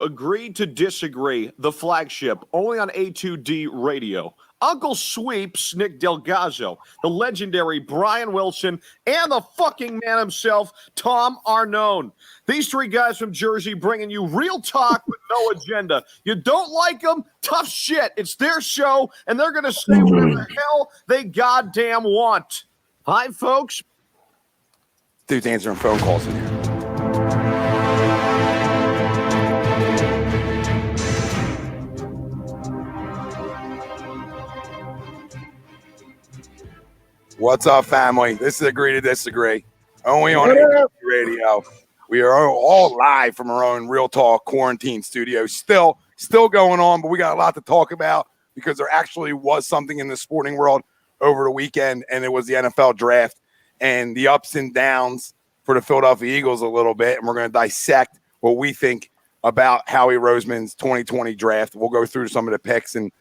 Agree to Disagree, the flagship, only on A2D Radio. Uncle Sweeps, Nick Delgazzo, the legendary Brian Wilson, and the fucking man himself, Tom Arnone. These three guys from Jersey bringing you real talk with no agenda. You don't like them? Tough shit. It's their show, and they're going to say whatever the hell they goddamn want. Hi, folks. Dude's answering phone calls in here. What's up, family? This is Agree to Disagree, only on AT Radio. We are all live from our own Real Talk quarantine studio. Still going on, but we got a lot to talk about because there actually was something in the sporting world over the weekend, and it was the NFL draft and the ups and downs for the Philadelphia Eagles a little bit, and we're going to dissect what we think about Howie Roseman's 2020 draft. We'll go through some of the picks and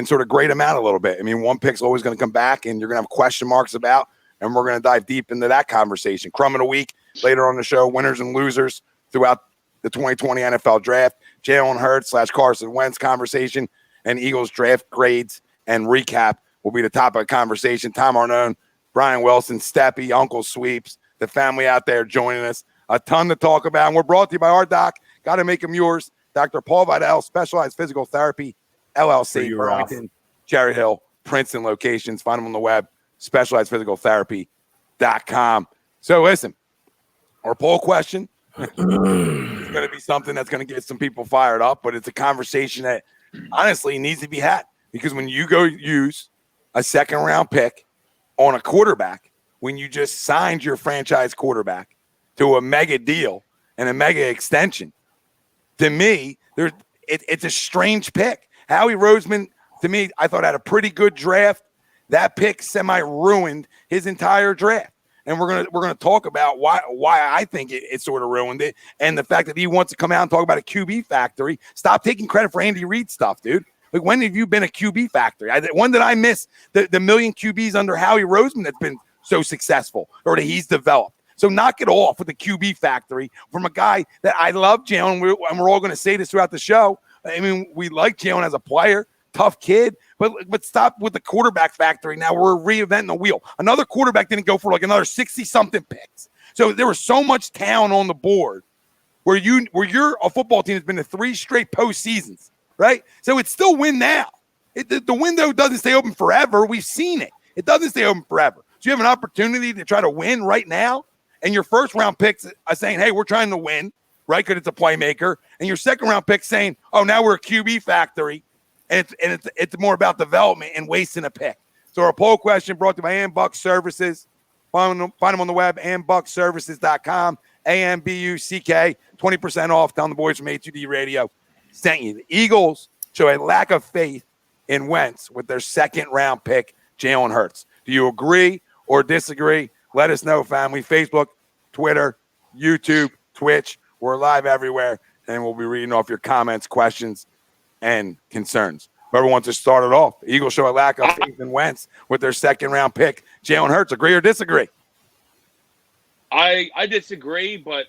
sort of grade them out a little bit. I mean, one pick's always going to come back, and you're going to have question marks about, and we're going to dive deep into that conversation. Crumb of the week later on the show, winners and losers throughout the 2020 NFL draft, Jalen Hurts / Carson Wentz conversation, and Eagles draft grades and recap will be the topic of conversation. Tom Arnone, Brian Wilson, Steppy, Uncle Sweeps, the family out there joining us. A ton to talk about, and we're brought to you by our doc. Got to make them yours. Dr. Paul Vidal, Specialized Physical Therapy, LLC, Burlington, Cherry Hill, Princeton locations. Find them on the web, specializedphysicaltherapy.com. So listen, our poll question is going to be something that's going to get some people fired up, but it's a conversation that honestly needs to be had, because when you go use a second-round pick on a quarterback, when you just signed your franchise quarterback to a mega deal and a mega extension, to me, it's a strange pick. Howie Roseman, to me, I thought had a pretty good draft. That pick semi-ruined his entire draft. And we're gonna talk about why I think it sort of ruined it, and the fact that he wants to come out and talk about a QB factory. Stop taking credit for Andy Reid stuff, dude. Like, when have you been a QB factory? When did I miss the million QBs under Howie Roseman that's been so successful or that he's developed? So knock it off with the QB factory from a guy that I love, Jalen, and we're all going to say this throughout the show. I mean, we like Jalen as a player, tough kid, but stop with the quarterback factory. Now we're reinventing the wheel. Another quarterback didn't go for like another 60-something picks. So there was so much talent on the board where you're a football team that's been to 3 straight postseasons, right? So it's still win now. The window doesn't stay open forever. We've seen it. It doesn't stay open forever. So you have an opportunity to try to win right now, and your first-round picks are saying, hey, we're trying to win, right, because it's a playmaker, and your second-round pick saying, oh, now we're a QB factory, and it's more about development and wasting a pick. So our poll question brought to you by Ambuck Services. Find them on the web, ambuckservices.com, AMBUCK, 20% off. Tell the boys from A2D Radio sent you. The Eagles show a lack of faith in Wentz with their second-round pick, Jalen Hurts. Do you agree or disagree? Let us know, family. Facebook, Twitter, YouTube, Twitch. We're live everywhere, and we'll be reading off your comments, questions, and concerns. Whoever wants to start it off. The Eagles show a lack of faith in Wentz with their second-round pick, Jalen Hurts. Agree or disagree? I disagree, but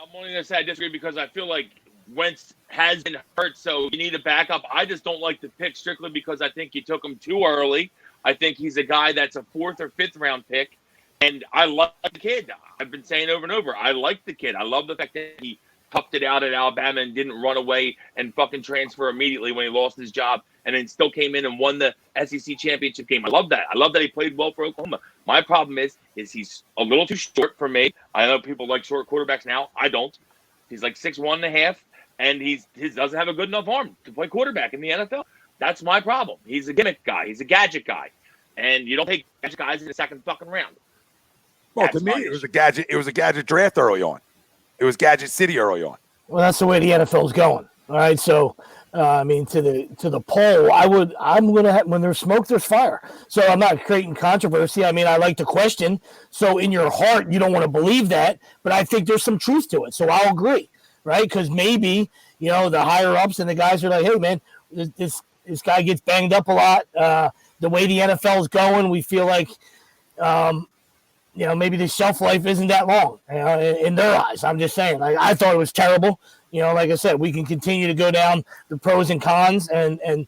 I'm only going to say I disagree because I feel like Wentz has been hurt, so you need a backup. I just don't like the pick strictly because I think you took him too early. I think he's a guy that's a 4th or 5th round pick, and I love the kid. I've been saying over and over, I like the kid. I love the fact that he toughed it out at Alabama and didn't run away and fucking transfer immediately when he lost his job, and then still came in and won the SEC championship game. I love that. I love that he played well for Oklahoma. My problem is he's a little too short for me. I know people like short quarterbacks now. I don't. He's like 6'1.5", and he doesn't have a good enough arm to play quarterback in the NFL. That's my problem. He's a gimmick guy. He's a gadget guy. And you don't take gadget guys in the second fucking round. Well, to me, it was a gadget draft early on. It was Gadget City early on. Well, that's the way the NFL's going. All right. So, I mean, to the poll, I'm going to have, when there's smoke, there's fire. So I'm not creating controversy. I mean, I like to question. So in your heart, you don't want to believe that, but I think there's some truth to it. So I'll agree. Right. Because maybe, the higher ups and the guys are like, hey, man, this guy gets banged up a lot. The way the NFL is going, we feel like, maybe the shelf life isn't that long in their eyes. I'm just saying. I thought it was terrible. Like I said, we can continue to go down the pros and cons and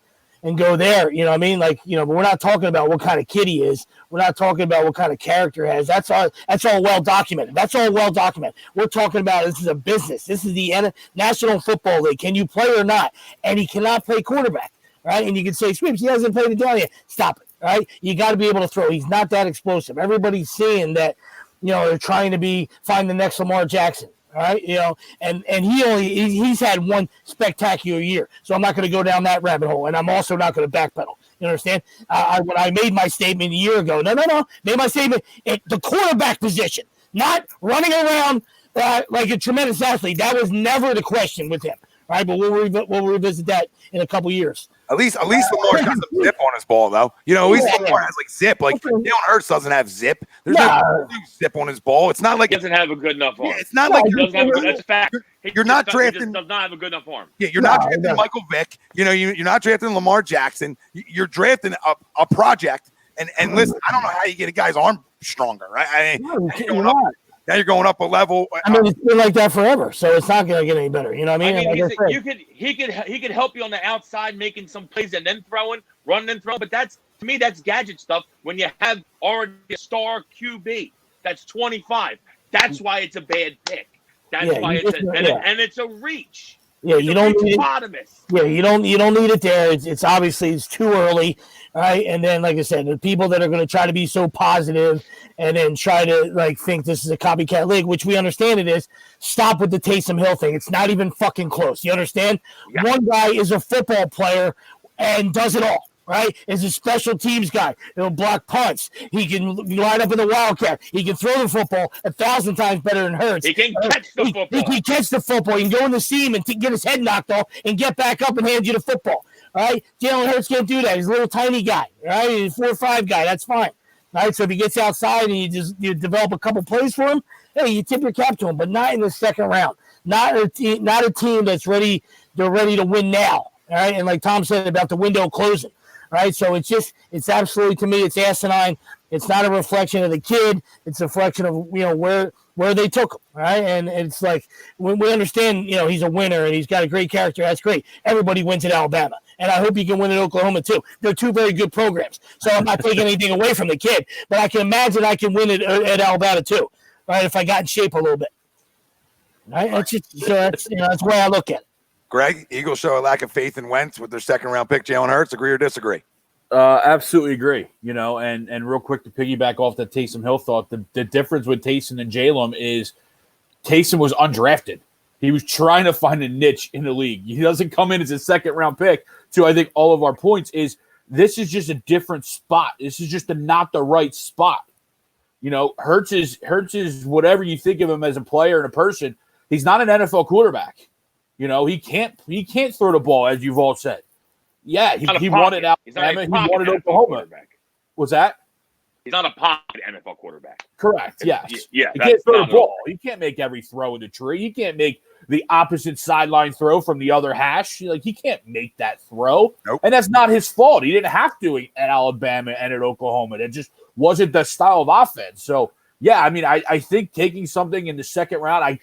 go there. You know what I mean? But we're not talking about what kind of kid he is. We're not talking about what kind of character he has. That's all well documented. We're talking about this is a business. This is the National Football League. Can you play or not? And he cannot play quarterback, right? And you can say, Sweeps, he hasn't played it down yet. Stop it, right? You got to be able to throw. He's not that explosive. Everybody's seeing that, they're trying to find the next Lamar Jackson. All right, and he's had one spectacular year, so I'm not going to go down that rabbit hole, and I'm also not going to backpedal. You understand? When I made my statement a year ago, made my statement at the quarterback position, not running around like a tremendous athlete. That was never the question with him, right? But we'll revisit that in a couple years. At least Lamar's got some zip on his ball, though. At least Lamar has zip. Like Jalen Hurts doesn't have zip. There's no zip on his ball. It's not like he doesn't have a good enough arm. Yeah, it's not like that's a fact. You're not drafting. He does not have a good enough arm. Yeah, you're not drafting Michael Vick. You're not drafting Lamar Jackson. You're drafting a project. And listen, I don't know how you get a guy's arm stronger, right? Now you're going up a level. It's been like that forever, so it's not going to get any better. You know what I mean? He could help you on the outside, making some plays and then running and throwing. But to me, that's gadget stuff. When you have already a star QB, that's 25. That's why it's a bad pick. That's why and it's a reach. Yeah, you don't need it. Yeah, you don't need it there. It's obviously it's too early, right? And then, like I said, the people that are going to try to be so positive and then try to think this is a copycat league, which we understand it is. Stop with the Taysom Hill thing. It's not even fucking close. You understand? Yeah. One guy is a football player and does it all. Right, is a special teams guy. He'll block punts. He can line up in the wildcat. He can throw the football 1,000 times better than Hurts. He can catch the football. He can catch the football. He can go in the seam and get his head knocked off and get back up and hand you the football. All right, Jalen Hurts can't do that. He's a little tiny guy. Right, he's a 4'5" guy. That's fine. All right, so if he gets outside and you develop a couple plays for him, hey, you tip your cap to him, but not in the second round. Not a team that's ready. They're ready to win now. All right, and like Tom said about the window closing. Right, so it's absolutely, to me, it's asinine. It's not a reflection of the kid. It's a reflection of where they took him, right? And it's like when we understand, he's a winner and he's got a great character. That's great. Everybody wins at Alabama, and I hope he can win at Oklahoma too. They're two very good programs, so I'm not taking anything away from the kid, but I can imagine I can win at Alabama too, right? If I got in shape a little bit, right? That's the way I look at it. Greg, Eagles show a lack of faith in Wentz with their second-round pick, Jalen Hurts. Agree or disagree? Absolutely agree. And real quick to piggyback off that Taysom Hill thought, the difference with Taysom and Jalen is Taysom was undrafted. He was trying to find a niche in the league. He doesn't come in as a second-round pick. To I think all of our points is this is just a different spot. This is just not the right spot. Hurts is whatever you think of him as a player and a person. He's not an NFL quarterback. He can't throw the ball, as you've all said. Yeah, he wanted Alabama. He wanted Oklahoma. What's that? He's not a pocket NFL quarterback. Correct. Yes. Yeah. He can't throw the ball. He can't make every throw in the tree. He can't make the opposite sideline throw from the other hash. He can't make that throw. Nope. And that's not his fault. He didn't have to at Alabama and at Oklahoma. It just wasn't the style of offense. So, yeah, I think taking something in the second round,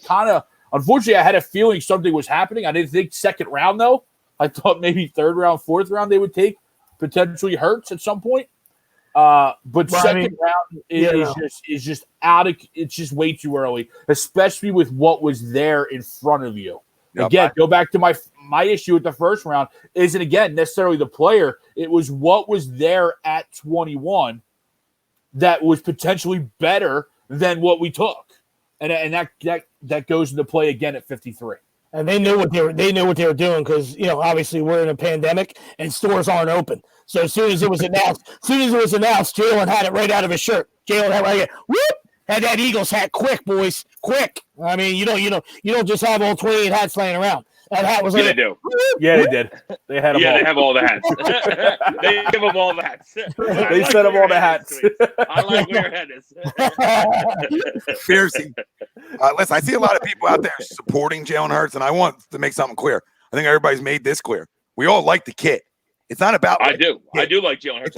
unfortunately, I had a feeling something was happening. I didn't think second round, though. I thought maybe third round, fourth round they would take potentially Hurts at some point. But second round is just out of – it's just way too early, especially with what was there in front of you. Yep. Again, go back to my issue with the first round isn't, again, necessarily the player. It was what was there at 21 that was potentially better than what we took. And that goes into play again at 53. And they knew what they were doing because obviously we're in a pandemic and stores aren't open. So as soon as it was announced, Jalen had it right out of his shirt. Jalen had that Eagles hat quick, boys, quick. You don't just have all 28 hats laying around. That hat was they do. Yeah, they did. They had them all. They have all the hats. They give them all the hats. They set them all the hats. I like where your head is. Fiercey. Listen, I see a lot of people out there supporting Jalen Hurts, and I want to make something clear. I think everybody's made this clear. We all like the kid. It's not about. I do like Jalen Hurts.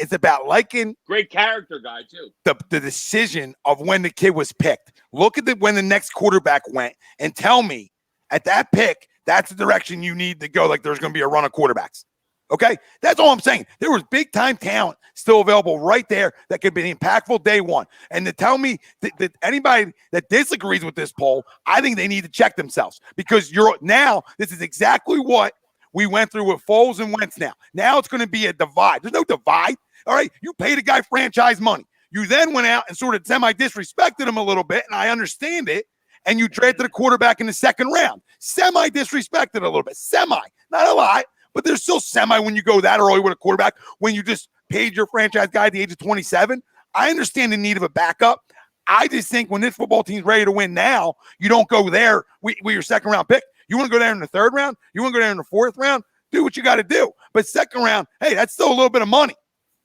It's about liking. Great character guy too. The decision of when the kid was picked. Look at when the next quarterback went, and tell me at that pick, that's the direction you need to go. Like there's going to be a run of quarterbacks. Okay, that's all I'm saying. There was big time talent still available right there that could be impactful day one. And to tell me that anybody that disagrees with this poll, I think they need to check themselves because this is exactly what we went through with Foles and Wentz now. Now it's going to be a divide. There's no divide. All right, you paid a guy franchise money. You then went out and sort of semi-disrespected him a little bit, and I understand it, and you drafted a quarterback in the second round. Semi-disrespected a little bit. Semi, not a lot. But there's still semi when you go that early with a quarterback, when you just paid your franchise guy at the age of 27. I understand the need of a backup. I just think when this football team's ready to win now, you don't go there with your second round pick. You want to go there in the third round? You want to go there in the fourth round? Do what you got to do. But second round, hey, that's still a little bit of money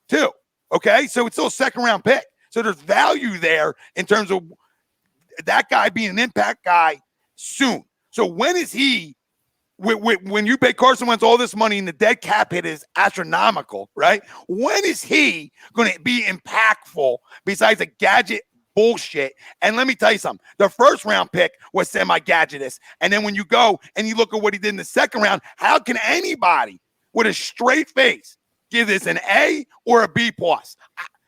too. Okay? So it's still a second round pick. So there's value there in terms of that guy being an impact guy soon. So when is he? When you pay Carson Wentz all this money and the dead cap hit is astronomical, right? When is he going to be impactful besides a gadget bullshit? And let me tell you something. The first round pick was semi-gadgetous. And then when you go and you look at what he did in the second round, how can anybody with a straight face give this an A or a B plus?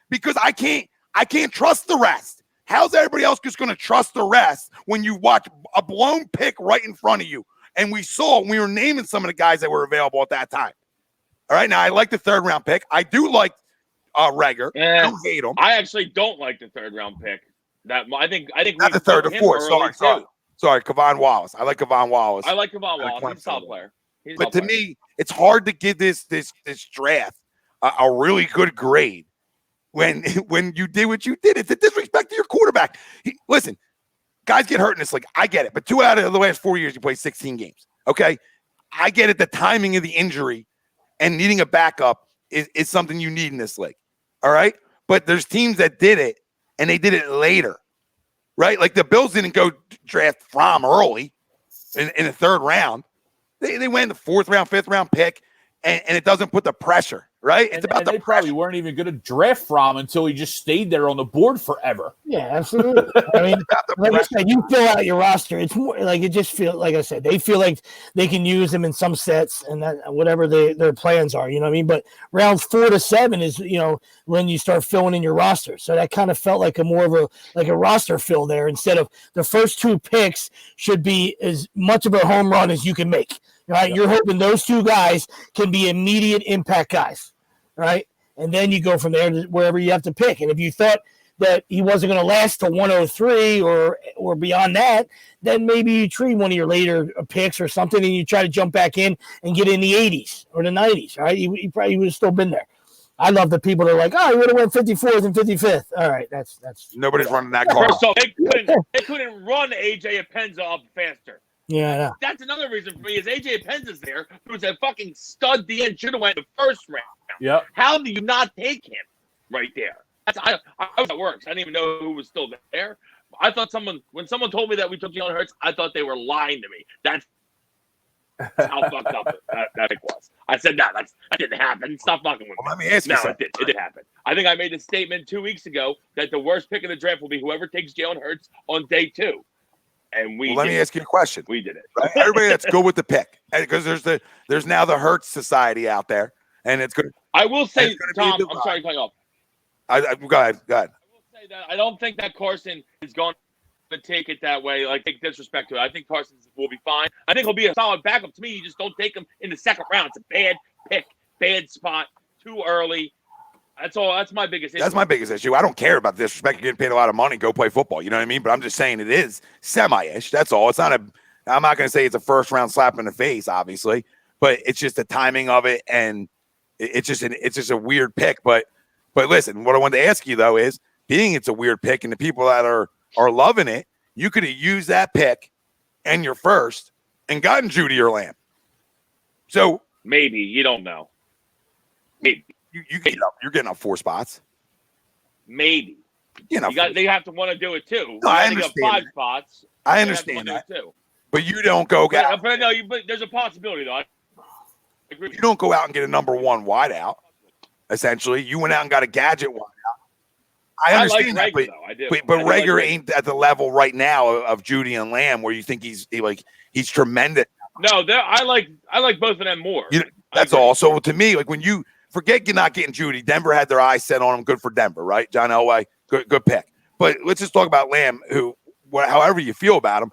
Because I can't trust the rest. How's everybody else just going to trust the rest when you watch a blown pick right in front of you? And we were naming some of the guys that were available at that time. All right. Now, I like the third round pick. I do like Reagor. I don't hate him. I actually don't like the third round pick. I think not the third or fourth. Sorry. Kavon Wallace. I like Kavon Wallace. I like Kavon Wallace. He's a solid player. But to me, it's hard to give this draft a really good grade when you did what you did. It's a disrespect to your quarterback. Listen. Guys get hurt in this league. I get it. But 2 out of the last 4 years, you played 16 games. Okay? I get it. The timing of the injury and needing a backup is something you need in this league. All right? But there's teams that did it, and they did it later. Right? Like the Bills didn't go draft Fromm early in the third round. They went in the fourth round, fifth round pick, and it doesn't put the pressure. Right? It's about they probably weren't even going to draft Fromm until he just stayed there on the board forever. Yeah, absolutely. I mean, like I said, you fill out your roster. It's more like it just feels like I said, they feel like they can use them in some sets and that whatever their plans are, you know what I mean? But rounds 4 to 7 is, when you start filling in your roster. So that kind of felt like a roster fill there instead of the first 2 picks should be as much of a home run as you can make. Right? You're hoping those 2 guys can be immediate impact guys. Right, and then you go from there to wherever you have to pick. And if you thought that he wasn't going to last to 103 or beyond that, then maybe you trade one of your later picks or something, and you try to jump back in and get in the 80s or the 90s. Right, he probably would have still been there. I love the people that are like, oh, he would have went 54th and 55th. All right, that's nobody's running that car. So they couldn't run AJ Epenza up faster. Yeah, I know. That's another reason for me is AJ Epenza's there, who's a fucking stud. The end should have went in the first round. Yeah. How do you not take him right there? I was at work. I didn't even know who was still there. I thought when someone told me that we took Jalen Hurts, I thought they were lying to me. That's how fucked up that pick was. I said, no, that didn't happen. Stop fucking with me. Let me ask you something. It did happen. I think I made a statement 2 weeks ago that the worst pick of the draft will be whoever takes Jalen Hurts on day 2. And let me ask you a question. We did it. Right? Everybody that's good with the pick, because there's now the Hurts Society out there, and it's good. I will say, Tom, I'm sorry to cut you off. Go ahead. I will say that I don't think that Carson is going to take it that way, like take disrespect to it. I think Carson will be fine. I think he'll be a solid backup. To me, you just don't take him in the second round. It's a bad pick, bad spot, too early. That's all. That's my biggest issue. That's my biggest issue. I don't care about disrespect. You're getting paid a lot of money. Go play football. You know what I mean? But I'm just saying it is semi-ish. That's all. It's not I'm not going to say it's a first round slap in the face, obviously, but it's just the timing of it, and it's just a weird pick. But listen, what I wanted to ask you though is, being it's a weird pick, and the people that are loving it, you could have used that pick and your first and gotten Judy or Lamb. So maybe you don't know. Maybe. You're getting up 4 spots. Maybe. They have to want to do it too. No, I understand. 5 spots. I understand that too. But you don't go out. But there's a possibility though. I agree. You don't go out and get a number 1 wideout. Essentially, you went out and got a gadget wideout. I understand like that, Reagor, though. I do. but I do like Reagor Reagor. ain't at the level right now of Judy and Lamb where you think he's tremendous. No, I like both of them more. That's all. So to me, like when you forget you're not getting Judy, Denver had their eyes set on him. Good for Denver, right? John Elway, good pick. But let's just talk about Lamb, who, however you feel about him,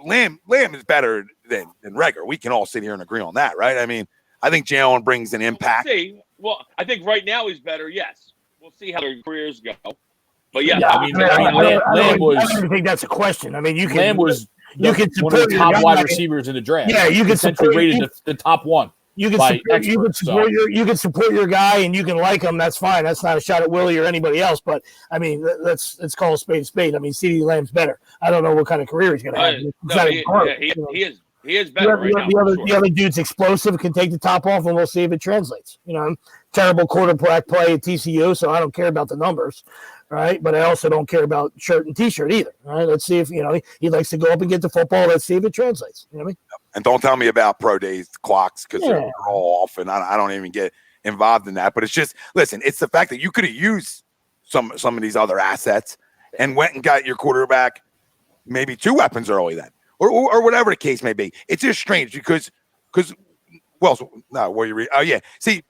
Lamb is better than Reagor. We can all sit here and agree on that, right? I mean, I think Jalen brings an impact. We'll see. Well, I think right now he's better. Yes, we'll see how their careers go. But yeah, I mean, Lamb was. I don't think that's a question. I mean, Lamb was. You can one of support the your top guy. wide receivers in the draft. Yeah, you can essentially support rated the top one. You can support your guy and you can like him. That's fine. That's not a shot at Willie or anybody else. But I mean, let's call a spade a spade. I mean, CeeDee Lamb's better. I don't know what kind of career he's going to have. He is better. The other dude's explosive, can take the top off, and we'll see if it translates. Terrible quarterback play at TCU, so I don't care about the numbers, right? But I also don't care about shirt and T-shirt either. Right? Let's see if he likes to go up and get the football. Let's see if it translates. You know what I mean? And don't tell me about pro days clocks because they're all off, and I don't even get involved in that. But it's just, listen, it's the fact that you could have used some of these other assets and went and got your quarterback maybe 2 weapons early then, or whatever the case may be. It's just strange because where you read? Oh yeah, see.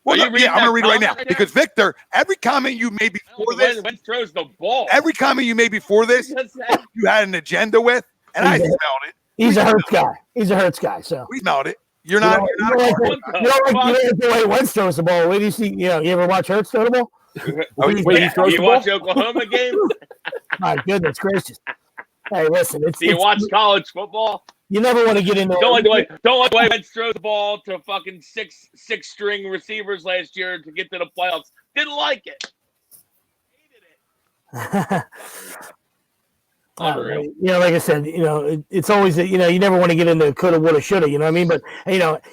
Well, I'm going to read it right now because Victor, every comment you made before this, Wentz throws the ball. Every comment you made before this, you had an agenda with, and I smelled it. He's a Hurts guy. He's a Hurts guy. So we smelled it. You're not. You don't like the way Wentz throws the ball. Wait, do you see? You ever watch Hurts throw the ball? You watch Oklahoma games? My goodness gracious! Hey, listen. Do you watch college football? You never want to get into. Don't like the way Wentz throws the ball to fucking six string receivers last year to get to the playoffs. Didn't like it. Hated it. Like I said, it's always you never want to get into coulda, woulda, shoulda. You know what I mean? But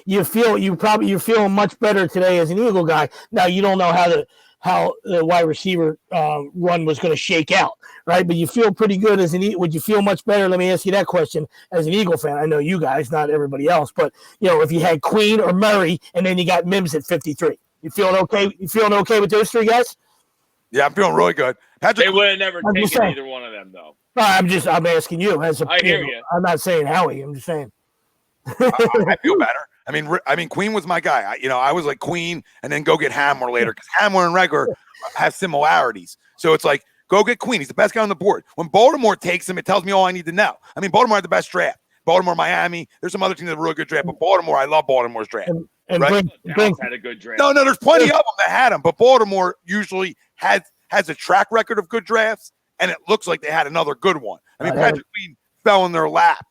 you're feeling much better today as an Eagle guy. Now you don't know how the wide receiver run was going to shake out, right? But you feel pretty good as an. Would you feel much better? Let me ask you that question as an Eagle fan. I know you guys, not everybody else, but if you had Queen or Murray and then you got Mims at 53, you feeling okay? You feeling okay with those 3 guys? Yeah, I'm feeling really good. They would have never taken either one of them, though. No, I'm asking you. I hear you. I'm not saying Howie. I'm just saying. I feel better. I mean, Queen was my guy. I was like Queen, and then go get Hamler later because Hamler and Reagor have similarities. So it's like go get Queen. He's the best guy on the board. When Baltimore takes him, it tells me all I need to know. I mean, Baltimore had the best draft. Baltimore, Miami. There's some other teams that have a really good draft, but Baltimore, I love Baltimore's draft. And right? Dallas had a good draft. No, there's plenty of them that had them, but Baltimore usually has a track record of good drafts, and it looks like they had another good one. I mean, Patrick Queen fell in their lap.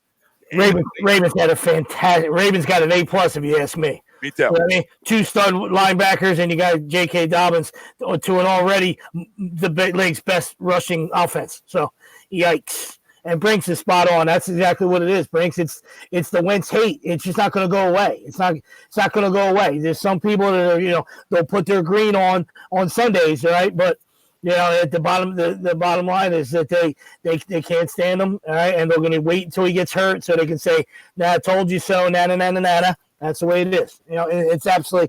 Ravens got a fantastic. Ravens got an A+ if you ask me. Me too. I mean, 2 stud linebackers, and you got J.K. Dobbins to an already the league's best rushing offense. So, yikes! And Brinks is spot on. That's exactly what it is. Brinks, it's the Wentz hate. It's just not going to go away. It's not going to go away. There's some people that are, they'll put their green on Sundays, right? But at the bottom line is that they can't stand him, all right? And they're going to wait until he gets hurt so they can say, "Nah, I told you so." Nah. That's the way it is. It's a shame.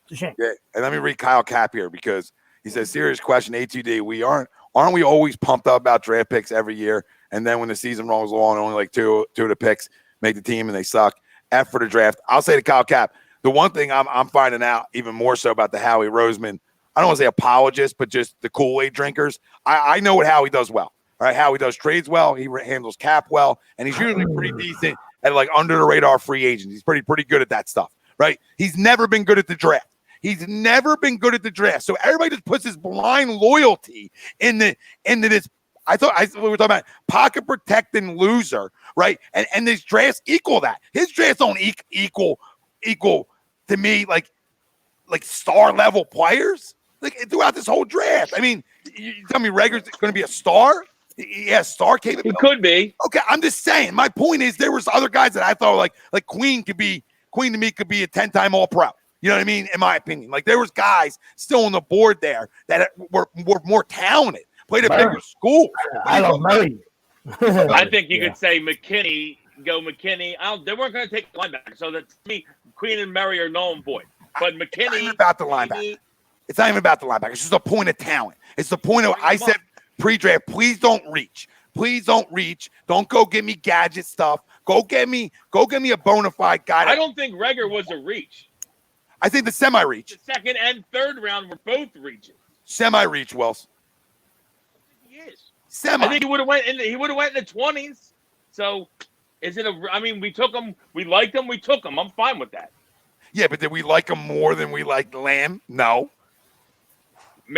It's a shame. Yeah, and let me read Kyle Cap here because he says, "Serious question, A2D. Aren't we always pumped up about draft picks every year? And then when the season rolls along, only like two of the picks make the team and they suck. F for the draft." I'll say to Kyle Cap, the one thing I'm finding out even more so about the Howie Roseman, I don't want to say apologists, but just the Kool-Aid drinkers. I know what Howie does well. All right, Howie does trades well. He handles cap well, and he's usually pretty decent at like under the radar free agents. He's pretty good at that stuff, right? He's never been good at the draft. So everybody just puts this blind loyalty into this. We were talking about pocket protecting loser, right? And these drafts equal that. His drafts don't equal to me like star level players. Like throughout this whole draft. I mean, you tell me Reagor's going to be a star? He has star capability. It could be. Okay, I'm just saying. My point is there was other guys that I thought like Queen to me could be a 10-time All-Pro. You know what I mean? In my opinion, like there was guys still on the board there that were more talented, played at bigger schools. I don't know you. I think you could say McKinney. They weren't going to take linebacker, so that to me, Queen and Murray are known boy. But McKinney about the linebacker. It's not even about the linebacker. It's just a point of talent. It's the point of, I said pre-draft, please don't reach. Please don't reach. Don't go get me gadget stuff. Go get me a bona fide guy. I don't think Reagor was a reach. I think the semi-reach. The second and third round were both reaches. Semi-reach, Wells. He is. Semi. I think he would have went in the 20s. So is it we took him, we liked him, we took him. I'm fine with that. Yeah, but did we like him more than we liked Lamb? No.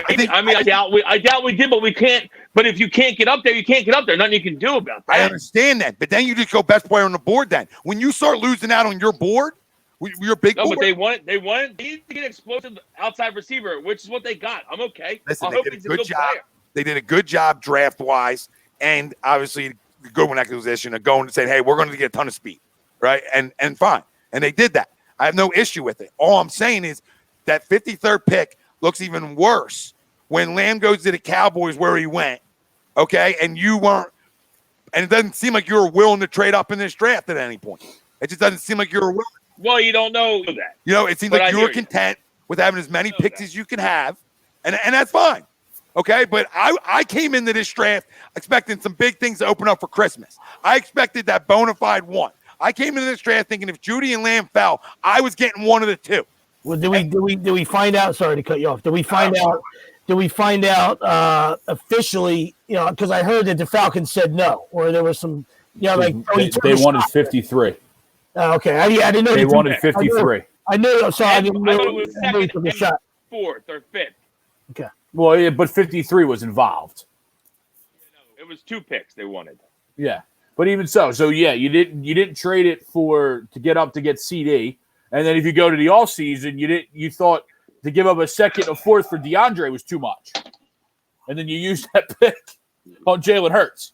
Maybe. I doubt we did, but we can't. But if you can't get up there, you can't get up there. Nothing you can do about that. I understand that, but then you just go best player on the board. Then when you start losing out on your board, your big board. But they need to get explosive outside receiver, which is what they got. I'm okay. Listen, I hope he's a good job. player. They did a good job draft wise, and obviously the Goodwin acquisition of going and saying, "Hey, we're going to get a ton of speed," right? And fine, and they did that. I have no issue with it. All I'm saying is that 53rd pick looks even worse when Lamb goes to the Cowboys where he went, okay? And you weren't, and it doesn't seem like you were willing to trade up in this draft at any point. It just doesn't seem like you were willing. Well, you don't know that. You know, it seems like you were content with having as many picks as you can have, and that's fine, okay? But I came into this draft expecting some big things to open up for Christmas. I expected that bona fide one. I came into this draft thinking if Judy and Lamb fell, I was getting one of the two. Well, do we find out? Sorry to cut you off. Do we find out officially? You know, because I heard that the Falcons said no, or there was some. You know, like they wanted 53. Okay, I didn't know they wanted 53. I knew. So I didn't know. I it was second and shot. Fourth or fifth. Okay. Well, yeah, but 53 was involved. It was 2 picks they wanted. Yeah, but even so, yeah, you didn't trade it to get up to get CD. And then if you go to the offseason, you thought to give up a second or fourth for DeAndre was too much. And then you used that pick on Jalen Hurts.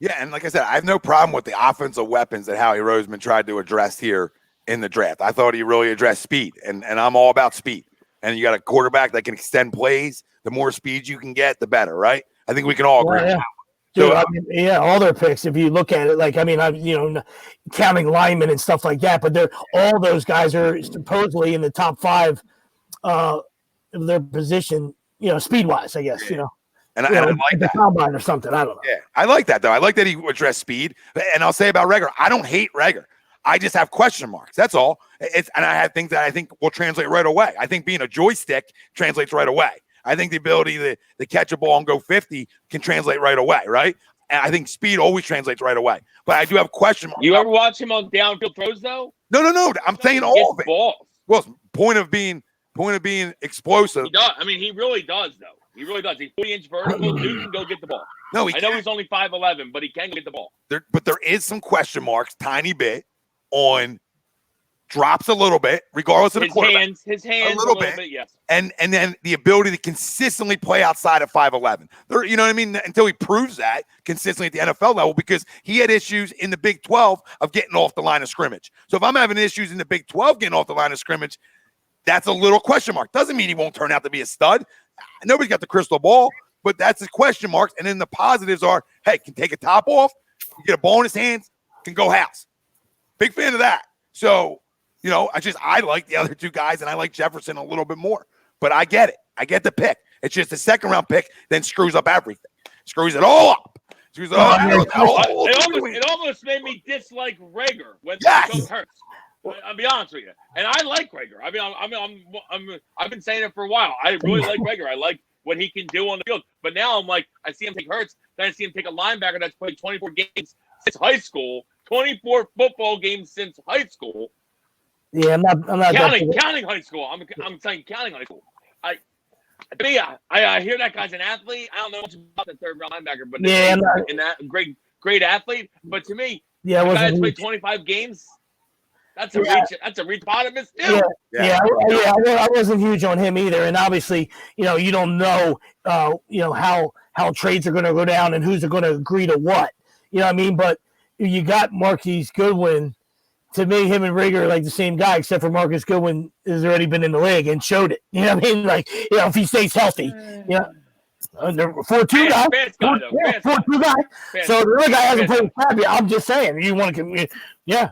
Yeah, and like I said, I have no problem with the offensive weapons that Howie Roseman tried to address here in the draft. I thought he really addressed speed, and I'm all about speed. And you got a quarterback that can extend plays. The more speed you can get, the better, right? I think we can all agree on that. Dude, all their picks, if you look at it, I'm counting linemen and stuff like that, but all those guys are supposedly in the top 5 of their position, speed-wise, I guess, And I like the that. combine or something, I don't know. Yeah, I like that, though. I like that he addressed speed. And I'll say about Reagor, I don't hate Reagor. I just have question marks. That's all. And I have things that I think will translate right away. I think being a joystick translates right away. I think the ability to catch a ball and go 50 can translate right away, right? And I think speed always translates right away. But I do have question marks. You ever watch him on downfield throws, though? No. I'm saying all of it. Balls. Well, point of being explosive. He does. I mean, he really does, though. He really does. He's 40-inch vertical. Dude can go get the ball. No, I know he's only 5'11", but he can get the ball. But there is some question marks, tiny bit, on drops a little bit, regardless of the quarterback. His hands a little bit, yes. And then the ability to consistently play outside of 5'11". You know what I mean? Until he proves that consistently at the NFL level, because he had issues in the Big 12 of getting off the line of scrimmage. So if I'm having issues in the Big 12 getting off the line of scrimmage, that's a little question mark. Doesn't mean he won't turn out to be a stud. Nobody's got the crystal ball, but that's the question marks. And then the positives are, hey, can take a top off, can get a ball in his hands, can go house. Big fan of that. So, I like the other 2 guys, and I like Jefferson a little bit more. But I get it. I get the pick. It's just the second round pick then screws up everything. Screws it all up. Screws it all up. It almost made me dislike Reagor when it hurts. I'll be honest with you. And I like Reagor. I mean, I've been saying it for a while. I really like Reagor. I like what he can do on the field. But now I'm like, I see him take Hurts, then I see him take a linebacker that's played 24 games since high school, 24 football games since high school. Yeah, I'm not counting high school. I'm saying counting high school. I hear that guy's an athlete. I don't know much about the third round linebacker, but that great athlete. But to me, the guy that's played 25 games, that's a reach. That's a reach bottom is too. I wasn't huge on him either. And obviously, you don't know, how trades are going to go down and who's going to agree to what. You know what I mean? But you got Marquise Goodwin. To me, him and Reagor are like the same guy, except for Marcus Goodwin has already been in the league and showed it. You know what I mean? Like, if he stays healthy, 4-2 guy. 4-2 guy. So the other guy hasn't played Fabio. I'm just saying, you want to,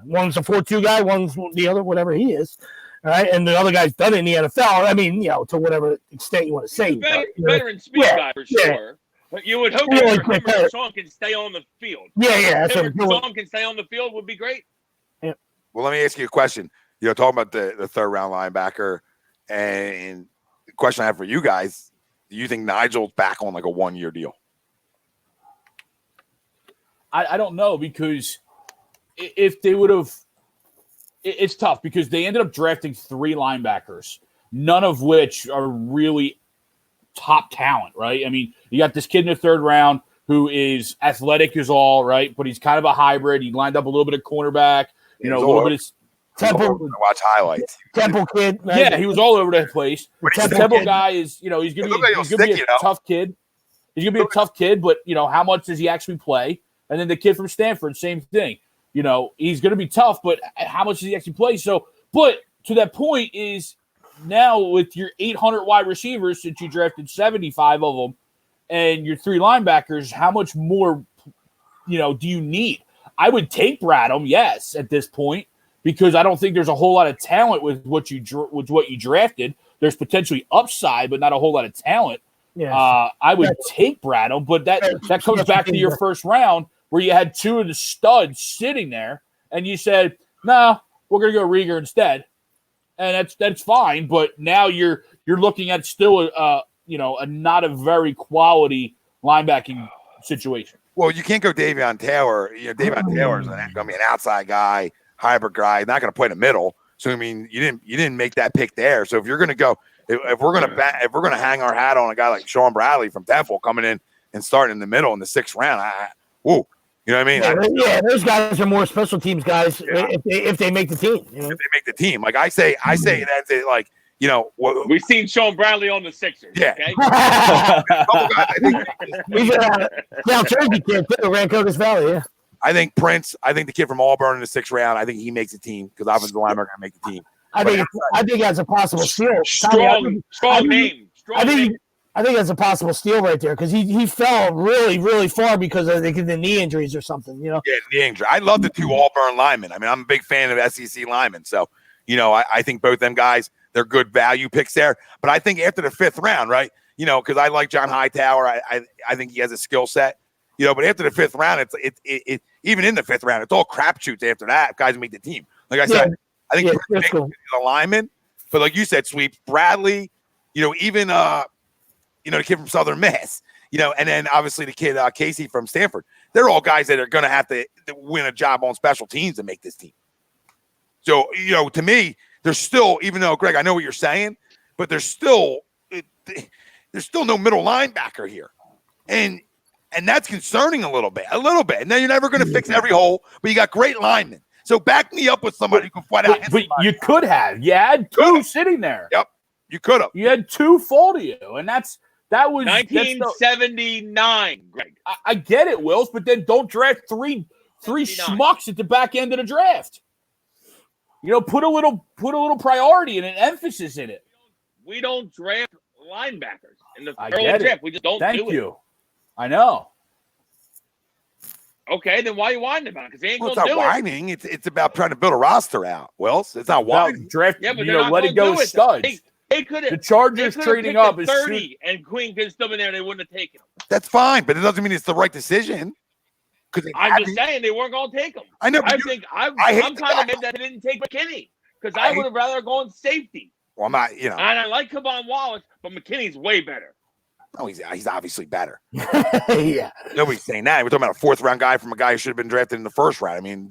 one's a 4-2 guy, one's the other, whatever he is. right? And the other guy's done it in the NFL. I mean, to whatever extent you want to say. Veteran speed guy for sure. But you would hope that him or Sean can stay on the field. Yeah. Him or Sean can stay on the field would be great. Well, let me ask you a question. Talking about the third round linebacker, and the question I have for you guys: do you think Nigel's back on like a 1-year deal? I don't know, because if they would have, it's tough because they ended up drafting 3 linebackers, none of which are really top talent, right? I mean, you got this kid in the third round who is athletic as all, right? But he's kind of a hybrid. He lined up a little bit of cornerback, a little bit of Temple. Watch highlights. Temple kid. Right? Yeah, he was all over the place. Temple guy is, he's going to be a tough kid. He's going to be a tough kid, but, how much does he actually play? And then the kid from Stanford, same thing. He's going to be tough, but how much does he actually play? So, but to that point is now with your 800 wide receivers, since you drafted 75 of them, and your 3 linebackers, how much more, do you need? I would take Bradham, yes, at this point, because I don't think there's a whole lot of talent with what you drafted. There's potentially upside, but not a whole lot of talent. Yeah. I would take Bradham, but that comes back to your first round where you had 2 of the studs sitting there, and you said, "No, we're going to go Reagor instead," and that's fine. But now you're looking at still a not a very quality linebacking situation. Well, you can't go Davion Taylor. Davion Taylor is going to be an outside guy, hybrid guy, not going to play in the middle. So I mean, you didn't make that pick there. So if you're going to go, if we're going to hang our hat on a guy like Sean Bradley from Temple coming in and starting in the middle in the 6th round, you know what I mean? Yeah, those guys are more special teams guys if they make the team. If they make the team, like I say that's it. Like we've seen Sean Bradley on the Sixers. Yeah. Okay. He's now Jersey kid too, Rancotis Valley. Yeah. I think Prince. I think the kid from Auburn in the 6th round. I think he makes the team because offensive linemen are going to make the team. I think that's a possible steal. Strong name. I think that's a possible steal right there because he fell really, really far because of the knee injuries or something, Yeah, knee injury. I love the 2 Auburn linemen. I mean, I'm a big fan of SEC linemen. So, I think both them guys, they're good value picks there. But I think after the 5th round, right, because I like John Hightower. I think he has a skill set, but after the 5th round, it even in the 5th round, it's all crapshoots after that. Guys make the team. Like I said, I think Prince is a lineman. But like you said, Sweep, Bradley, even the kid from Southern Miss, and then obviously the kid Casey from Stanford. They're all guys that are going to have to win a job on special teams to make this team. So, to me, there's still, even though, Greg, I know what you're saying, but there's still no middle linebacker here. And that's concerning a little bit. And then you're never going to fix every hole, but you got great linemen. So back me up with somebody who can flat out. But you could have. You had 2 sitting there. Yep. You could have. You had 2 fall to you, and that was 1979, Greg. I get it, Wills, but then don't draft three schmucks at the back end of the draft. Put a little priority and an emphasis in it. We don't draft linebackers in the early draft. It. We just don't Thank do you. it. I know. Okay, then why are you whining about it? Because they ain't it's going to not do whining. It's about trying to build a roster out. Wells, it's not whining. Draft, yeah, but let it go studs. They could have. The Chargers trading up is 30, and Queen could have still been there. They wouldn't have taken him. That's fine, but it doesn't mean it's the right decision. I'm just saying they weren't going to take him. I know. I'm kind of mad that they didn't take McKinney because I would have rather gone safety. Well, I'm not. And I like Kavon Wallace, but McKinney's way better. Oh, he's obviously better. Yeah. Nobody's saying that. We're talking about a 4th round guy from a guy who should have been drafted in the 1st round. I mean,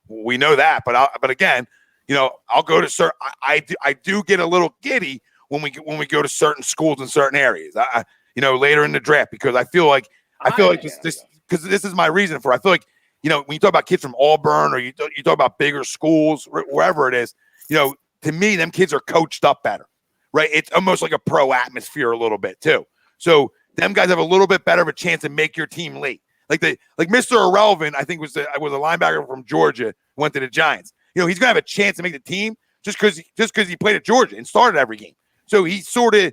we know that, but again, I'll go to certain. I do get a little giddy when we go to certain schools in certain areas. Later in the draft because I feel like this because this is my reason for it. I feel like when you talk about kids from Auburn or you talk about bigger schools wherever it is, to me them kids are coached up better, right? It's almost like a pro atmosphere a little bit too. So them guys have a little bit better of a chance to make your team late. Like Mr. Irrelevant, I think was a linebacker from Georgia, went to the Giants. He's gonna have a chance to make the team just because he played at Georgia and started every game. So he's sort of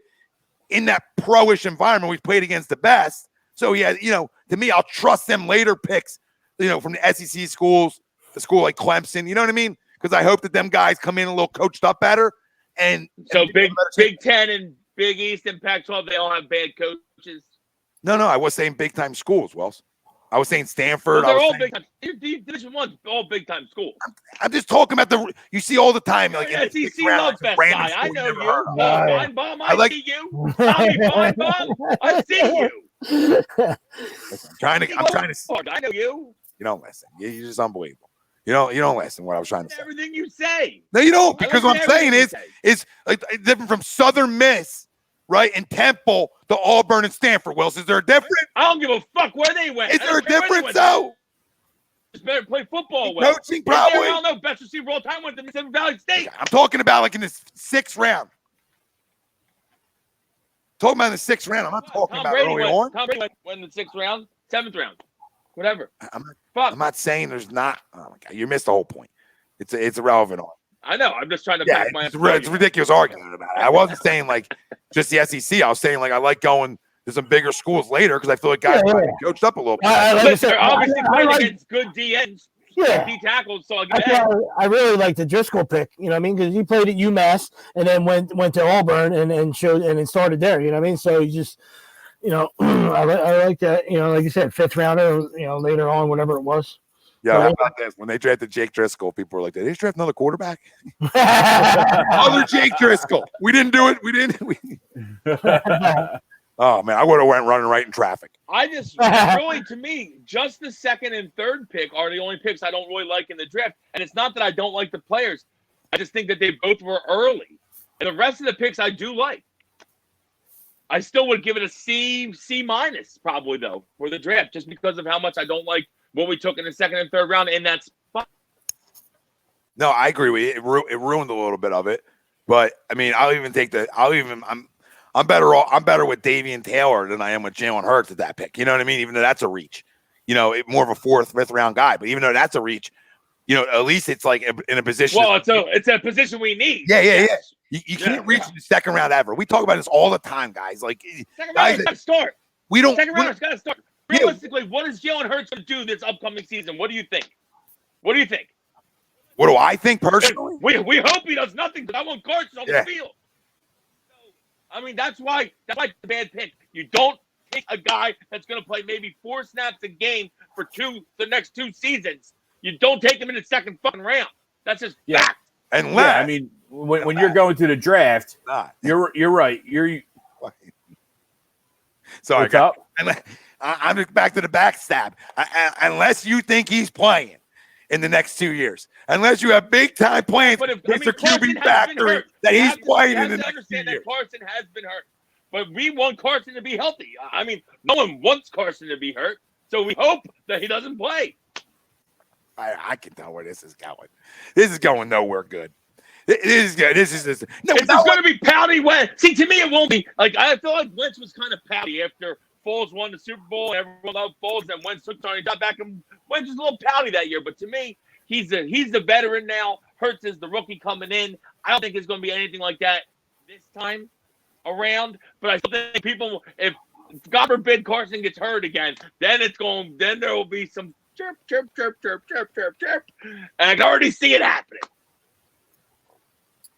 in that pro-ish environment. We've played against the best. So he has, to me, I'll trust them later picks, from the SEC schools, a school like Clemson. You know what I mean? Because I hope that them guys come in a little coached up better And so Big 10 and Big East and Pac-12, they all have bad coaches. No, I was saying big time schools, Wells. I was saying Stanford. Well, they're all big time. Division 1's all big time schools. I'm just talking about you see all the time, like SEC love Best Guy. I know you. Feinbaum, I see you. Tommy Feinbaum, I see you. Listen, I'm trying to. I know you. You don't listen. You're just unbelievable. You don't listen. What I was trying to say. Everything you say. No, you don't. Because what I'm saying is like different from Southern Miss, right, and Temple to Auburn and Stanford. Wells, is there a difference? I don't give a fuck where they went. Is there a difference, though? Just better play football well. Coaching, probably. I don't know. Best receiver all time went to Mississippi Valley State. I'm talking about like in the 6th round. Talking about in the 6th round. I'm not talking about early on. Tom Brady went in the 6th round, 7th round, whatever. I'm not saying there's not. Oh my God, you missed the whole point. It's irrelevant. I know. I'm just trying to back my. It's ridiculous argument about it. I wasn't saying like just the SEC. I was saying like I like going to some bigger schools later because I feel like guys are coached up a little bit. They're obviously playing against good DNs. Yeah, D tackles. So I really like the Driscoll pick. You know what I mean? Because he played at UMass and then went to Auburn and showed and then started there. You know what I mean? So he just, I like that. Like you said, 5th rounder. Later on, whatever it was. Yeah, how about this? When they drafted Jake Driscoll, people were like, "Did they draft another quarterback?" Other Jake Driscoll. We didn't do it. We didn't. Oh man, I would have went running right in traffic. I just really, to me, just the 2nd and 3rd pick are the only picks I don't really like in the draft. And it's not that I don't like the players. I just think that they both were early. And the rest of the picks I do like. I still would give it a C minus probably though for the draft, just because of how much I don't like what we took in the 2nd and 3rd round in that spot. No, I agree with you. It ruined a little bit of it. But I mean, I'm better with Davian Taylor than I am with Jalen Hurts at that pick. You know what I mean? Even though that's a reach, more of a 4th, 5th round guy. But even though that's a reach, at least it's like in a position. Well, it's a position we need. Yeah. You can't reach in the 2nd round ever. We talk about this all the time, guys. Like, second round got to start. We don't. Second round got to start. Realistically, what is Jalen Hurts going to do this upcoming season? What do you think? What do I think personally? We hope he does nothing, because I want Carson on the field. I mean, that's why it's a bad pick. You don't take a guy that's going to play maybe 4 snaps a game for the next 2 seasons. You don't take him in the 2nd fucking round. That's just fact. I mean, when you're going to the draft, you're right. Sorry, what's up? I'm just back to the backstab. Unless you think he's playing in the next 2 years, unless you have big time plans, Mr. QB Factory, that he's playing in the next 2 years. Carson has been hurt, but we want Carson to be healthy. I mean, no one wants Carson to be hurt, so we hope that he doesn't play. I can tell where this is going. This is going nowhere good. This is good. This is no. It's going to be pouty Wentz. See, to me, it won't be. Like, I feel like Wentz was kind of pouty after Foles won the Super Bowl. Everyone loved Foles, and Wentz took on. He got back, and Wentz was a little pouty that year. But to me, he's the veteran now. Hurts is the rookie coming in. I don't think it's going to be anything like that this time around. But I still think people, if God forbid Carson gets hurt again, then there will be some chirp, chirp, chirp, chirp, chirp, chirp, chirp, and I can already see it happening.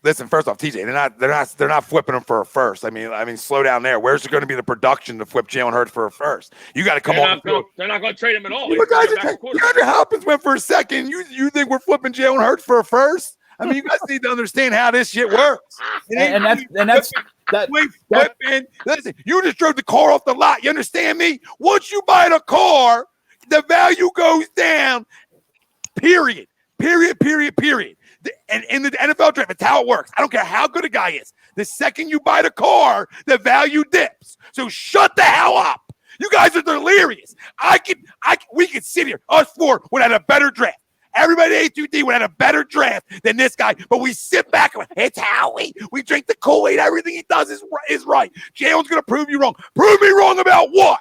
Listen, first off, TJ, they're not flipping him for a first. I mean, slow down there. Where's there going to be the production to flip Jalen Hurts for a first? You got to come on. They're not going to trade him at all. DeAndre Hopkins went for a second. You think we're flipping Jalen Hurts for a first? I mean, you guys need to understand how this shit works. Listen, you just drove the car off the lot. You understand me? Once you buy the car, the value goes down. Period. And in the NFL draft, it's how it works. I don't care how good a guy is. The second you buy the car, the value dips. So shut the hell up. You guys are delirious. We could sit here. Us four would have a better draft. Everybody at A2D would have a better draft than this guy. But we sit back and it's Howie. We drink the Kool-Aid. Everything he does is right. Jalen's going to prove you wrong. Prove me wrong about what?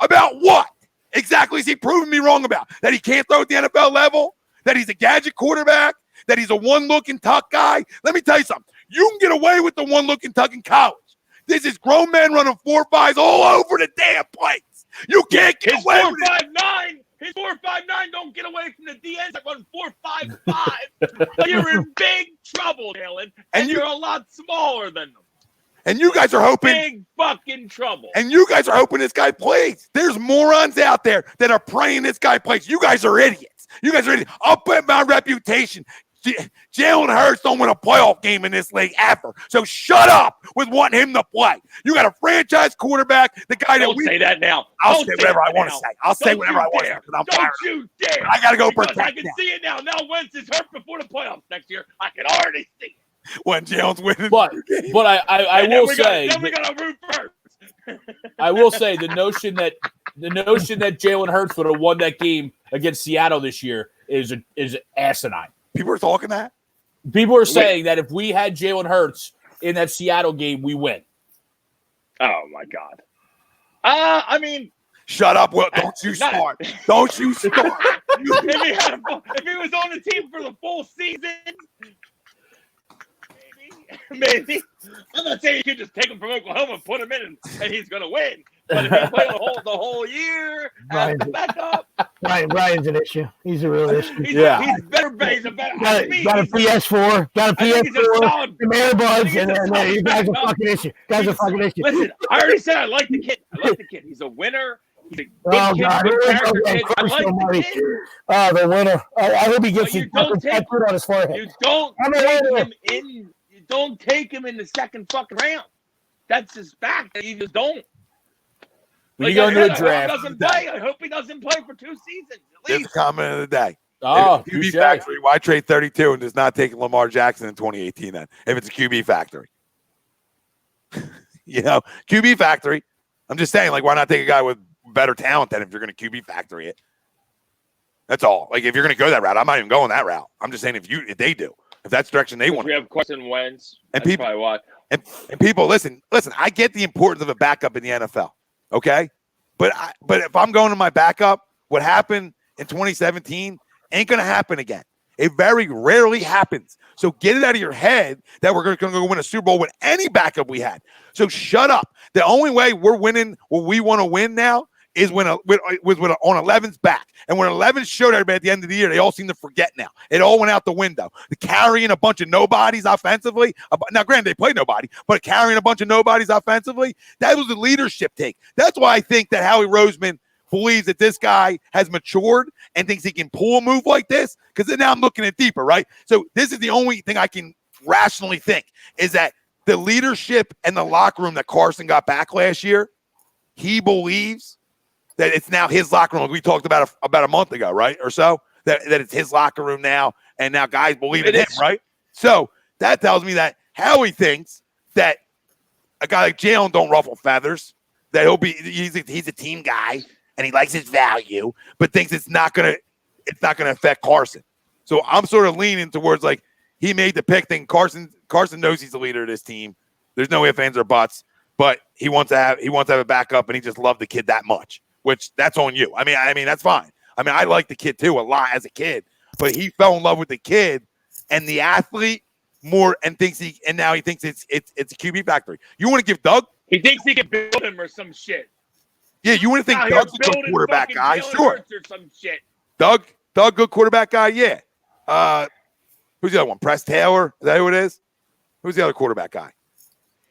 About what? Exactly is he proving me wrong about? That he can't throw at the NFL level? That he's a gadget quarterback? That he's a one-look and tuck guy? Let me tell you something. You can get away with the one-look and tuck in college. This is grown men running 4.5s all over the damn place. You can't get away with it. 4.59. His 4.59 don't get away from the DNs that run 4.55. You're in big trouble. trouble, Jalen, and you're a lot smaller than them. And you guys are hoping big fucking trouble. And you guys are hoping this guy plays. There's morons out there that are praying this guy plays. You guys are idiots. You guys are idiots. I'll bet my reputation. Jalen Hurts don't win a playoff game in this league ever. So shut up with wanting him to play. You got a franchise quarterback, the guy Don't say that now. I'll say whatever I want to say. I'll say whatever I want to say because I'm fired. Don't you dare. I got to go because protect I can see it now. Now Wentz is hurt before the playoffs next year. I can already see it. When Jalen's winning. But I will say. Then we got to root first. I will say the notion that Jalen Hurts would have won that game against Seattle this year is asinine. People are talking that? People are saying that if we had Jalen Hurts in that Seattle game, we win. Oh, my God. I mean. Shut up, Will. Don't you start. Don't you start. If he was on the team for the full season, maybe. I'm not saying you could just take him from Oklahoma and put him in and he's going to win. But if he played the whole year as the backup. Ryan's an issue. He's a real issue. He's better. He's a better. Got a PS4. Got a PS4. Some earbuds. And you guys are fucking issue. Listen, I already said I like the kid. He's a winner. He's a good kid. Good character kid. I like the kid. Oh, the winner. I hope he gets his tattooed on his forehead. You don't take him in the second fucking round. That's his fact. You just don't. When you go into a draft, I hope he doesn't play for 2 seasons at least. It's the comment of the day. Oh, QB factory. Why trade 32 and just not take Lamar Jackson in 2018 then? If it's a QB factory. QB factory. I'm just saying, why not take a guy with better talent than if you're going to QB factory it? That's all. If you're going to go that route, I'm not even going that route. I'm just saying if they do. If that's the direction they want. We have Carson Wentz. And that's probably why. And people, listen, I get the importance of a backup in the NFL. Okay? But if I'm going to my backup, what happened in 2017 ain't going to happen again. It very rarely happens. So get it out of your head that we're going to go win a Super Bowl with any backup we had. So shut up. The only way we're winning what we want to win now is when on 11's back. And when 11 showed everybody at the end of the year, they all seem to forget now. It all went out the window. The carrying a bunch of nobodies offensively. Now, granted, they played nobody, but carrying a bunch of nobodies offensively, that was a leadership take. That's why I think that Howie Roseman believes that this guy has matured and thinks he can pull a move like this, because then now I'm looking at deeper, right? So this is the only thing I can rationally think is that the leadership and the locker room that Carson got back last year, he believes that it's now his locker room. We talked about a month ago, right? Or so, that it's his locker room now, and now guys believe in him, right? So that tells me that Howie thinks that a guy like Jalen don't ruffle feathers, that he's a team guy, and he likes his value, but thinks it's not gonna affect Carson. So I'm sort of leaning towards he made the pick thing. Carson knows he's the leader of this team. There's no ifs, ands, or buts, but he wants to have a backup, and he just loved the kid that much. Which that's on you. I mean, that's fine. I like the kid too a lot as a kid, but he fell in love with the kid and the athlete more, and now he thinks it's a QB factory. You want to give Doug? He thinks he can build him or some shit. Yeah, you want to think Doug's a good quarterback guy? Sure. Or some shit. Doug, good quarterback guy. Yeah. Who's the other one? Press Taylor. Is that who it is? Who's the other quarterback guy?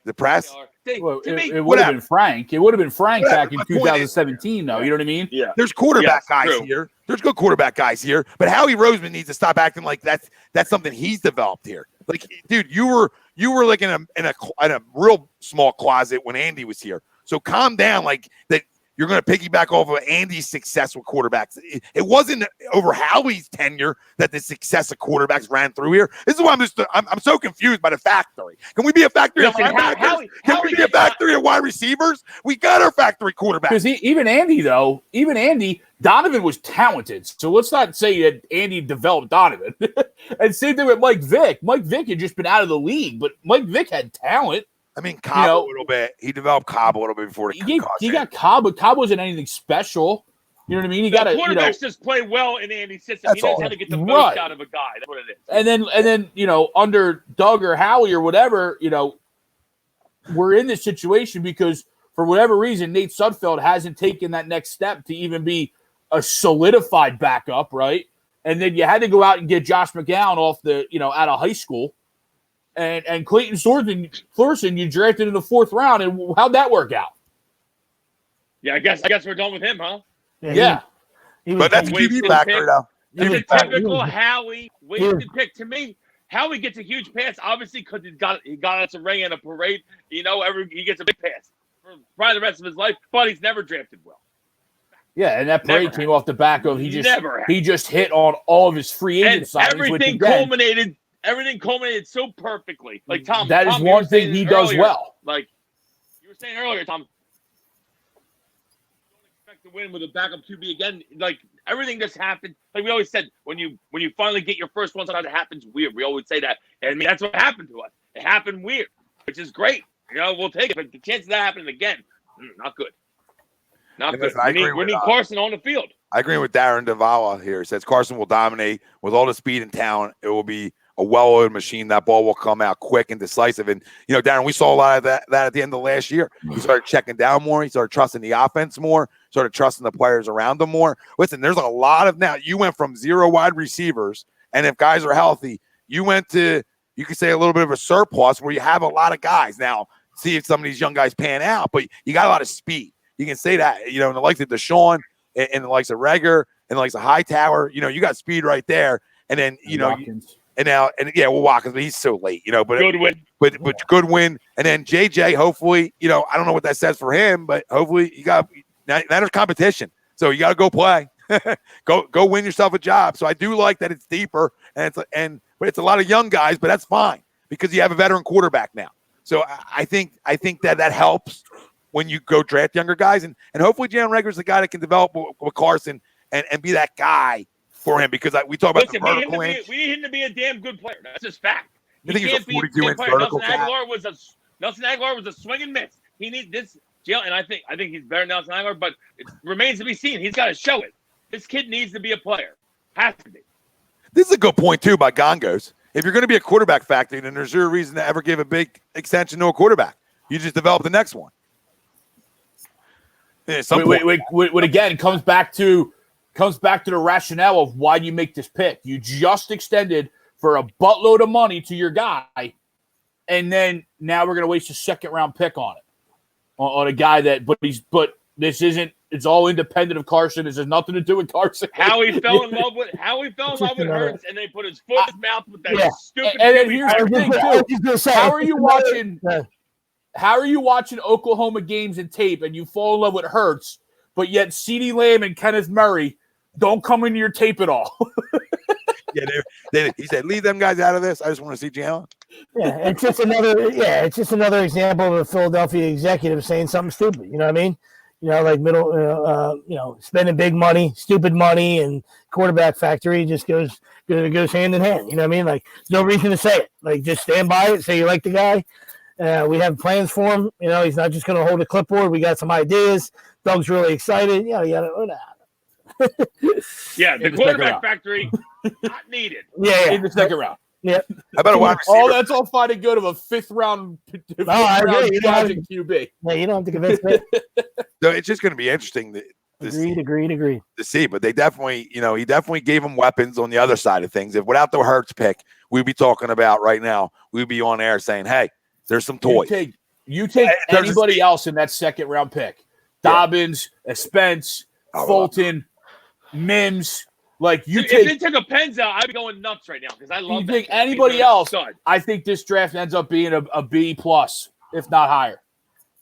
The Press. Well, it would have been Frank. It would have been Frank back in 2017, though. You know what I mean? Yeah. There's quarterback guys here. There's good quarterback guys here. But Howie Roseman needs to stop acting like that's something he's developed here. Dude, you were in a real small closet when Andy was here. So calm down. That you're going to piggyback off of Andy's success with quarterbacks. It wasn't over Howie's tenure that the success of quarterbacks ran through here. This is why I'm so confused by the factory. Can we be a factory of linebackers? Can we be a factory of wide receivers? We got our factory quarterbacks. Because even Andy, Donovan was talented. So let's not say that Andy developed Donovan. And same thing with Mike Vick. Mike Vick had just been out of the league, but Mike Vick had talent. Cobb a little bit. He developed Cobb a little bit before he got Cobb, but Cobb wasn't anything special. You know what I mean? He got quarterbacks just play well in Andy's system. He knows how to get the most out of a guy. That's what it is. And then under Doug or Howie or whatever, we're in this situation because for whatever reason, Nate Sudfeld hasn't taken that next step to even be a solidified backup, right? And then you had to go out and get Josh McCown off out of high school. And Clayton Thorson, you drafted in the 4th round, and how'd that work out? Yeah, I guess we're done with him, huh? Yeah. But that's a QB factor, though. It's a typical Howie wasted pick. To me, Howie gets a huge pass, obviously, because he got us a ring and a parade. He gets a big pass for probably the rest of his life, but he's never drafted well. Yeah, and that parade came off the back of he just hit on all of his free agent signings. Everything culminated so perfectly. Like Tom, that is one thing he does well. Like you were saying earlier, Tom. To win with a backup QB again, like everything just happened. Like we always said, when you finally get your first one, sometimes it happens weird. We always say that, and I mean that's what happened to us. It happened weird, which is great. We'll take it, but the chances of that happening again, not good. Not good. We need Carson on the field. I agree with Darren Davala here. He says Carson will dominate with all the speed and talent. It will be a well-oiled machine. That ball will come out quick and decisive. And, Darren, we saw a lot of that at the end of last year. He started checking down more. He started trusting the offense more, started trusting the players around him more. Listen, there's a lot of now. You went from 0 wide receivers, and if guys are healthy, you went to, you could say, a little bit of a surplus where you have a lot of guys. Now, see if some of these young guys pan out, but you got a lot of speed. You can say that, in the likes of Deshaun and the likes of Reagor and the likes of Hightower, you got speed right there. And then, Watkins. Watkins, but he's so late, but Goodwin. But Goodwin, and then JJ, hopefully, I don't know what that says for him, but hopefully you got now there's competition. So you got to go play. go win yourself a job. So I do like that it's deeper but it's a lot of young guys, but that's fine because you have a veteran quarterback now. So I think that helps when you go draft younger guys, and hopefully Jalen Reagor's the guy that can develop with Carson and be that guy for him, because we talk about the vertical inch. We need him to be a damn good player. That's just fact. You think he's a 42-inch vertical guy? Nelson Aguilar was a swing and miss. He needs this jail, and I think he's better than Nelson Aguilar, but it remains to be seen. He's got to show it. This kid needs to be a player. Has to be. This is a good point too by Gongos. If you're going to be a quarterback factory, then there's zero reason to ever give a big extension to a quarterback. You just develop the next one. Again comes back to the rationale of why you make this pick. You just extended for a buttload of money to your guy, and then now we're going to waste a 2nd-round pick on it, on a guy that. But this isn't. It's all independent of Carson. This has nothing to do with Carson. Howie fell in love with Hurts, and they put his foot in his mouth with that stupid. And then here's the thing too. How are you watching? How are you watching Oklahoma games and tape, and you fall in love with Hurts, but yet CeeDee Lamb and Kenneth Murray don't come into your tape at all? He said, "Leave them guys out of this. I just want to see Jalen." Yeah, it's just another example of a Philadelphia executive saying something stupid. You know what I mean? Spending big money, stupid money, and quarterback factory just goes hand in hand. You know what I mean? Like, there's no reason to say it. Like, just stand by it. Say you like the guy. We have plans for him. He's not just going to hold a clipboard. We got some ideas. Doug's really excited. Yeah, the quarterback factory not needed. Yeah, in the 2nd round. Yeah. How about a wide receiver? That's all fine and good of a 5th round project QB. Yeah, you don't have to convince me. So it's just going to be interesting to Agreed. To see, but they definitely, he definitely gave him weapons on the other side of things. If without the Hurts pick, we'd be talking about right now, we'd be on air saying, "Hey, there's some toys." You take anybody else in that 2nd-round pick. Dobbins, Spence, Fulton, Mims. Like if they took a Penza, I'd be going nuts right now because I love. You take anybody else? I think this draft ends up being a B plus, if not higher.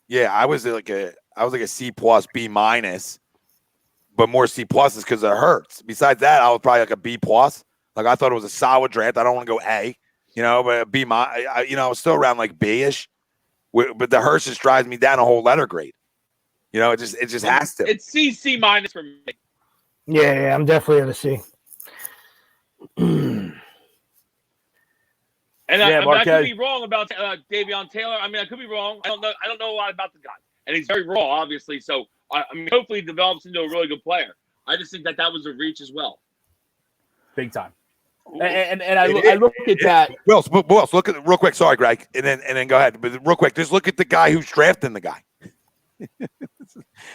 Yeah, I was like a C plus, B minus, but more C pluses because it hurts. Besides that, I was probably like a B plus. Like I thought it was a solid draft. I don't want to go A, but a B minus. I was still around like B-ish. But the Hurts just drives me down a whole letter grade. It just has to. It's C minus for me. Yeah, I'm definitely at a C. And I could be wrong about Davion Taylor. I mean, I could be wrong. I don't know a lot about the guy, and he's very raw, obviously. So hopefully, he develops into a really good player. I just think that was a reach as well, big time. And I look at that. Wills, look at it real quick. Sorry, Greg, and then go ahead. But real quick, just look at the guy who's drafting the guy.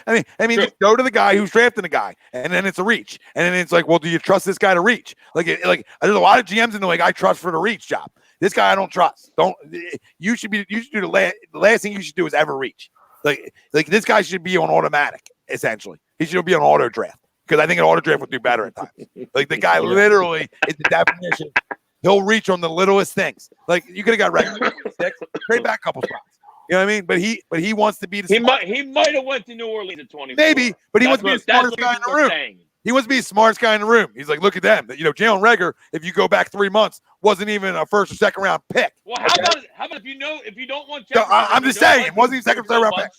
I mean, just go to the guy who's drafting the guy, and then it's a reach, and then it's like, well, do you trust this guy to reach? Like, there's a lot of GMs in the league I trust for the reach job. This guy I don't trust. You should do the last thing you should do is ever reach. Like this guy should be on automatic, essentially. He should be on auto draft because I think an auto draft would do better at times. Like the guy literally is the definition. He'll reach on the littlest things. Like you could have got Reagor 6, trade back a couple spots. You know what I mean? But he wants to be the. He might have went to New Orleans at 24. Maybe, but he wants to be the smartest guy in the room. He wants to be the smartest guy in the room. He's like, look at them. You know, Jalen Reagor, if you go back 3 months, wasn't even a first or second round pick. Well, how about if you don't want Jefferson? No, I'm just saying, it wasn't even second or third round pick.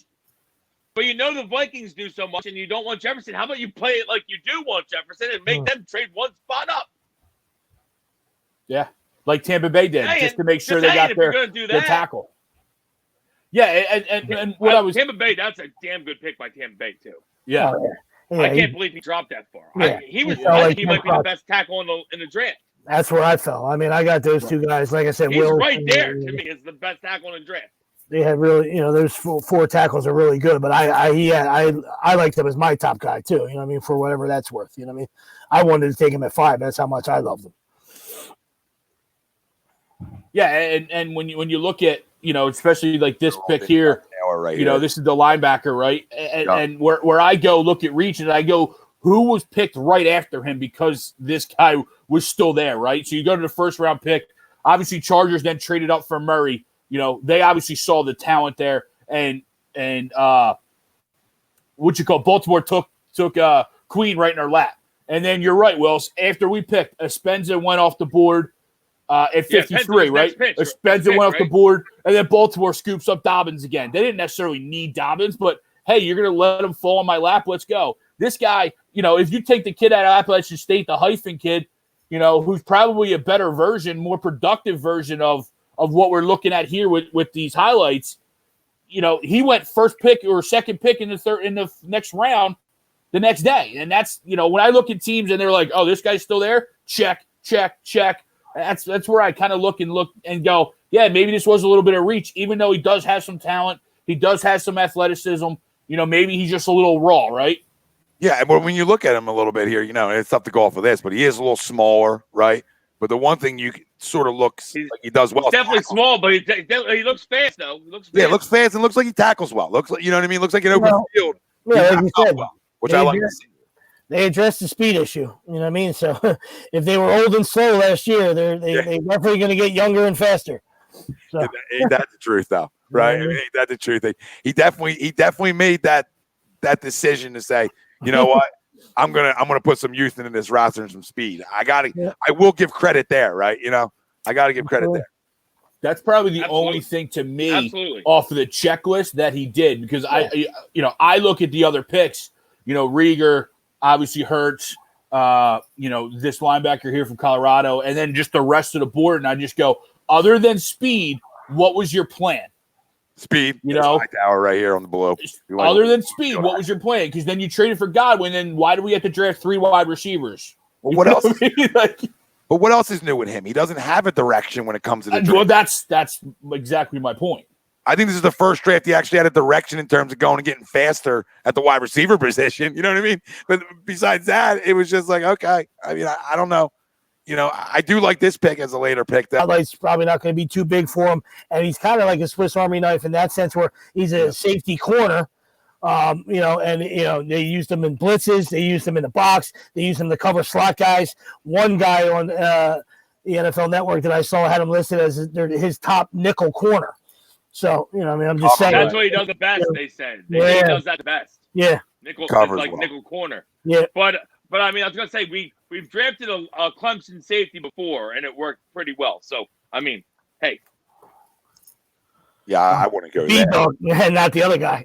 But you know the Vikings do so much, and you don't want Jefferson. How about you play it like you do want Jefferson and make them trade one spot up? Yeah, like Tampa Bay did, just to make sure they got their tackle. Yeah, and what I was Tampa Bay, that's a damn good pick by Tampa Bay too. Yeah. Yeah, I can't believe he dropped that far. Yeah. He might be the best tackle in the draft. That's where I fell. I mean, I got those two guys. Like I said, he's right there to me as the best tackle in the draft. They had really, those four tackles are really good. But I liked him as my top guy too. You know what I mean? For whatever that's worth. You know what I mean? I wanted to take him at 5. That's how much I loved him. Yeah, and when you look at especially like this pick here, this is the linebacker, right? And where I go look at reach and I go, who was picked right after him because this guy was still there, right? So you go to the first round pick. Obviously, Chargers then traded up for Murray. They obviously saw the talent there, and Baltimore took Queen right in our lap. And then you're right, Wills. After we picked, Espenza went off the board at 53, right? Espenza went off the board, and then Baltimore scoops up Dobbins again. They didn't necessarily need Dobbins, but hey, you're going to let him fall on my lap. Let's go. This guy, if you take the kid out of Appalachian State, the hyphen kid, who's probably a better version, more productive version of what we're looking at here with these highlights, he went first pick or second pick in the next round the next day. And that's, when I look at teams and they're like, oh, this guy's still there, check. That's where I kind of look and go, yeah, maybe this was a little bit of reach, even though he does have some talent. He does have some athleticism. Maybe he's just a little raw, right? Yeah, but when you look at him a little bit here, it's tough to go off of this, but he is a little smaller, right? But the one thing you sort of looks like he does well. He's definitely small, but he looks fast, though. Yeah, looks fast and looks like he tackles well. Looks like, you know what I mean? Looks like an open field. Yeah, like you said, well, which I like to see. They addressed the speed issue. You know what I mean? So if they were old and slow last year, they're definitely going to get younger and faster. So. Ain't that the truth, though? Right? Ain't that the truth? He definitely made that decision to say, you know what? I'm gonna put some youth into this roster and some speed. I will give credit there, right? I gotta give credit there. That's probably the only thing to me off of the checklist that he did, because I look at the other picks, Reagor, obviously Hurts, this linebacker here from Colorado, and then just the rest of the board, and I just go, other than speed, what was your plan? Speed, hour right here on the below. Other than speed, what was your plan? Because then you traded for Godwin, and why do we have to draft 3 wide receivers? Well, what else? But what else is new with him? He doesn't have a direction when it comes to the draft. Well, that's exactly my point. I think this is the first draft he actually had a direction in terms of going and getting faster at the wide receiver position. You know what I mean? But besides that, it was just like, okay. I mean, I don't know. I do like this pick as a later pick. Highlight's probably not going to be too big for him, and he's kind of like a Swiss Army knife in that sense, where he's a safety corner. They used him in blitzes, they used him in the box, they used him to cover slot guys. One guy on the NFL Network that I saw had him listed as his top nickel corner. So I'm just saying that's what he does the best. They said he does that the best. Yeah, nickel corner. Yeah, but I mean, I was gonna say we've drafted a Clemson safety before, and it worked pretty well. So I mean, hey. Yeah, I wouldn't go there. B-Dog, not the other guy.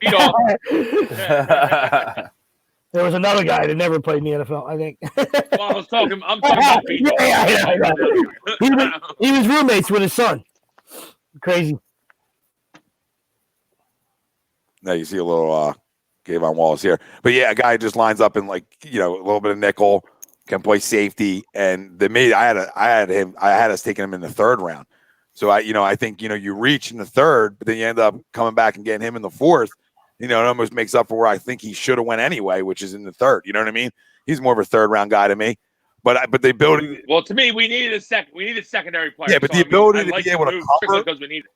There was another guy that never played in the NFL, I think. Well, I'm talking about B-Dog. He was roommates with his son. Crazy. Now you see a little Kayvon Wallace here. But yeah, a guy just lines up in a little bit of nickel, can play safety, and I had us taking him in the 3rd round. So I think you reach in the 3rd, but then you end up coming back and getting him in the 4th. It almost makes up for where I think he should have went anyway, which is in the 3rd. You know what I mean? He's more of a 3rd round guy to me. But the ability. Well, to me, we needed a secondary player. Yeah, but So, the ability to like be able to cover. because we need it.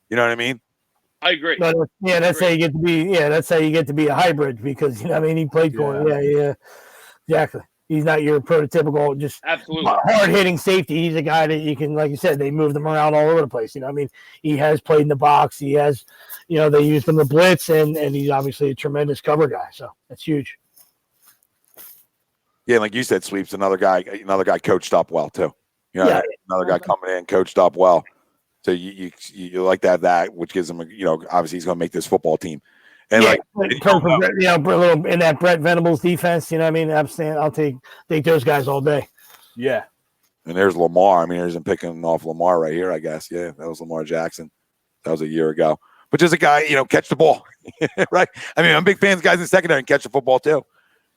You know what I mean? I agree. But that's how you get to be. Yeah, that's how you get to be a hybrid because you know what I mean he played corner. Yeah, exactly. He's not your prototypical just Absolutely hard hitting safety. He's a guy that you can, like you said, they move them around all over the place. You know, what I mean, he has played in the box. He has, you know, they use him to blitz, and he's obviously a tremendous cover guy. So that's huge. Yeah, like you said, Sweeps, another guy coached up well too. You know, another guy coming in coached up well. So you like to have that, which gives him, you know, obviously he's going to make this football team. And a little in that Brett Venables defense, you know what I mean? I'll take those guys all day. Yeah. And there's Lamar. I mean, there's him picking off Lamar right here, I guess. Yeah, that was Lamar Jackson. That was a year ago. But just a guy, you know, catch the ball, right? I mean, I'm big fans of guys in the secondary and catch the football too.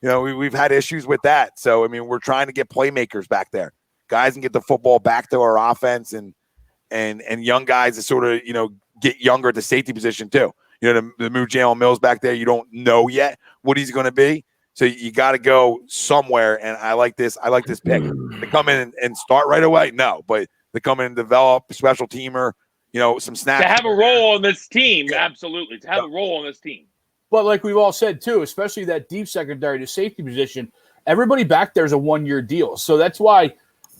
You know, we've had issues with that. So, I mean, we're trying to get playmakers back there. Guys can get the football back to our offense and young guys to sort of, you know, get younger at the safety position too. You know, the move Jalen Mills back there, you don't know yet what he's going to be. So you got to go somewhere. And I like this pick. To come in and start right away? No, but to come in and develop a special teamer, you know, some snaps. To have a role on this team, absolutely. To have a role on this team. But like we've all said too, especially that deep secondary to safety position, everybody back there is a 1-year deal. So that's why,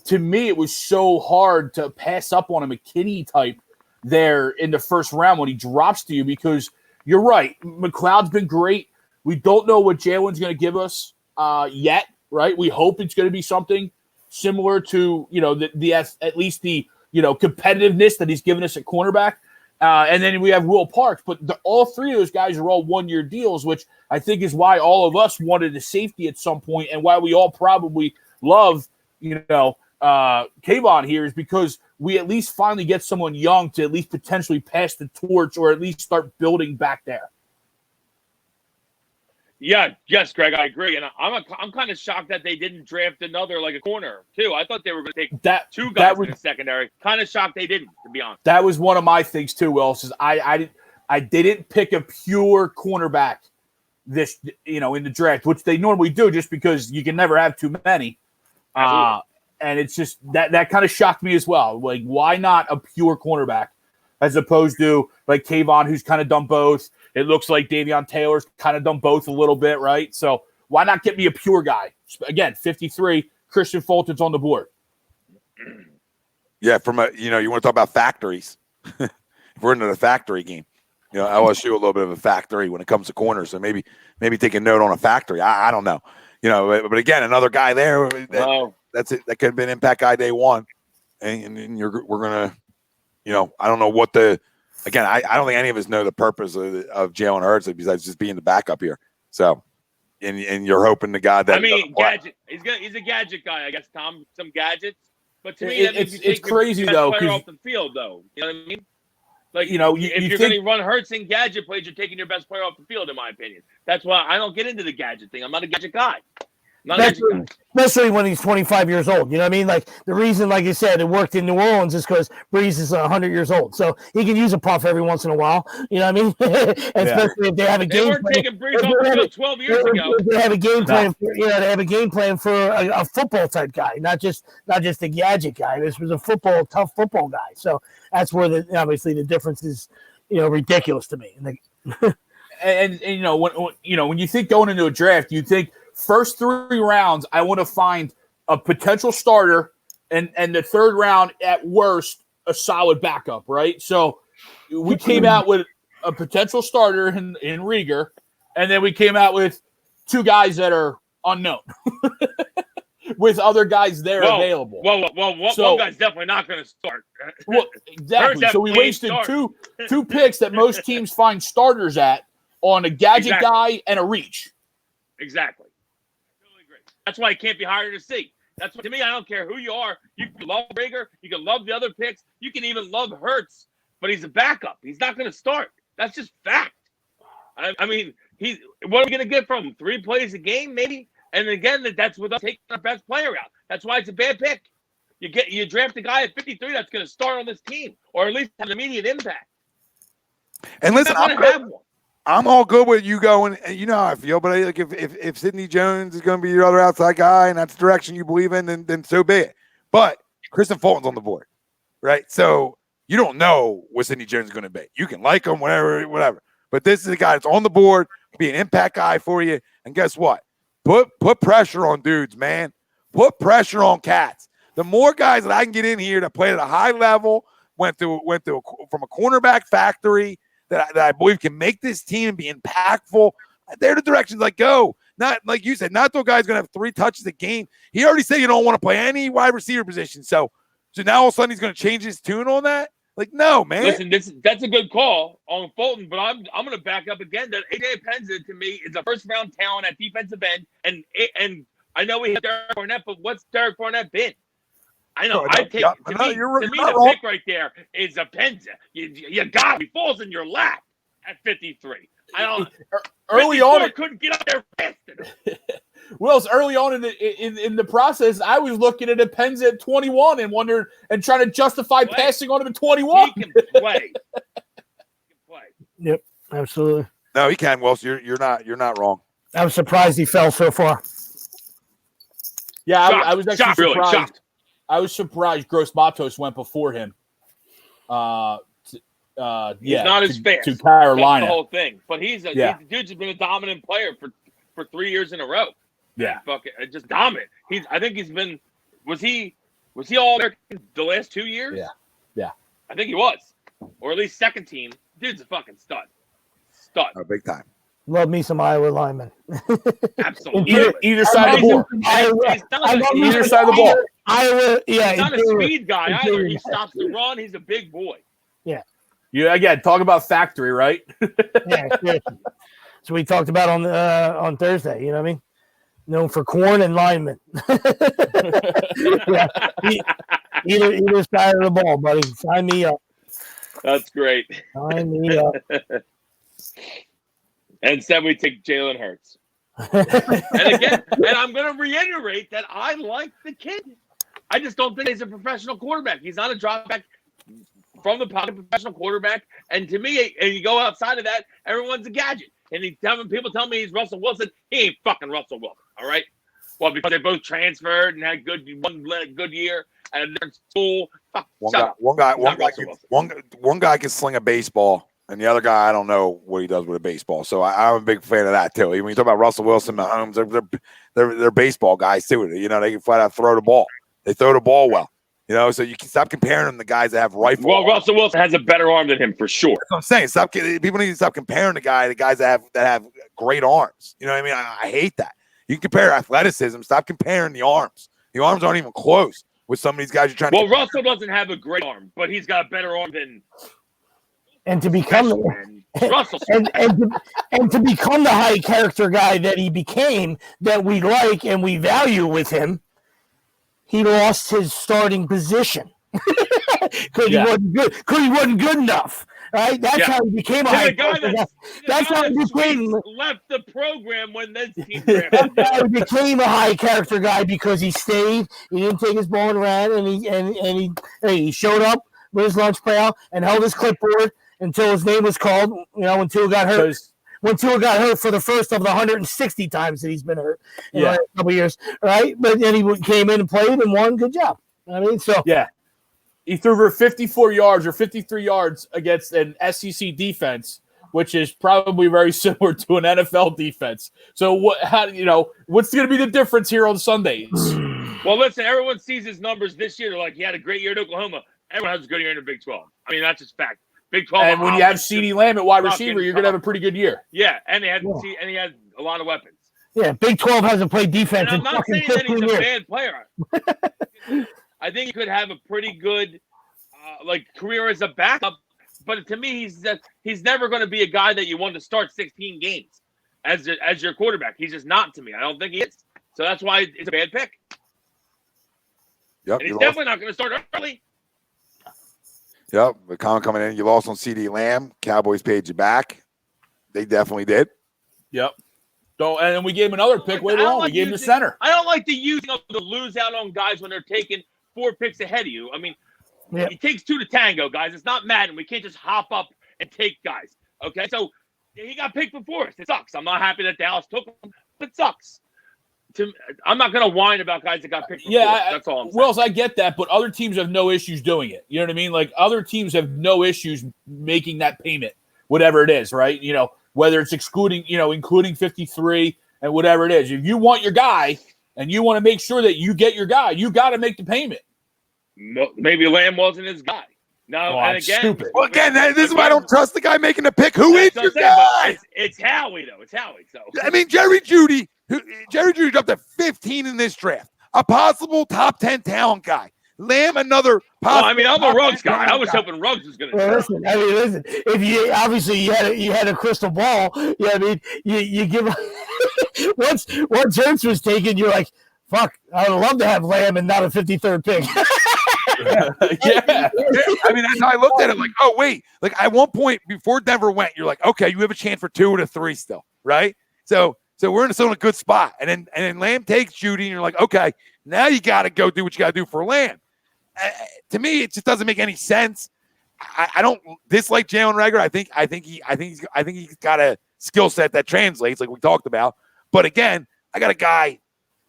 to me, it was so hard to pass up on a McKinney type there in the first round when he drops to you, because you're right. McLeod's been great. We don't know what Jalen's going to give us yet, right? We hope it's going to be something similar to, you know, the at least the, you know, competitiveness that he's given us at cornerback. And then we have Will Parks, but all three of those guys are all 1-year deals, which I think is why all of us wanted a safety at some point, and why we all probably love, you know, Kayvon here, is because we at least finally get someone young to at least potentially pass the torch or at least start building back there. Yeah, yes, Greg, I agree, and I'm kind of shocked that they didn't draft another like a corner too. I thought they were going to take two guys in the secondary. Kind of shocked they didn't, to be honest. That was one of my things too, Will. Is I didn't pick a pure cornerback this, you know, in the draft, which they normally do, just because you can never have too many. And it's just that kind of shocked me as well. Like, why not a pure cornerback as opposed to like Kayvon, who's kind of done both? It looks like Davion Taylor's kind of done both a little bit, right? So why not get me a pure guy? Again, 53, Christian Fulton's on the board. Yeah, from you want to talk about factories. If we're into the factory game, you know, LSU a little bit of a factory when it comes to corners. So maybe take a note on a factory. I don't know. You know, but again, another guy there. That's it. That could have been impact guy day one, and we're gonna, you know, I don't know what the. Again, I don't think any of us know the purpose of Jalen Hurts besides just being the backup here. So, and you're hoping to God that. I mean, Gadget. He's a gadget guy, I guess. Tom, some gadgets. But to me, it's crazy though. Player off the field, though. You know what I mean? Like, you know, if you're going to run Hurts and gadget plays, you're taking your best player off the field, in my opinion. That's why I don't get into the gadget thing. I'm not a gadget guy. Especially when he's 25 years old. You know what I mean? Like, the reason, like you said, it worked in New Orleans is because Breeze is 100 years old. So he can use a puff every once in a while. You know what I mean? Especially if they have a game plan. They weren't taking Breeze off the field 12 years ago. They have a game plan for, you know, they have a game plan for a football type guy, not just a gadget guy. This was a tough football guy. So that's where obviously the difference is, you know, ridiculous to me. And you know, when you think going into a draft, you think first 3 rounds, I want to find a potential starter, and the third round, at worst, a solid backup, right? So we came out with a potential starter in Reagor, and then we came out with 2 guys that are unknown with other guys there available. One guy's definitely not going to start. Well, exactly. So we wasted two picks that most teams find starters at on a gadget guy and a reach. Exactly. That's why he can't be higher to see. That's what, to me, I don't care who you are. You can love Reagor. You can love the other picks. You can even love Hurts, but he's a backup. He's not going to start. That's just fact. I mean, what are we going to get from him? 3 plays a game, maybe? And again, that's with us taking our best player out. That's why it's a bad pick. You draft a guy at 53 that's going to start on this team, or at least have an immediate impact. And listen, I'm all good with you going, and you know how I feel. But like, if Sidney Jones is going to be your other outside guy, and that's the direction you believe in, then so be it. But Kristen Fulton's on the board, right? So you don't know what Sidney Jones is going to be. You can like him, whatever. But this is a guy that's on the board, be an impact guy for you. And guess what? Put pressure on dudes, man. Put pressure on cats. The more guys that I can get in here that played at a high level, went through from a cornerback factory that I believe can make this team and be impactful, they're the directions I go. Not like you said, not the guy's going to have 3 touches a game. He already said you don't want to play any wide receiver position. So now all of a sudden he's going to change his tune on that? Like, no, man. Listen, that's a good call on Fulton, but I'm going to back up again that AJ Penza to me is a first-round talent at defensive end, and I know we have Derek Barnett, but what's Derek Barnett been? I know. To me, the pick right there is a Penza. You got it. He falls in your lap at 53. I don't. Early on, couldn't get up there fast enough. Wills, early on in the process, I was looking at a Penza at 21 and wondering and trying to justify passing on him at 21. He can play. Yep, absolutely. No, he can, Wills. You're not wrong. I'm surprised he fell so far. Yeah, I was actually surprised. Really shocked. I was surprised Gross Matos went before him. He's not as fast to Carolina. That's the whole thing. But the dude's been a dominant player for 3 years in a row. Yeah, just dominant. I think he's been. Was he all American the last 2 years? Yeah. I think he was, or at least second team. Dude's a fucking stud. Oh, big time. Love me some Iowa linemen. Absolutely. Either side of the board. Either side of the ball. Iowa, yeah. He's not a speed guy either. He stops the run. He's a big boy. Yeah. You again talk about factory, right? Yeah. So we talked about on Thursday. You know what I mean? Known for corn and linemen. Yeah. Either side of the ball, buddy. Sign me up. That's great. Sign me up. Instead, we take Jalen Hurts. And I'm going to reiterate that I like the kid. I just don't think he's a professional quarterback. He's not a drop back from the pocket professional quarterback. And to me, and you go outside of that, everyone's a gadget. And people tell me he's Russell Wilson. He ain't fucking Russell Wilson. All right. Well, because they both transferred and had one good year at a different school. One guy can sling a baseball. And the other guy, I don't know what he does with a baseball. So I'm a big fan of that too. When you talk about Russell Wilson, Mahomes, they're baseball guys too. You know, they can flat out throw the ball. They throw the ball well. You know, so you can stop comparing them to guys that have rifle. Well, Russell Wilson has a better arm than him for sure. That's what I'm saying. People need to stop comparing the guys that have great arms. You know what I mean? I hate that. You can compare athleticism. Stop comparing the arms. The arms aren't even close with some of these guys you're trying to. Well, Russell doesn't have a great arm, but he's got a better arm than. And to become Russell and to become the high character guy that he became, that we like and we value with him, he lost his starting position because he wasn't good. Because he wasn't good enough. Right? That's how he became a high character guy. That's how he became left the program when this team. That's how he became a high character guy because he stayed. He didn't take his ball and ran, and he showed up with his lunch pail and held his clipboard until his name was called, when Tua got hurt. When Tua got hurt for the first of the 160 times that he's been hurt in the last couple of years, right? But then he came in and played and won. Good job. I mean, so. Yeah. He threw for 54 yards or 53 yards against an SEC defense, which is probably very similar to an NFL defense. So, what's going to be the difference here on Sundays? Well, listen, everyone sees his numbers this year. They're like, he had a great year at Oklahoma. Everyone has a good year in the Big 12. I mean, that's just fact. Big 12. And when you have CeeDee Lamb at wide receiver, you're going to have a pretty good year. Yeah, and he had a lot of weapons. Yeah, Big 12 hasn't played defense in fucking 15 years. I'm not saying that he's a bad player. I think he could have a pretty good career as a backup, but to me, he's never going to be a guy that you want to start 16 games as your quarterback. He's just not to me. I don't think he is. So that's why it's a bad pick. Yep, and he's definitely not going to start early. Yep, the comment coming in. You lost on CeeDee Lamb. Cowboys paid you back. They definitely did. Yep. So, and then we gave him another pick later on. We gave him the center. I don't like the using of the lose out on guys when they're taking 4 picks ahead of you. I mean, it takes 2 to tango, guys. It's not Madden. We can't just hop up and take guys. Okay, so He got picked before us. It sucks. I'm not happy that Dallas took him. It sucks. I'm not going to whine about guys that got picked before. That's all I'm saying. Wells, I get that, but other teams have no issues doing it. You know what I mean? Like, other teams have no issues making that payment, whatever it is, right? You know, whether it's including 53 and whatever it is. If you want your guy and you want to make sure that you get your guy, you got to make the payment. Maybe Lamb wasn't his guy. No, and again, stupid. Well, again, this is why I don't trust the guy making the pick. Who is your guy? It's Howie, though. It's Howie. So I mean, Jerry Jeudy dropped at 15 in this draft. A possible top 10 talent guy. Lamb, another possible. I'm a Ruggs guy. I was hoping Ruggs was going to. Listen, if you obviously you had a crystal ball, I mean, you give once Hurts was taken, you're like, fuck, I would love to have Lamb and not a 53rd pick. Yeah. I mean, that's how I looked at it. Like, oh, wait. Like, at one point before Denver went, you're like, okay, you have a chance for 2 to 3 still, right? So we're still in a good spot. And then Lamb takes Jeudy, and you're like, okay, now you got to go do what you got to do for Lamb. To me, it just doesn't make any sense. I don't dislike Jalen Reagor. I think he's got a skill set that translates, like we talked about. But again, I got a guy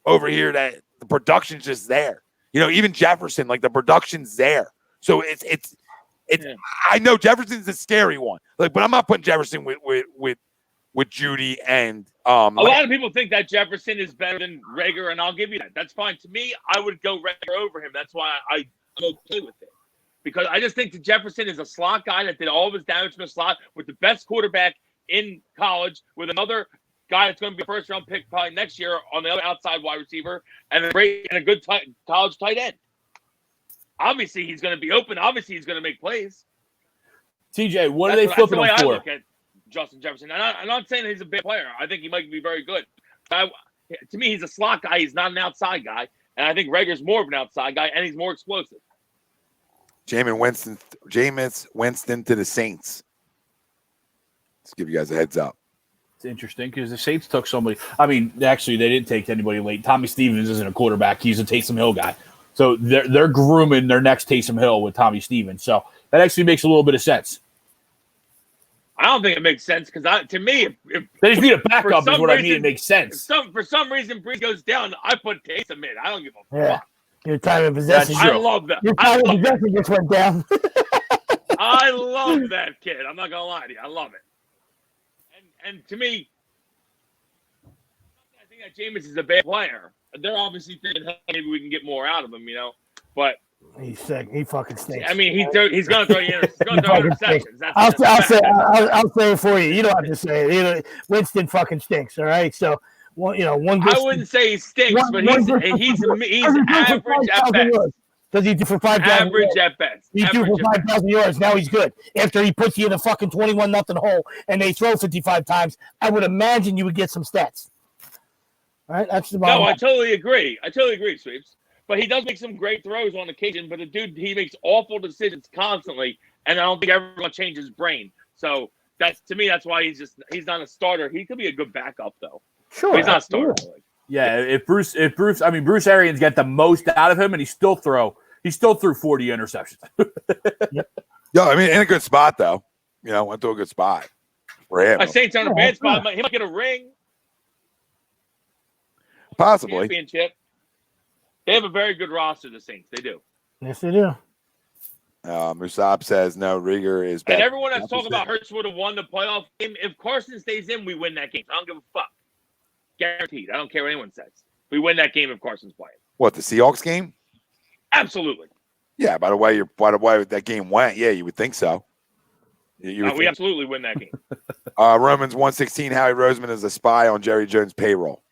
over here that the production's just there. You know, even Jefferson, like the production's there. So it's. Yeah. I know Jefferson's a scary one, like, but I'm not putting Jefferson with Jeudy and a lot of people think that Jefferson is better than Reagor, and I'll give you that. That's fine. To me, I would go Reagor over him. That's why I'm okay with it. Because I just think that Jefferson is a slot guy that did all of his damage from the slot with the best quarterback in college, with another guy that's going to be a first-round pick probably next year on the other outside wide receiver, and a good college tight end. Obviously, he's going to be open. Obviously, he's going to make plays. TJ, what are they flipping him for? That's the way I look at Justin Jefferson. I'm not saying he's a big player. I think he might be very good. To me, he's a slot guy. He's not an outside guy. And I think Reagor's more of an outside guy, and he's more explosive. Jameis Winston to the Saints. Let's give you guys a heads up. It's interesting because the Saints took somebody. I mean, actually, they didn't take anybody late. Tommy Stevens isn't a quarterback. He's a Taysom Hill guy. So they're grooming their next Taysom Hill with Tommy Stevens. So that actually makes a little bit of sense. I don't think it makes sense because to me, if they just need a backup is what I mean. It makes sense. For some reason, Breeze goes down. I put Taysom in. I don't give a fuck. Your time of possession. I love that. Your time of possession just went down. I love that kid. I'm not gonna lie to you. I love it. And to me, I think that Jameis is a bad player. They're obviously thinking, hey, maybe we can get more out of him, But he's sick. He fucking stinks. I mean, he's going to throw interceptions. I'll say it for you. You don't have to say it. Winston fucking stinks. All right. So, one. I wouldn't say he stinks, but he's average at best. Does he do for 5,000? Average at best. He do for 5,000 yards. Now he's good. After he puts you in a fucking 21-0 hole and they throw 55 times, I would imagine you would get some stats. All right, that's the bottom. No, I totally agree. Sweeps. But he does make some great throws on occasion. But the dude, he makes awful decisions constantly, and I don't think everyone's gonna change his brain. So that's why he's not a starter. He could be a good backup though. Sure, but he's not a starter. Yeah, if Bruce Arians got the most out of him, and he still threw 40 interceptions. Yep. Yeah, I mean, in a good spot though. Went to a good spot for him. Saints on a bad spot. He might get a ring. Possibly. Championship. They have a very good roster, the Saints. They do. Yes, they do. Musab says no. Reagor is bad. And everyone that's talking about Hurts would have won the playoff game. If Carson stays in, we win that game. I don't give a fuck. Guaranteed. I don't care what anyone says. We win that game if Carson's playing. What, the Seahawks game? Absolutely. Yeah. By the way that game went, yeah, you would think so. We absolutely win that game. Romans 1:16. Howie Roseman is a spy on Jerry Jones' payroll.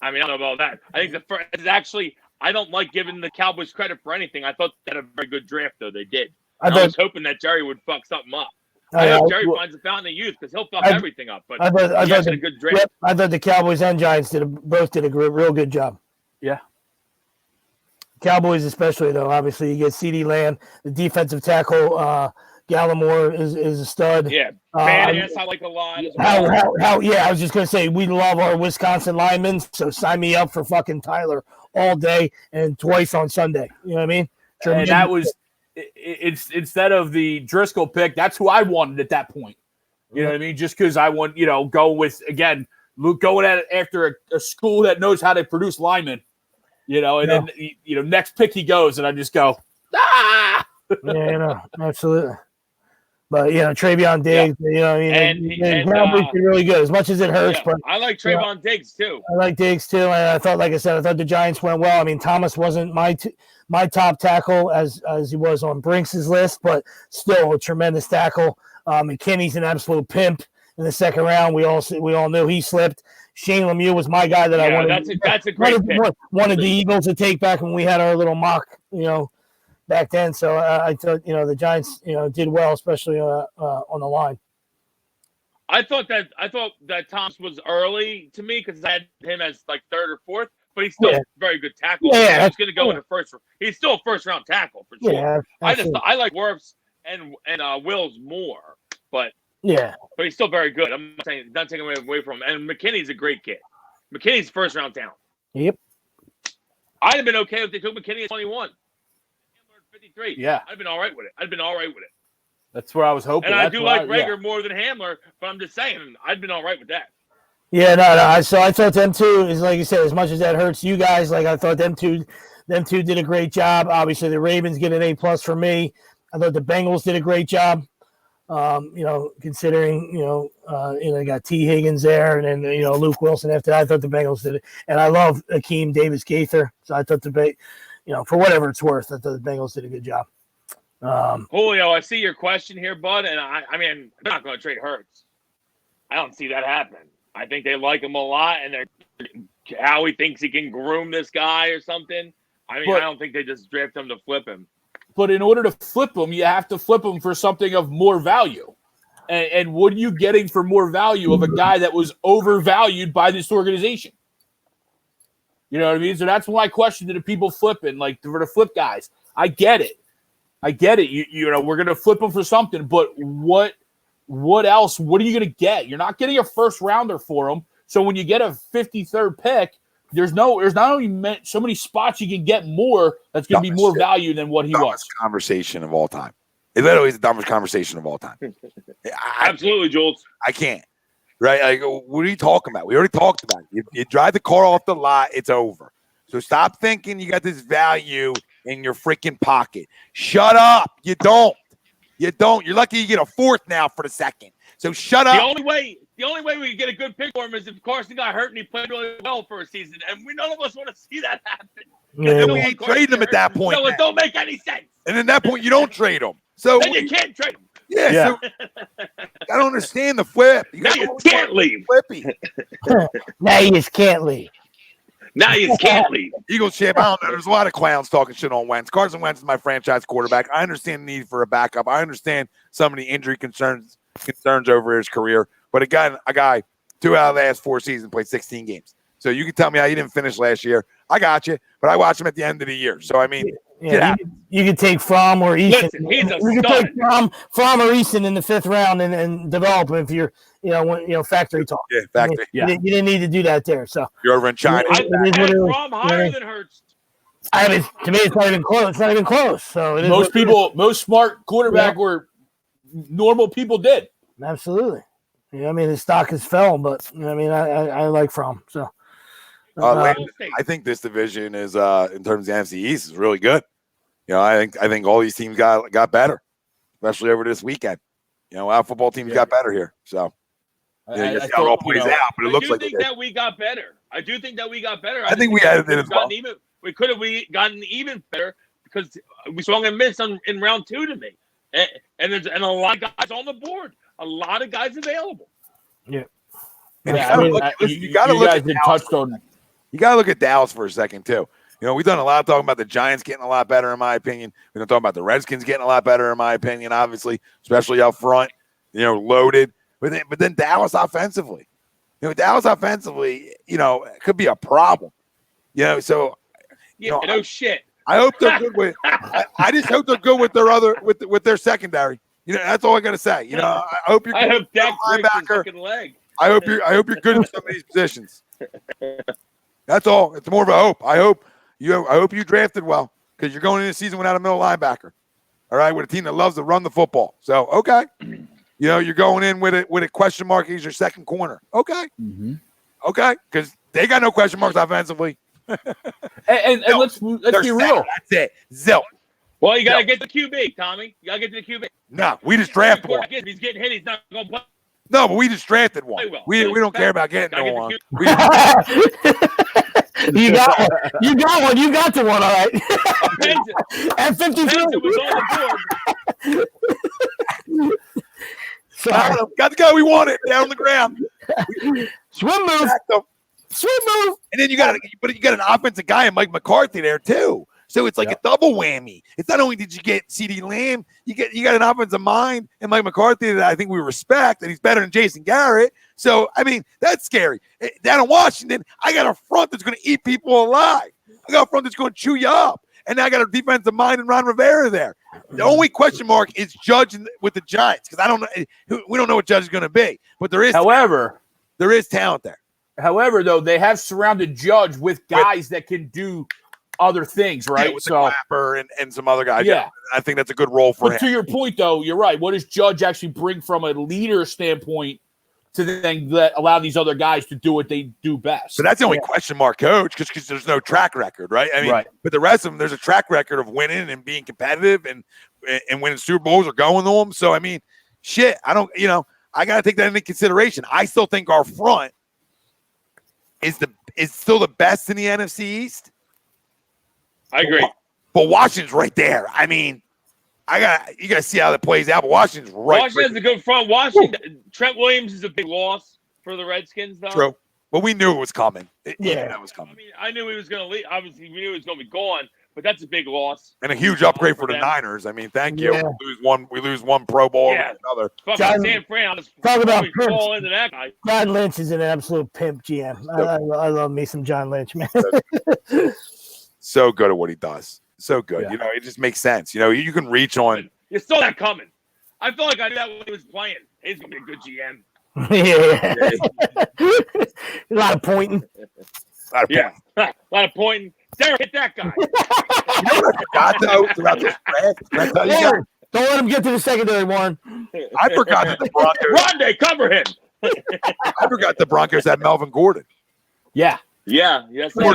I mean, I don't know about that. I think the first is actually. I don't like giving the Cowboys credit for anything. I thought they had a very good draft, though. They did. I was hoping that Jerry would fuck something up. I hope Jerry finds a fountain of youth because he'll fuck everything up. But he had a good draft. Yep, I thought the Cowboys and Giants both did a real good job. Yeah. Cowboys especially, though. Obviously, you get CeeDee Lamb. The defensive tackle, Gallimore is a stud. Yeah, badass. I like a lot. I was just gonna say we love our Wisconsin linemen, so sign me up for fucking Tyler all day and twice on Sunday. You know what I mean? And it's instead of the Driscoll pick, that's who I wanted at that point. You know what I mean? Just because I want, go with, again, Luke going at it after a school that knows how to produce linemen, and then, next pick he goes, and I just go, ah! Yeah, absolutely. But, Travion Diggs, and Cowboys did really good, as much as it hurts. But I like Trayvon Diggs, too. I like Diggs, too. And I thought, like I said, the Giants went well. I mean, Thomas wasn't my top tackle as he was on Brinks' list, but still a tremendous tackle. McKinney's an absolute pimp in the second round. We all knew he slipped. Shane Lemieux was my guy that I wanted. That's a great pick. Wanted the Eagles to take back when we had our little mock, back then. So I thought, the Giants, did well, especially on the line. I thought that Thomas was early to me because I had him as like third or fourth, but he's still a very good tackle. Yeah, I was going to go in the first. He's still a first round tackle for sure. Yeah, I like Wirfs and Wills more, but he's still very good. I'm not taking away from him. And McKinney's a great kid. McKinney's first round talent. Yep. I'd have been okay if they took McKinney at 21. 53. Yeah. I'd been all right with it. That's where I was hoping. And I do like Reagor more than Hamler, but I'm just saying, I'd been all right with that. Yeah, no. So I thought them two is, like you said, as much as that hurts you guys, like I thought them two did a great job. Obviously, the Ravens get an A+ for me. I thought the Bengals did a great job. Considering, they got T. Higgins there, and then, Luke Wilson after that. I thought the Bengals did it. And I love Akeem Davis-Gaither. So I thought for whatever it's worth, I thought the Bengals did a good job. Julio, I see your question here, bud, and I mean, they're not going to trade Hurts. I don't see that happening. I think they like him a lot, and Howie thinks he can groom this guy or something. I mean, I don't think they just draft him to flip him. But in order to flip him, you have to flip him for something of more value. And what are you getting for more value of a guy that was overvalued by this organization? You know what I mean? So that's my question to the people flipping, like for the flip guys. I get it. We're going to flip them for something, but what else? What are you going to get? You're not getting a first rounder for them. So when you get a 53rd pick, there's not only so many spots you can get more that's going to be more value than what he was. Conversation of all time. It literally is the dumbest conversation of all time. Absolutely, Jules. I can't. Right? Like, what are you talking about? We already talked about it. You drive the car off the lot, it's over. So stop thinking you got this value in your freaking pocket. Shut up. You don't. You're lucky you get a fourth now for the second. So shut up. The only way we can get a good pick for him is if Carson got hurt and he played really well for a season, and none of us want to see that happen. And we ain't trading him at that point. So it don't make any sense. And at that point, you don't trade him. So then you can't trade him. Yeah. So I don't understand the flip. You can't leave. Flippy. Now you just can't leave. Eagles champ. I don't know. There's a lot of clowns talking shit on Wentz. Carson Wentz is my franchise quarterback. I understand the need for a backup. I understand some of the injury concerns over his career. But again, a guy 2 out of the last 4 seasons played 16 games. So you can tell me how you didn't finish last year. I got you, but I watched him at the end of the year. So I mean, you could take Fromm or Eason. Listen, he's a you could stud. take Fromm or Eason in the 5th round and develop him if you're, factory talk. Yeah, factory. You didn't need to do that there. So you're over in China. I had Crumb higher than Hurts. To me, it's not even close. It's not even close. So most smart quarterback or normal people did. Absolutely. Yeah, I mean, his stock has fell, but I like Fromm. So I think this division is, in terms of the NFC East, is really good. I think all these teams got better, especially over this weekend. Our football teams got better here. So how it all plays out, but it looks like that we got better. I do think that we got better. I think we had it as well. We could have gotten even better because we swung and missed in round 2 to me, and there's a lot of guys on the board, a lot of guys available. Yeah. You got to look at Dallas for a second too. We've done a lot of talking about the Giants getting a lot better, in my opinion. We've been talking about the Redskins getting a lot better, in my opinion, obviously, especially up front, loaded. But then Dallas offensively. Dallas offensively, could be a problem. So no shit. I hope they're good with I just hope they're good with their with their secondary. That's all I gotta say. I hope you're good. I hope Dak linebacker. Leg. I hope you're good in some of these positions. That's all. It's more of a hope. I hope you drafted well because you're going into the season without a middle linebacker. All right, with a team that loves to run the football. So, okay. You know, you're going in with a question mark as your second corner. Okay. Mm-hmm. Okay. Because they got no question marks offensively. And let's be real. That's it. Zilch. Well, you got to get the QB, Tommy. You got to get to the QB. No, we just drafted one. If he's getting hit, he's not going to play. No, but we just drafted one. Well. We don't care about getting no one. You got one. You got one. You got the one. All right. At 53. Was on the board. Got the guy we wanted down on the ground. Swim move. Swim move. And then you got an offensive guy in Mike McCarthy there too. So it's like a double whammy. It's not only did you get CeeDee Lamb, you got an offensive mind and Mike McCarthy that I think we respect, and he's better than Jason Garrett. So I mean, that's scary. Down in Washington, I got a front that's going to eat people alive. I got a front that's going to chew you up. And now I got a defensive mind and Ron Rivera there. The only question mark is Judge with the Giants, because we don't know what Judge is going to be. But there is talent there. However, though, they have surrounded Judge with guys that can do other things, right? Yeah, with the Clapper and some other guys. Yeah. I think that's a good role for him. To your point, though, you're right. What does Judge actually bring from a leader standpoint to then allow these other guys to do what they do best? So that's the only question mark, coach, because there's no track record, right? I mean, but the rest of them, there's a track record of winning and being competitive and winning Super Bowls or going to them. So, I mean, shit, I got to take that into consideration. I still think our front is still the best in the NFC East. I agree. But Washington's right there. I mean, you got to see how that plays out. But Washington's right. Washington's a good front. Washington. Trent Williams is a big loss for the Redskins, though. True. But we knew it was coming. That was coming. I mean, I knew he was going to leave. Obviously, we knew he was going to be gone. But that's a big loss. And a huge upgrade for the Niners. I mean, thank you. We lose one Pro Bowl and another. Fucking San Fran. Talk about fall into that guy. John Lynch is an absolute pimp GM. I love me some John Lynch, man. So good at what he does. So good. Yeah. It just makes sense. You can reach on. You saw that coming. I felt like I knew that when he was playing. He's going to be a good GM. A lot of pointing. A lot of pointing. Derek, hit that guy. I forgot, though, throughout this draft. Don't let him get to the secondary, Warren. I forgot that the Broncos. Rondé, cover him. I forgot the Broncos had Melvin Gordon. Yeah. Yes. I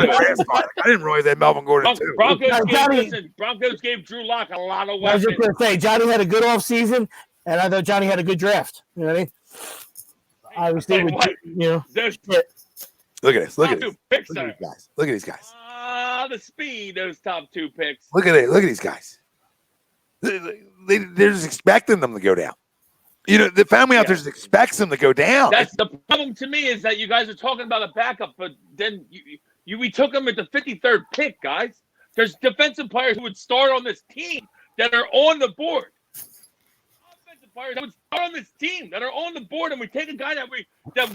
didn't realize they had Melvin Gordon, too. Broncos gave Drew Lock a lot of weapons. I was just going to say, Johnny had a good offseason, and I thought Johnny had a good draft. You know what I mean? Obviously, Look at this. Look at these guys. The speed, those top two picks. Look at it. Look at these guys. They're just expecting them to go down. The family out there just expects them to go down. That's the problem to me, is that you guys are talking about a backup, but then we took them at the 53rd pick, guys. There's defensive players who would start on this team that are on the board. Offensive players that would start on this team that are on the board, and we take a guy that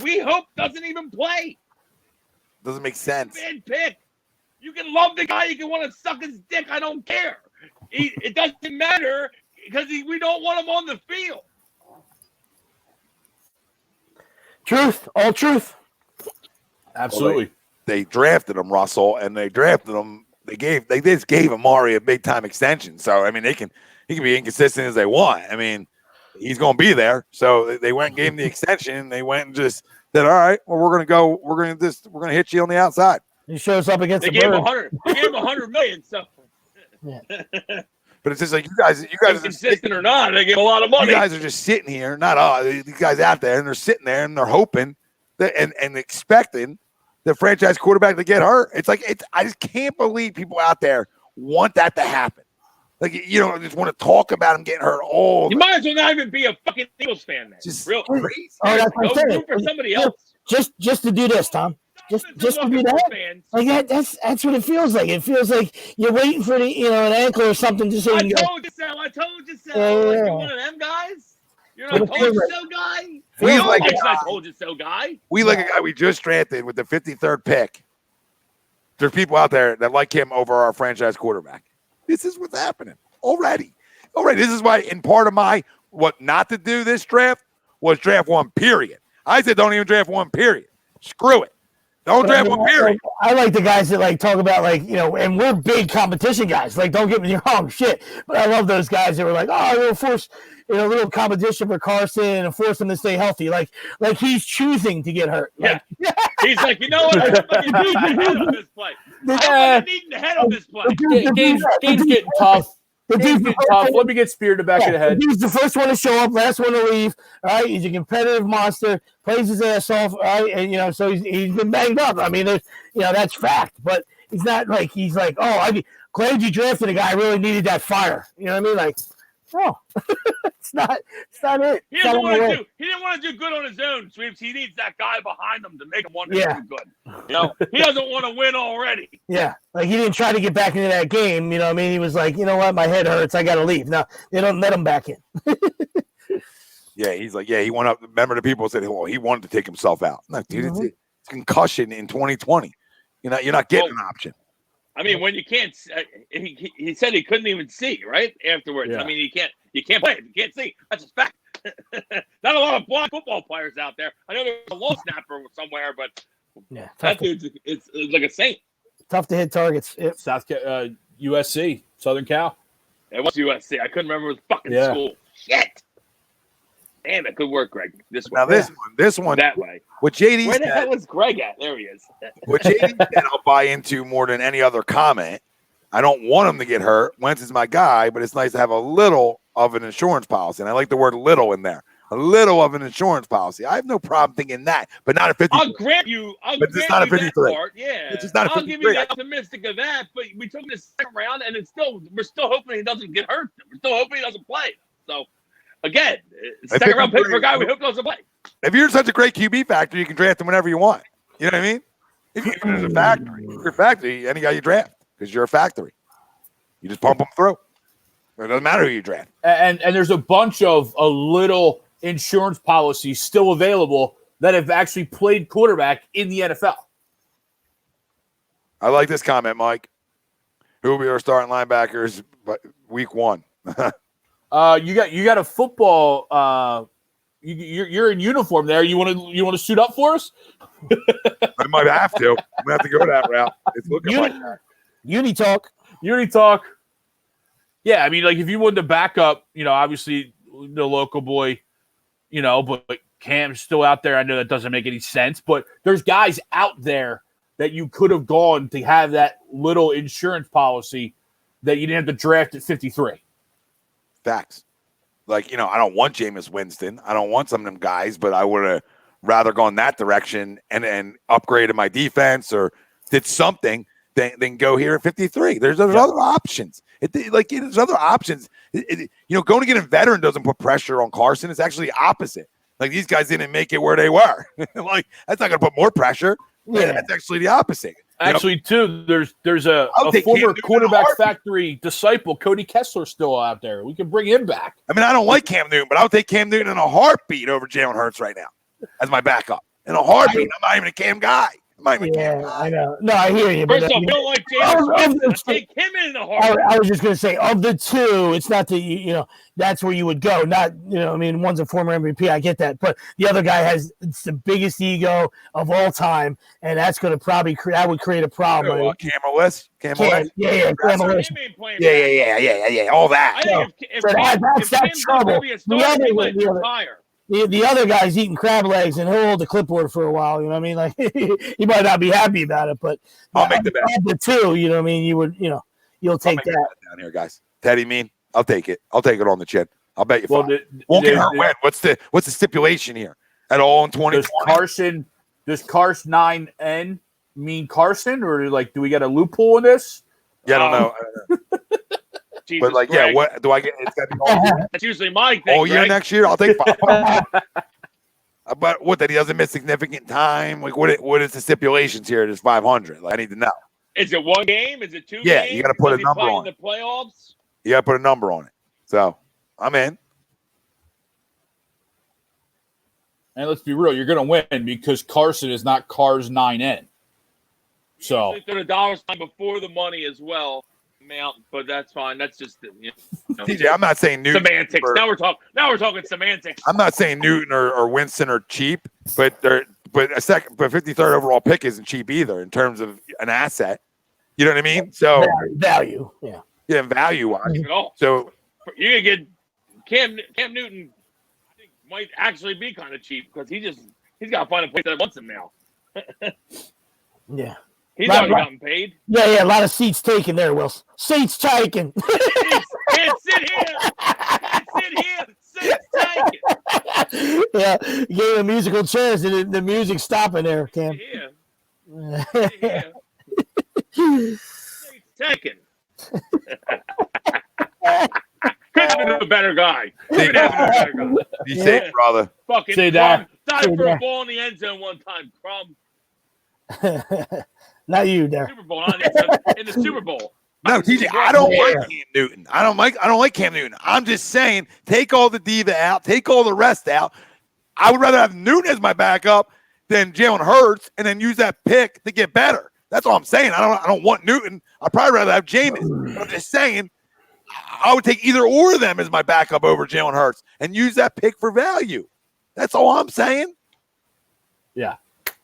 we hope doesn't even play. Doesn't make sense. Bad pick. You can love the guy. You can want to suck his dick. I don't care. It doesn't matter because we don't want him on the field. Truth. All truth. Absolutely. Well, they drafted him, Russell, and they drafted him. They just gave Amari a big time extension. So I mean, he can be inconsistent as they want. I mean, he's going to be there. So they went and gave him the extension. They went and just said, all right, well, we're going to hit you on the outside. He shows up against the bird. They gave him $100 million. So, but it's just like you guys are consistent or not. They gave a lot of money. You guys are just sitting here, these guys out there, and they're sitting there and they're hoping that and expecting the franchise quarterback to get hurt. It's like I just can't believe people out there want that to happen. Like just want to talk about him getting hurt. You might as well not even be a fucking Eagles fan, man. Just real crazy. Oh, that's what I'm saying. For somebody else. Just to do this, Tom. Just to do that. Like that's what it feels like. It feels like you're waiting for an ankle or something just so I told you so. Like you're one of them guys. You're not a told you so guy. I told you so guy. We like a guy we just drafted with the 53rd pick. There's people out there that like him over our franchise quarterback. This is what's happening already. This is why, in part of my what not to do this draft was draft one, period. I said don't even draft one, period. Screw it. Don't draft one, period. I like the guys that like talk about like, you know, and we're big competition guys. Like, don't get me wrong, shit. But I love those guys that were like, oh, we'll force, you know, a little competition for Carson and force him to stay healthy. Like he's choosing to get hurt. Yeah. He's like, you know what? I'm going to need the head of this play. I'm needing the head of this play. Game's getting tough. Game's getting tough. Let me get speared in the back of the head. He's the first one to show up, last one to leave. All right, he's a competitive monster, plays his ass off. All right, and you know, so he's been banged up. I mean, you know, that's fact. But he's not like he's like, oh, I'm glad you drafted a guy. I really needed that fire. You know what I mean? Like, no, it's not it. He didn't want to do good on his own, Sweeps. He needs that guy behind him to make him want to do good. You know, he doesn't want to win already. Yeah, like he didn't try to get back into that game. You know what I mean? He was like, you know what, my head hurts. I got to leave. No, they don't let him back in. Yeah, he's like, yeah, he went up. Remember the people said, well, he wanted to take himself out. No, dude, it's concussion in 2020. You're not getting an option. I mean, when you can't, he said he couldn't even see right afterwards. Yeah. I mean, you can't play if you can't see. That's a fact. Not a lot of blind football players out there. I know there's a low snapper somewhere, but yeah, that dude's it's like a saint. Tough to hit targets. Yep. USC, Southern Cal. It was USC. I couldn't remember his fucking school. Shit. Damn it, good work, Greg. This one that way. What JD Where the hell is Greg at? There he is. What JD said, I'll buy into more than any other comment. I don't want him to get hurt. Wentz is my guy, but it's nice to have a little of an insurance policy, and I like the word "little" in there. A little of an insurance policy. I have no problem thinking that, but not a 53. I'll grant you. But it's not a 53. Part, yeah, it's just not a 53. I'll give you the optimistic of that, but we took him the second round, and we're still hoping he doesn't get hurt. We're still hoping he doesn't play. So. Again, second round pick for a guy we hope doesn't play. If you're such a great QB factory, you can draft him whenever you want. You know what I mean? If you're a factory, you're a factory, any guy you draft, because you're a factory. You just pump them through. It doesn't matter who you draft. And there's a bunch of a little insurance policies still available that have actually played quarterback in the NFL. I like this comment, Mike. Who will be our starting linebackers week 1? You got a football. You're in uniform there. You want to suit up for us? I might have to. I'm gonna have to go that route. It's looking like that. Uni talk. Yeah, I mean, like if you wanted to back up, you know, obviously the local boy, you know, but Cam's still out there. I know that doesn't make any sense, but there's guys out there that you could have gone to have that little insurance policy that you didn't have to draft at 53. Facts. Like, you know, I don't want Jameis Winston. I don't want some of them guys, but I would have rather gone that direction and upgraded my defense or did something than go here at 53. There's other options. There's other options. You know, going to get a veteran doesn't put pressure on Carson. It's actually the opposite. Like, these guys didn't make it where they were. Like, that's not going to put more pressure. Yeah, that's actually the opposite. Actually, too, there's a former quarterback factory disciple, Cody Kessler, still out there. We can bring him back. I mean, I don't like Cam Newton, but I'll take Cam Newton in a heartbeat over Jalen Hurts right now as my backup. In a heartbeat. I'm not even a Cam guy. I know. No, I hear you. First off, you don't like James. Take him in the heart. I was just going to say, of the two, it's not the, you know, that's where you would go. Not, you know, I mean, one's a former MVP. I get that. But the other guy it's the biggest ego of all time. And that's going to that would create a problem. Cam Lewis? Yeah. Cam Lewis. Yeah. All that. That's trouble. The other guy's eating crab legs and he'll hold the clipboard for a while. You know what I mean? Like he might not be happy about it, but I'll make the bet. The two, you know what I mean? You would, you know, you'll take that down here, guys. Teddy mean? I'll take it. I'll take it on the chin. I'll bet you. Won't get hurt when? What's the stipulation here at all in 2020? Does Carson 9N mean Carson, or like do we got a loophole in this? Yeah, I don't know. Jesus, but like, Greg. yeah, what do I get? It's got to be all year. That's usually my thing. All year Greg. next year, I'll take 5. But what, that he doesn't miss significant time? Like, what is the stipulations here? There's 500. Like, I need to know. Is it one game? Is it 2 games? Yeah, you got to put a number on it. The playoffs. You got to put a number on it. So I'm in. And let's be real, you're going to win because Carson is not Cars 9N. So they're the dollar sign before the money as well. Amount, but that's fine. That's just TJ, I'm not saying Newton semantics. Now we're talking semantics. I'm not saying Newton or Winston are cheap, but but 53rd overall pick isn't cheap either in terms of an asset. You know what I mean? So value, yeah, value. So you're gonna get Cam Newton. I think might actually be kind of cheap because he's got to find a place that wants him now. Yeah, he's already gotten paid. Yeah, a lot of seats taken there, Wilson. Seats taken. Can't sit here. Seats taken. Yeah, you gave him musical chairs and the music's stopping there, Cam. Yeah. Taken. Couldn't have been a better guy. Be safe, brother. Fucking say that. Dive for a ball in the end zone one time, Crumb. Not you, there. Super Bowl, in the Super Bowl. No, TJ, I don't like Cam Newton. I don't like Cam Newton. I'm just saying, take all the diva out, take all the rest out. I would rather have Newton as my backup than Jalen Hurts, and then use that pick to get better. That's all I'm saying. I don't want Newton. I'd probably rather have Jameis. I'm just saying, I would take either or of them as my backup over Jalen Hurts and use that pick for value. That's all I'm saying. Yeah.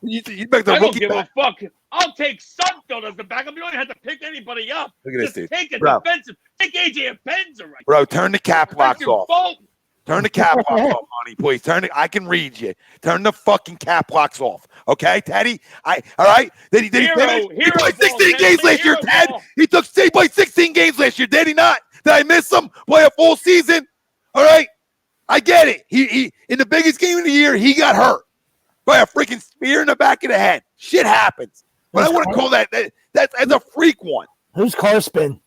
You back the I don't rookie give back. a fuck. I'll take Sudfeld as the backup. You don't have to pick anybody up. Look at this Just dude. take a Bro. defensive. Take AJ Epenza right. Bro, turn the cap locks off. Fault. Turn the cap locks off, honey, please. I can read you. Turn the fucking cap locks off. Okay, Teddy? All right? Did he finish? He played 16 games last year, Ted. He played 16 games last year, did he not? Did I miss him? Play a full season? All right? I get it. He in the biggest game of the year, he got hurt by a freaking spear in the back of the head. Shit happens. But I want to call that's a freak one. Who's Carspin?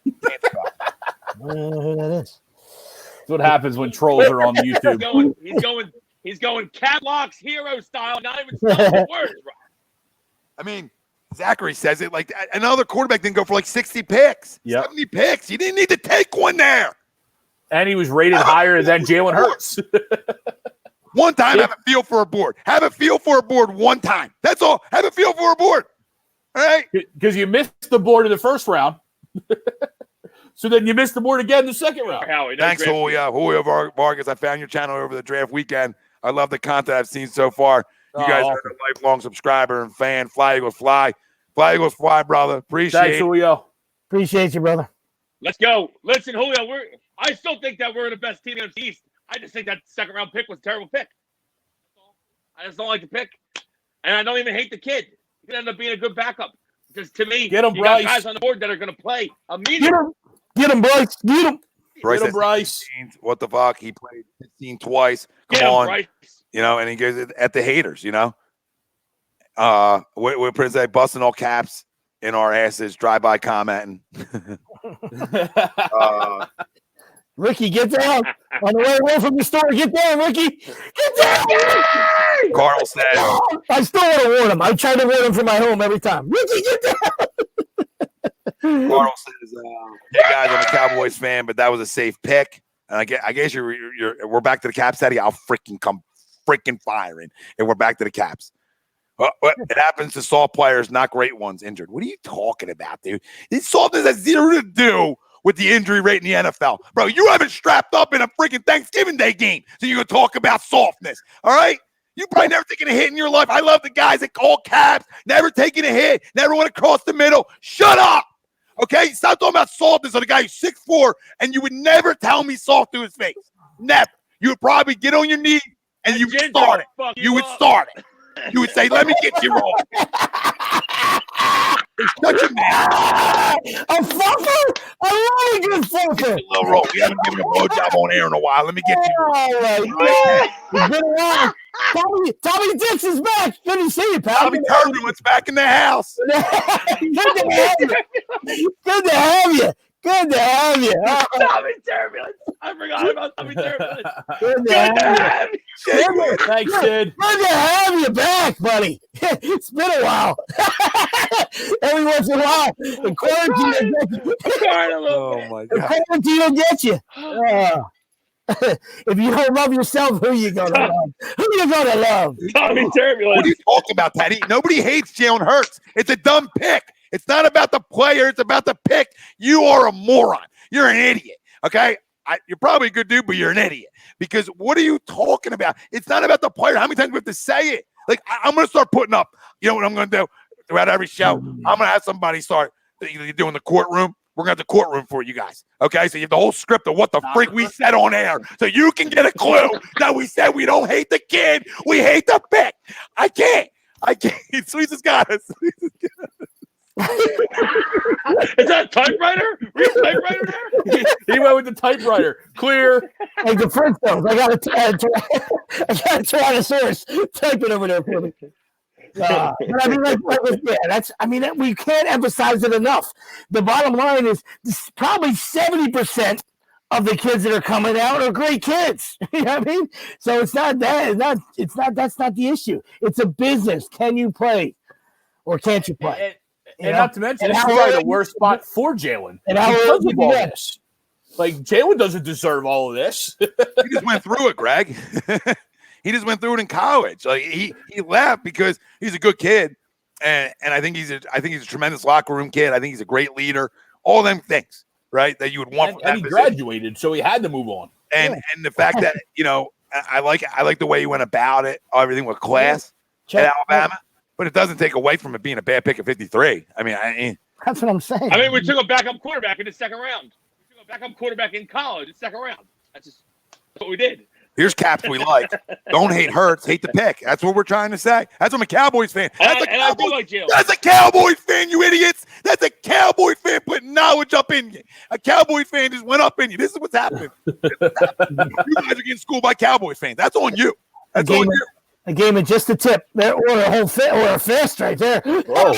I don't know who that is. That's what happens when trolls are on YouTube. He's going cat locks hero style. Not even spelling the words right. I mean, Zachary says it like another quarterback didn't go for like 60 picks, 70 picks. You didn't need to take one there. And he was rated higher than Jalen Hurts. One time, have a feel for a board. Have a feel for a board one time. That's all. Have a feel for a board. All right? Because you missed the board in the first round. So then you missed the board again in the second round. Howie, Thanks, Julio Vargas. I found your channel over the draft weekend. I love the content I've seen so far. You guys are a lifelong subscriber and fan. Fly Eagles fly. Fly Eagles fly, brother. Appreciate it. Julio. Appreciate you, brother. Let's go. Listen, Julio, I still think that we're the best team in the NFC East. I just think that second round pick was a terrible pick. I just don't like the pick. And I don't even hate the kid. He could end up being a good backup. Because to me, Get him, you got Bryce. guys on the board that are going to play immediately. Get him, Bryce. Get him. Bryce. Get him, Bryce. What the fuck? He played 15 twice. Come Get him, on. Bryce. You know, and he goes at the haters, you know. We're pretty say busting all caps in our asses, drive-by commenting. Ricky, get down. On the way away from the store, get down, Ricky. Get down. Carl said, I still want to warn him. I try to warn him from my home every time. Ricky, get down. Carl says, hey guys, I'm a Cowboys fan, but that was a safe pick. And I guess we're back to the Caps, Eddie. I'll freaking come freaking firing. And we're back to the Caps. It happens to soft players, not great ones, injured. What are you talking about, dude? This softness has zero to do with the injury rate in the NFL. Bro, you haven't strapped up in a freaking Thanksgiving Day game, so you can talk about softness, all right? You probably never taken a hit in your life. I love the guys that call caps, never taking a hit, never went across the middle. Shut up, okay? Stop talking about softness on a guy who's 6'4", and you would never tell me soft to his face. Never. You would probably get on your knee, and you would start it. You would start it. You would say, let me get you wrong. Shut your mouth. A fluffer? A really good fluffer. A little roll. We haven't given a blowjob on air in a while. Let me get you wrong. All right. It's been a while. Tommy Dix is back. Good to see you, pal. Tommy Turbulence back in the house. Good to have you. Good to have you. Good to have you. Tommy Turbulence. I forgot about Tommy Turbulence. Good to have you. Thanks, Sid. Good to have you back, buddy. It's been a while. Every once in a while, the quarantine will get you. Oh, my The God. quarantine will get you. If you don't love yourself, who you gonna love? Who you gonna love? Tommy Turbulence. What are you talking about, Teddy? Nobody hates Jalen Hurts. It's a dumb pick. It's not about the player. It's about the pick. You are a moron. You're an idiot, okay? You're probably a good dude, but you're an idiot. Because what are you talking about? It's not about the player. How many times do we have to say it? Like, I'm going to start putting up. You know what I'm going to do? Throughout every show, I'm going to have somebody start doing the courtroom. We're going to have the courtroom for you guys. Okay? So you have the whole script of what the freak we said on air. So you can get a clue that we said we don't hate the kid. We hate the pick. I can't. Sweets has got us. Is that a typewriter? Real typewriter there? He went with the typewriter. Clear. Like the Flintstones. I got a Tyrannosaurus. Type it over there for me. But I mean, we can't emphasize it enough. The bottom line is probably 70% of the kids that are coming out are great kids. You know what I mean? So it's not that. That's not the issue. It's a business. Can you play or can't you play? And not to mention, this is probably the worst spot for Jalen. And how because early of all this. Like, Jalen doesn't deserve all of this. He just went through it, Greg. He just went through it in college. Like he left because he's a good kid, and I think he's a tremendous locker room kid. I think he's a great leader. All them things, right? That you would want. And he graduated, so he had to move on. And the fact that I like the way he went about it. Everything with class at Alabama, but it doesn't take away from it being a bad pick at 53. I mean, that's what I'm saying. I mean, we took a backup quarterback in the second round. We took a backup quarterback in college in the second round. That's what we did. Here's caps we like. Don't hate Hurts, hate the pick. That's what we're trying to say. That's what I'm a Cowboys fan. I do like Jalen. That's a Cowboys fan, you idiots. That's a Cowboy fan putting knowledge up in you. A Cowboy fan just went up in you. This is what's happening. You guys are getting schooled by Cowboys fans. That's on you. That's on you. A game of just a tip. Or a fist right there. Oh.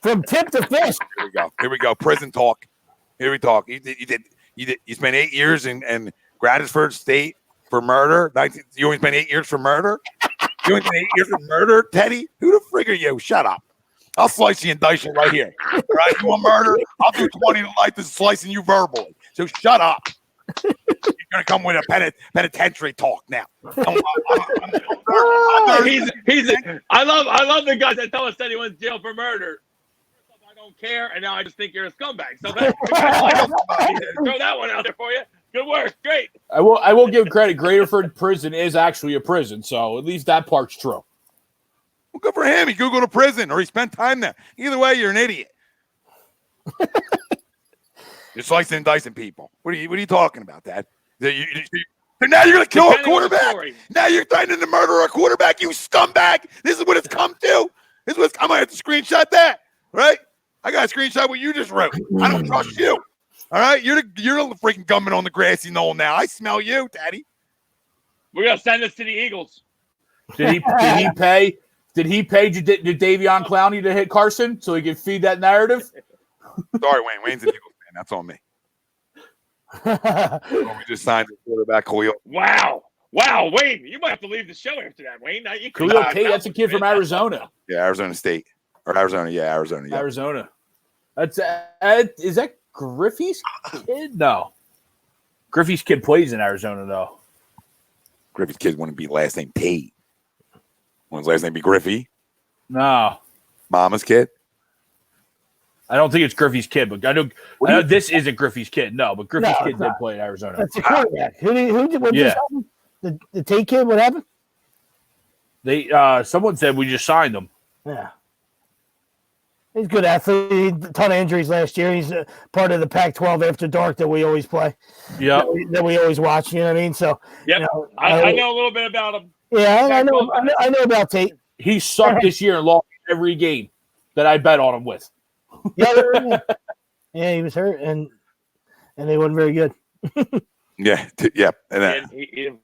From tip to fist. Here we go. Prison talk. Here we talk. You spent 8 years in Gratisford State for murder. You only spent 8 years for murder? You only spent 8 years for murder, Teddy? Who the frig are you? Shut up. I'll slice you and dice you right here. All right? You want murder? I'll do 20 to life to slicing you verbally. So shut up. You're going to come with a penitentiary talk now. I love the guys that tell us that he went to jail for murder. I don't care, and now I just think you're a scumbag. So throw that one out there for you. Good work. Great. I will give credit. Graterford Prison is actually a prison, so at least that part's true. Well, good for him. He could go to prison or he spent time there. Either way, you're an idiot. You're slicing and dicing people. What are you talking about, Dad? So now you're going to kill a quarterback? Now you're threatening to murder a quarterback, you scumbag? This is what it's come to? I'm going to have to screenshot that, right? I got to screenshot what you just wrote. I don't trust you. All right? You're the freaking gunman on the grassy knoll now. I smell you, Daddy. We're going to send this to the Eagles. Did he pay Davion Clowney to hit Carson so he could feed that narrative? Sorry, Wayne. Wayne's an Eagles fan. That's on me. We just signed the quarterback, Khalil. Wow, Wayne, you might have to leave the show after that, Wayne. Khalil Tate, that's a kid from Arizona. Yeah, Arizona State. Or Arizona, yeah, Arizona. Yeah. Arizona. That's is that Griffey's kid? No. Griffey's kid plays in Arizona, though. Griffey's kid wouldn't be last name Tate. Wouldn't his last name be Griffey? No. Mama's kid? I don't think it's Griffey's kid, but I know this isn't Griffey's kid. No, but Griffey's kid did play in Arizona. That's a quarterback. Who did what just happened? The Tate kid, what happened? Someone said we just signed him. Yeah. He's a good athlete. He had a ton of injuries last year. He's part of the Pac-12 after dark that we always play. Yeah. That we always watch, you know what I mean? So yep. I know a little bit about him. Yeah, I know about Tate. He sucked this year and lost every game that I bet on him with. Yeah, he was hurt and they weren't very good. Yeah. And then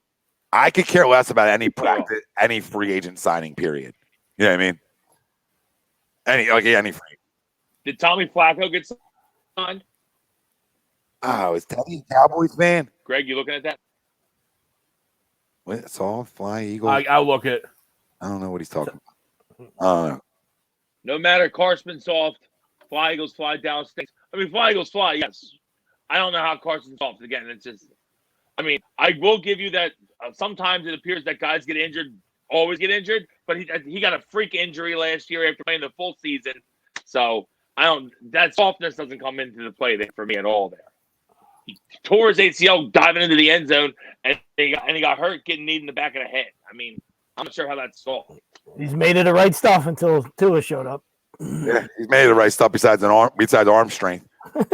I could care less about any practice, any free agent signing period. You know what I mean? Any free. Did Tommy Flacco get signed? Oh, is Teddy a Cowboys fan? Greg, you looking at that? What? Soft fly Eagles. I'll look at. I don't know what he's talking about. No matter Carson's soft, Fly Eagles fly, Dallas stinks. I mean, Fly Eagles fly, yes. I don't know how Carson's soft. Again, it's just. I mean, I will give you that. Sometimes it appears that guys get injured, always get injured, but he got a freak injury last year after playing the full season. So that softness doesn't come into the play there for me at all. There, he tore his ACL diving into the end zone, and he got hurt getting kneed in the back of the head. I mean, I'm not sure how that's solved. He's made it the right stuff until Tua showed up. Yeah, he's made the right stuff besides arm strength. So,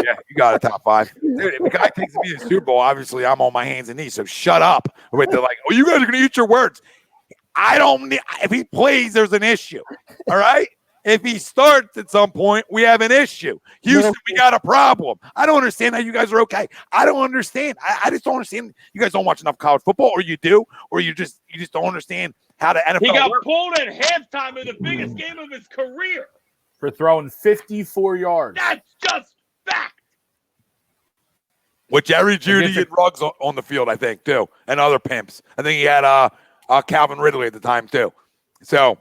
yeah, you got a top 5. Dude, if the guy takes me to the Super Bowl, obviously I'm on my hands and knees. So shut up. They're like, oh, you guys are going to eat your words. I don't need, if he plays, there's an issue. All right? If he starts at some point, we have an issue. Houston, we got a problem. I don't understand how you guys are okay. I don't understand. I just don't understand. You guys don't watch enough college football, or you do, or you just don't understand how the NFL He got works. pulled at halftime in the biggest game of his career. For throwing 54 yards. That's just fact. With Jerry Judy and Ruggs on the field, I think, too, and other pimps. I think he had Calvin Ridley at the time, too. So,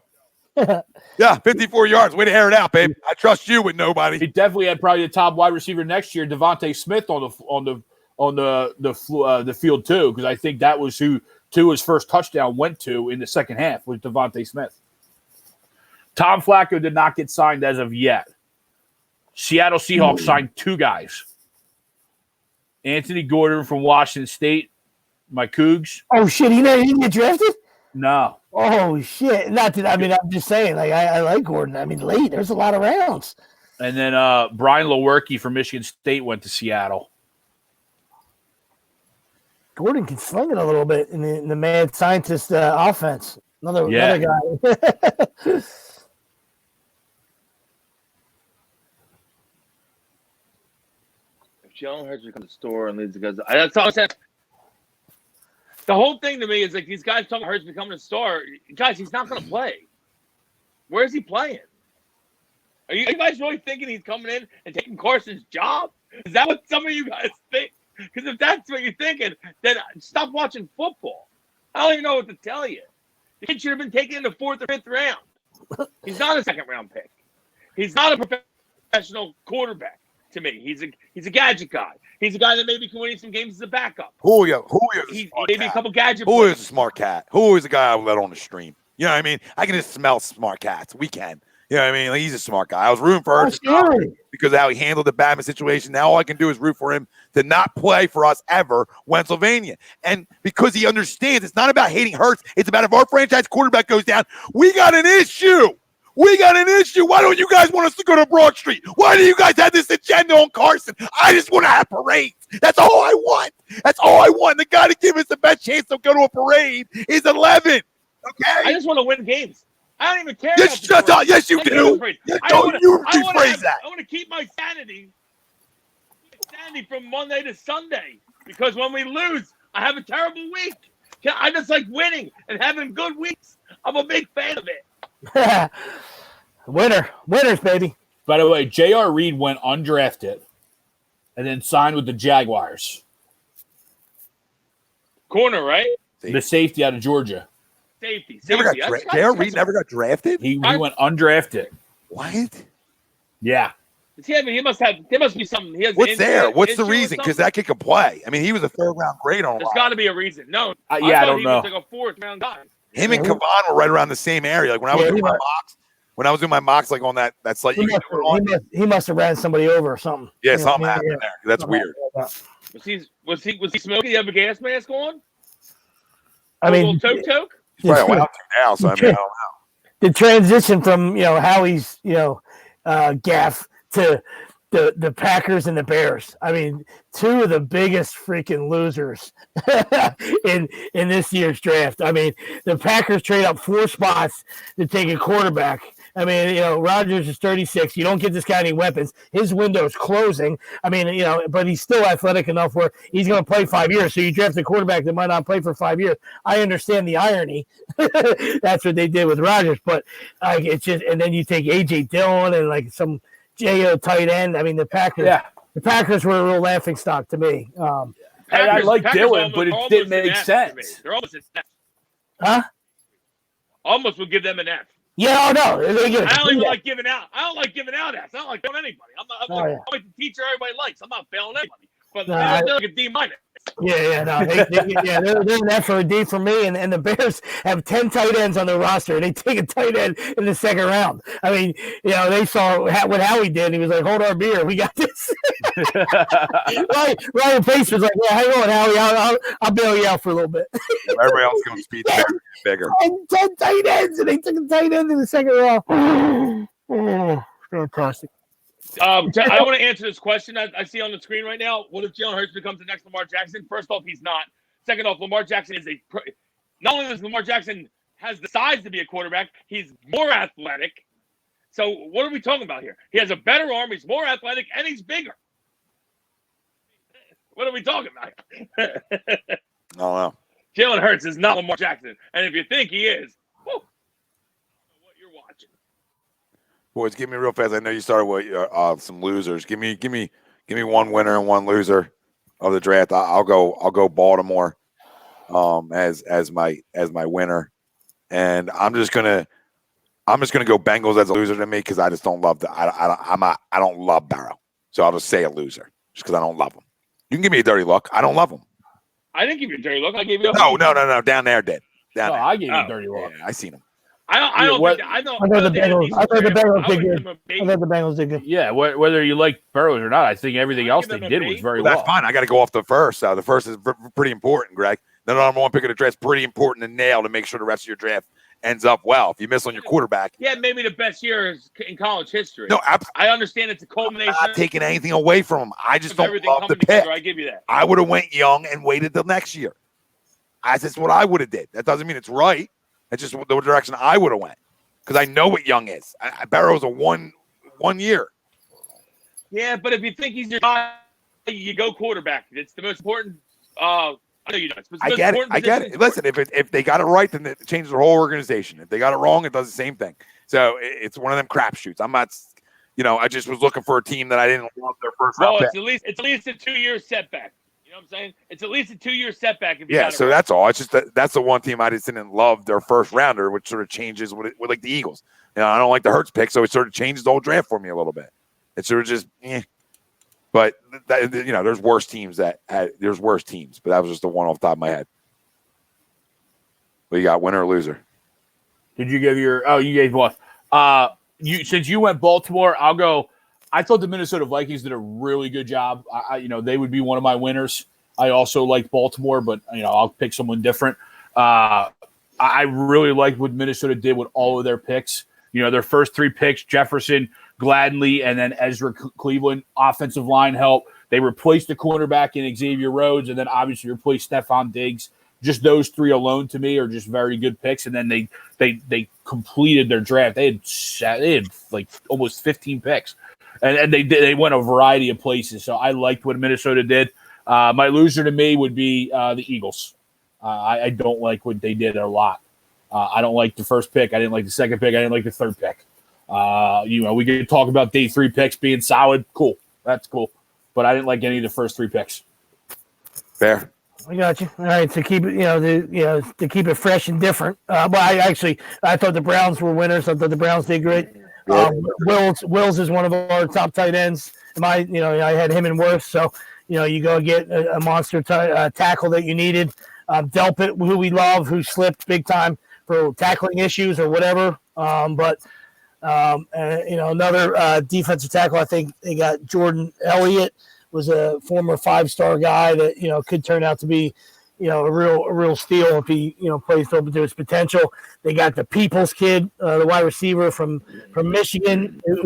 yeah, 54 yards. Way to air it out, babe. I trust you with nobody. He definitely had probably the top wide receiver next year, Devontae Smith, on the field too, because I think that was who Tua's first touchdown went to in the second half was Devontae Smith. Tom Flacco did not get signed as of yet. Seattle Seahawks signed 2 guys. Anthony Gordon from Washington State, my Cougs. Oh shit, he didn't get drafted? No. Oh shit! Not that, I mean, I'm just saying. Like I like Gordon. I mean, late. There's a lot of rounds. And then Brian Lewerke from Michigan State went to Seattle. Gordon can sling it a little bit in the mad scientist offense. Another guy. If Jalen Hurts becomes a store and leads because that's all I said. The whole thing to me is like these guys talking Hurts becoming a star. Guys, he's not going to play. Where is he playing? Are you guys really thinking he's coming in and taking Carson's job? Is that what some of you guys think? Because if that's what you're thinking, then stop watching football. I don't even know what to tell you. The kid should have been taken in the 4th or 5th round. He's not a second-round pick. He's not a professional quarterback to me. He's a gadget guy. He's a guy that maybe can win some games as a backup. Julio is maybe a couple gadget. Julio is a smart cat. Julio is a guy I would let on the stream. You know what I mean? I can just smell smart cats. We can. You know what I mean? Like, he's a smart guy. I was rooting for Hurts because of how he handled the Batman situation. Now all I can do is root for him to not play for us ever, Pennsylvania. And because he understands it's not about hating Hurts. It's about if our franchise quarterback goes down, we got an issue. We got an issue. Why don't you guys want us to go to Broad Street? Why do you guys have this agenda on Carson? I just want to have parades. That's all I want. That's all I want. The guy to give us the best chance to go to a parade is 11. Okay? I just want to win games. I don't even care. Just shut up. Yes, you do. Don't you rephrase that. I want to keep my sanity. From Monday to Sunday. Because when we lose, I have a terrible week. I just like winning and having good weeks. I'm a big fan of it. Winners, baby. By the way, J.R. Reed went undrafted and then signed with the Jaguars. Corner, right? The safety out of Georgia. Safety. J.R. Reed never got drafted? He went undrafted. What? Yeah. There must be something. What's there? What's the reason? Because that kid can play. I mean, he was a 3rd-round grade on. There's got to be a reason. No. I don't know. He was like a 4th-round guy. Him and Kavan were right around the same area. Like when I was doing my mocks, like on that site, he must have ran somebody over or something. Yeah, something happened there. That's weird. Was he smoking? You have a gas mask on? I mean, toke. He's probably allowed to now. So I mean, I don't know. The transition from Howie's gaff to the Packers and the Bears. I mean, 2 of the biggest freaking losers in this year's draft. I mean, the Packers trade up 4 spots to take a quarterback. I mean, Rodgers is 36. You don't get this guy any weapons. His window is closing. I mean, but he's still athletic enough where he's going to play 5 years. So you draft a quarterback that might not play for 5 years. I understand the irony. That's what they did with Rodgers. But it's just, and then you take A.J. Dillon and like some J.O. tight end. I mean, the Packers. Yeah. The Packers were a real laughing stock to me. I like Dillon, but it didn't make sense. They're almost an F. Huh? Almost would give them an F. Yeah, no. I don't even like giving out. I don't like giving out Fs. I don't like failing anybody. I'm like the teacher everybody likes. I'm not failing anybody. But they're like a D-. No, they're in that for a D for me, and the Bears have 10 tight ends on their roster. They take a tight end in the second round. I mean, they saw what Howie did. He was like, "Hold our beer, we got this." Ryan Pace was like, "Yeah, hang on, Howie, I'll bail you out for a little bit." Everybody else going to speed bigger. 10 tight ends, and they took a tight end in the second round. Oh, fantastic. I want to answer this question I see on the screen right now. What if Jalen Hurts becomes the next Lamar Jackson? First off, he's not. Second off, Lamar Jackson is not only does Lamar Jackson has the size to be a quarterback, he's more athletic. So what are we talking about here? He has a better arm, he's more athletic, and he's bigger. What are we talking about? I don't know. Jalen Hurts is not Lamar Jackson. And if you think he is, I don't know what you're watching. Boys, give me real fast. I know you started with some losers. Give me one winner and one loser of the draft. I'll go Baltimore as my winner, and I'm just gonna go Bengals as a loser to me because I just don't love I don't love Barrow, so I'll just say a loser just because I don't love him. You can give me a dirty look. I don't love him. I didn't give you a dirty look. I gave you a no. Down there did. I gave you a dirty look. Yeah, I seen him. I thought the Bengals did good. Yeah, whether you like Burrows or not, I think everything else they did was very well. That's fine. I got to go off the first. The first is pretty important, Greg. The number one pick of the draft is pretty important to nail to make sure the rest of your draft ends up well. If you miss on your quarterback. Yeah, maybe the best year in college history. No, I understand it's a culmination. I'm not taking anything away from him. I just don't love the pick. Together, I give you that. I would have went young and waited till next year. That's what I would have did. That doesn't mean it's right. That's just the direction I would have went because I know what young is. Barrow's a one year. Yeah, but if you think he's your guy, you go quarterback. It's the most important. I know you don't. I get it. Listen, if they got it right, then it changes their whole organization. If they got it wrong, it does the same thing. So it's one of them crapshoots. I'm not. I just was looking for a team that I didn't love their first round pick. It's at least a 2-year setback. You know what I'm saying? It's at least a 2-year setback. So that's all. It's just that's the one team I just didn't love their first rounder, which sort of changes with like the Eagles. I don't like the Hurts pick, so it sort of changes the whole draft for me a little bit. It's sort of just, But there's worse teams but that was just the one off the top of my head. What you got, winner or loser? Did you give you gave what? Since you went Baltimore, I'll go. I thought the Minnesota Vikings did a really good job. They would be one of my winners. I also like Baltimore, but I'll pick someone different. I really liked what Minnesota did with all of their picks. Their first 3 picks: Jefferson, Gladney, and then Ezra Cleveland. Offensive line help. They replaced the cornerback in Xavier Rhodes, and then obviously replaced Stephon Diggs. Just those 3 alone to me are just very good picks. And then they completed their draft. They had like almost 15 picks. And they went a variety of places. So I liked what Minnesota did. My loser to me would be the Eagles. I don't like what they did a lot. I don't like the first pick. I didn't like the second pick. I didn't like the third pick. We could talk about day 3 picks being solid. Cool. That's cool. But I didn't like any of the first 3 picks. Fair. I got you. All right, to keep it, to keep it fresh and different. I thought the Browns were winners. I thought the Browns did great. Wills is one of our top tight ends. I had him in Worth, so you go get a monster tackle that you needed. Delpit, who we love, who slipped big time for tackling issues or whatever. Another defensive tackle. I think they got Jordan Elliott, was a former 5-star guy that could turn out to be a real steal if he plays open to his potential. They got the Peoples kid, the wide receiver from Michigan, who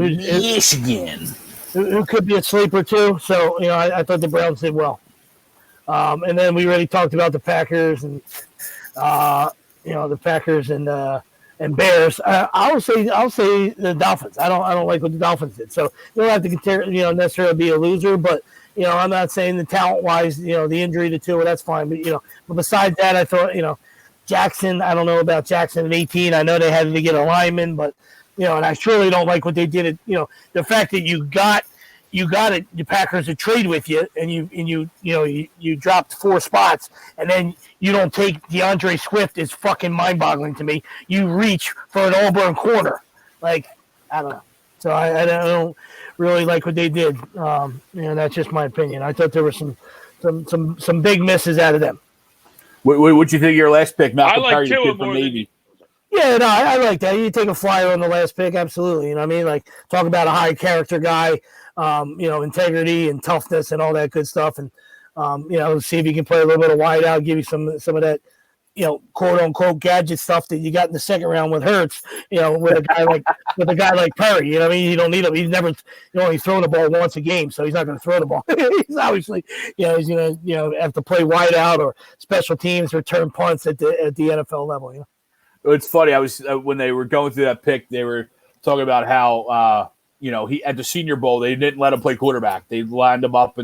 could be a sleeper too. So I thought the Browns did well. And then we already talked about the Packers and and Bears. I'll say the Dolphins. I don't like what the Dolphins did. So you don't have to necessarily be a loser, but I'm not saying the talent wise, the injury to Tua, that's fine. But besides that, I thought Jackson. I don't know about Jackson at 18. I know they had to get a lineman, but and I surely don't like what they did. The fact that you got the Packers to trade with you, and you dropped 4 spots, and then you don't take DeAndre Swift is fucking mind-boggling to me. You reach for an Auburn corner, I don't know. So I don't really like what they did. That's just my opinion. I thought there were some some big misses out of them. What you think of your last pick, Malcolm? I like Tua more than Yeah, no, I like that. You take a flyer on the last pick, absolutely. You know what I mean? Like, talk about a high character guy, integrity and toughness and all that good stuff. And, see if you can play a little bit of wide out, give you some of that, quote unquote gadget stuff that you got in the second round with Hurts, with a guy like Perry. You know what I mean? You don't need him. He's never, only thrown the ball once a game, so he's not going to throw the ball. He's obviously, he's going to, have to play wide out or special teams, return punts at the NFL level. It's funny. I was when they were going through that pick, they were talking about how he at the Senior Bowl they didn't let him play quarterback. They lined him up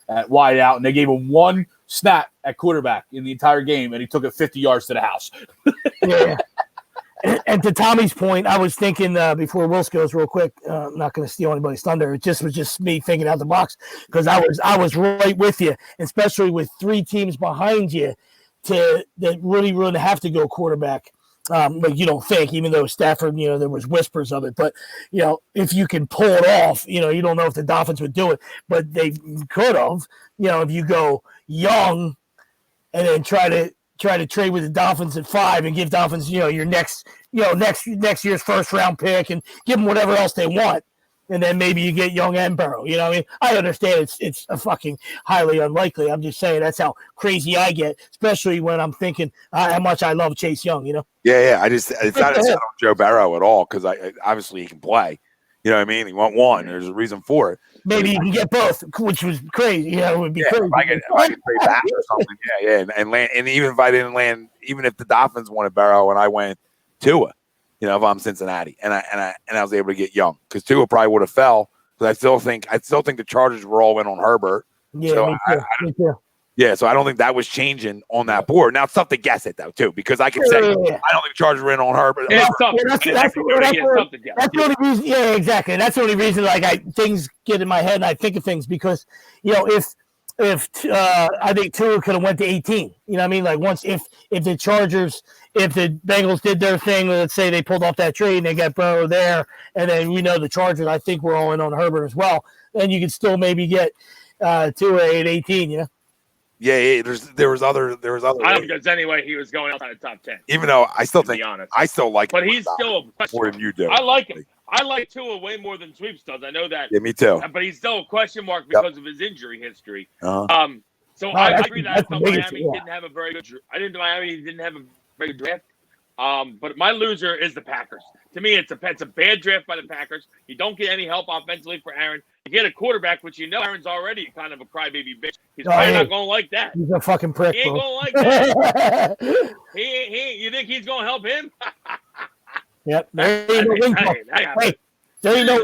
at wide out, and they gave him one snap at quarterback in the entire game, and he took it 50 yards to the house. Yeah. And to Tommy's point, I was thinking before Wills goes real quick. I'm not going to steal anybody's thunder. It was just me thinking out the box because I was right with you, especially with three teams behind you that really wouldn't have to go quarterback. But you don't think, even though Stafford, there was whispers of it. But, if you can pull it off, you don't know if the Dolphins would do it. But they could have, if you go young and then try to trade with the Dolphins at 5 and give Dolphins, your next year's first round pick and give them whatever else they want. And then maybe you get Young and Burrow. You know what I mean? I understand it's a fucking highly unlikely. I'm just saying that's how crazy I get, especially when I'm thinking how much I love Chase Young, Yeah. It's not on Joe Burrow at all because obviously he can play. You know what I mean? He want one. There's a reason for it. Maybe you can get both, which was crazy. It would be crazy. If I could trade back or something. Yeah. And land, and even if I didn't land, even if the Dolphins wanted Burrow and I went Tua, if I'm Cincinnati and I was able to get Young because Tua probably would have fell. But I still think the Chargers were all in on Herbert. Yeah, so me too. Yeah, so I don't think that was changing on that board. Now it's tough to guess it though too, because I can say I don't think the Chargers were in on Herbert. That's the only reason. Yeah, exactly. And that's the only reason. Like things get in my head and I think of things because if I think Tua could have went to 18. You know what I mean? Like once if the Chargers, if the Bengals did their thing, let's say they pulled off that trade and they got Burrow there, and then the Chargers, I think we're all in on Herbert as well. Then you could still maybe get Tua at 18. Yeah, there was other. I don't think there's any way he was going outside the top 10. Even though I still think I still like him. But him he's still a question more than you do. I like him. I like Tua way more than Sweeps does. I know that. Yeah, me too. But he's still a question mark because of his injury history. Uh-huh. So I agree that I thought Miami didn't have a very good. I didn't think Miami didn't have a very good draft. But my loser is the Packers. To me, it's a bad draft by the Packers. You don't get any help offensively for Aaron. You get a quarterback, which Aaron's already kind of a crybaby bitch. He's probably not going to like that. He's a fucking prick. He ain't going to like that. You think he's going to help him? Yep. There ain't no ring talk. Wait, there ain't no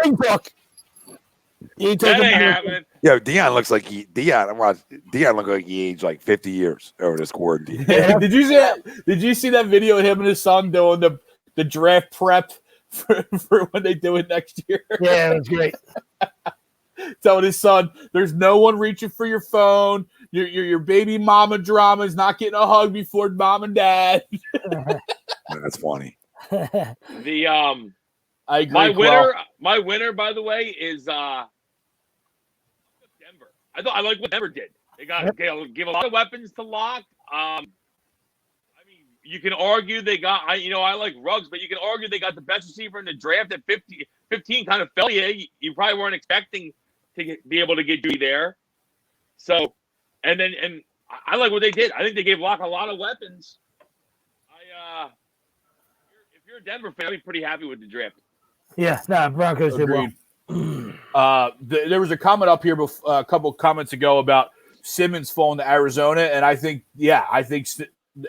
ring talk. That ain't happening. Yo, Deion looks like Deion looked like he aged like 50 years over this quarantine. Did you see that? Did you see that video of him and his son doing the draft prep for when they do it next year? Yeah, it was great. Telling his son, "There's no one reaching for your phone. Your baby mama drama is not getting a hug before mom and dad." That's funny. I agree. My winner, by the way, is Denver. I like what Denver did. They give a lot of weapons to Locke. You can argue they got. I like Ruggs, but you can argue they got the best receiver in the draft at 15. Kind of fell you. You probably weren't expecting to be able to get Dewey there. So, and I like what they did. I think they gave Locke a lot of weapons. If you're a Denver fan, I'd be pretty happy with the draft. Yeah, Broncos did well. There was a comment up here a couple of comments ago about Simmons falling to Arizona, and I think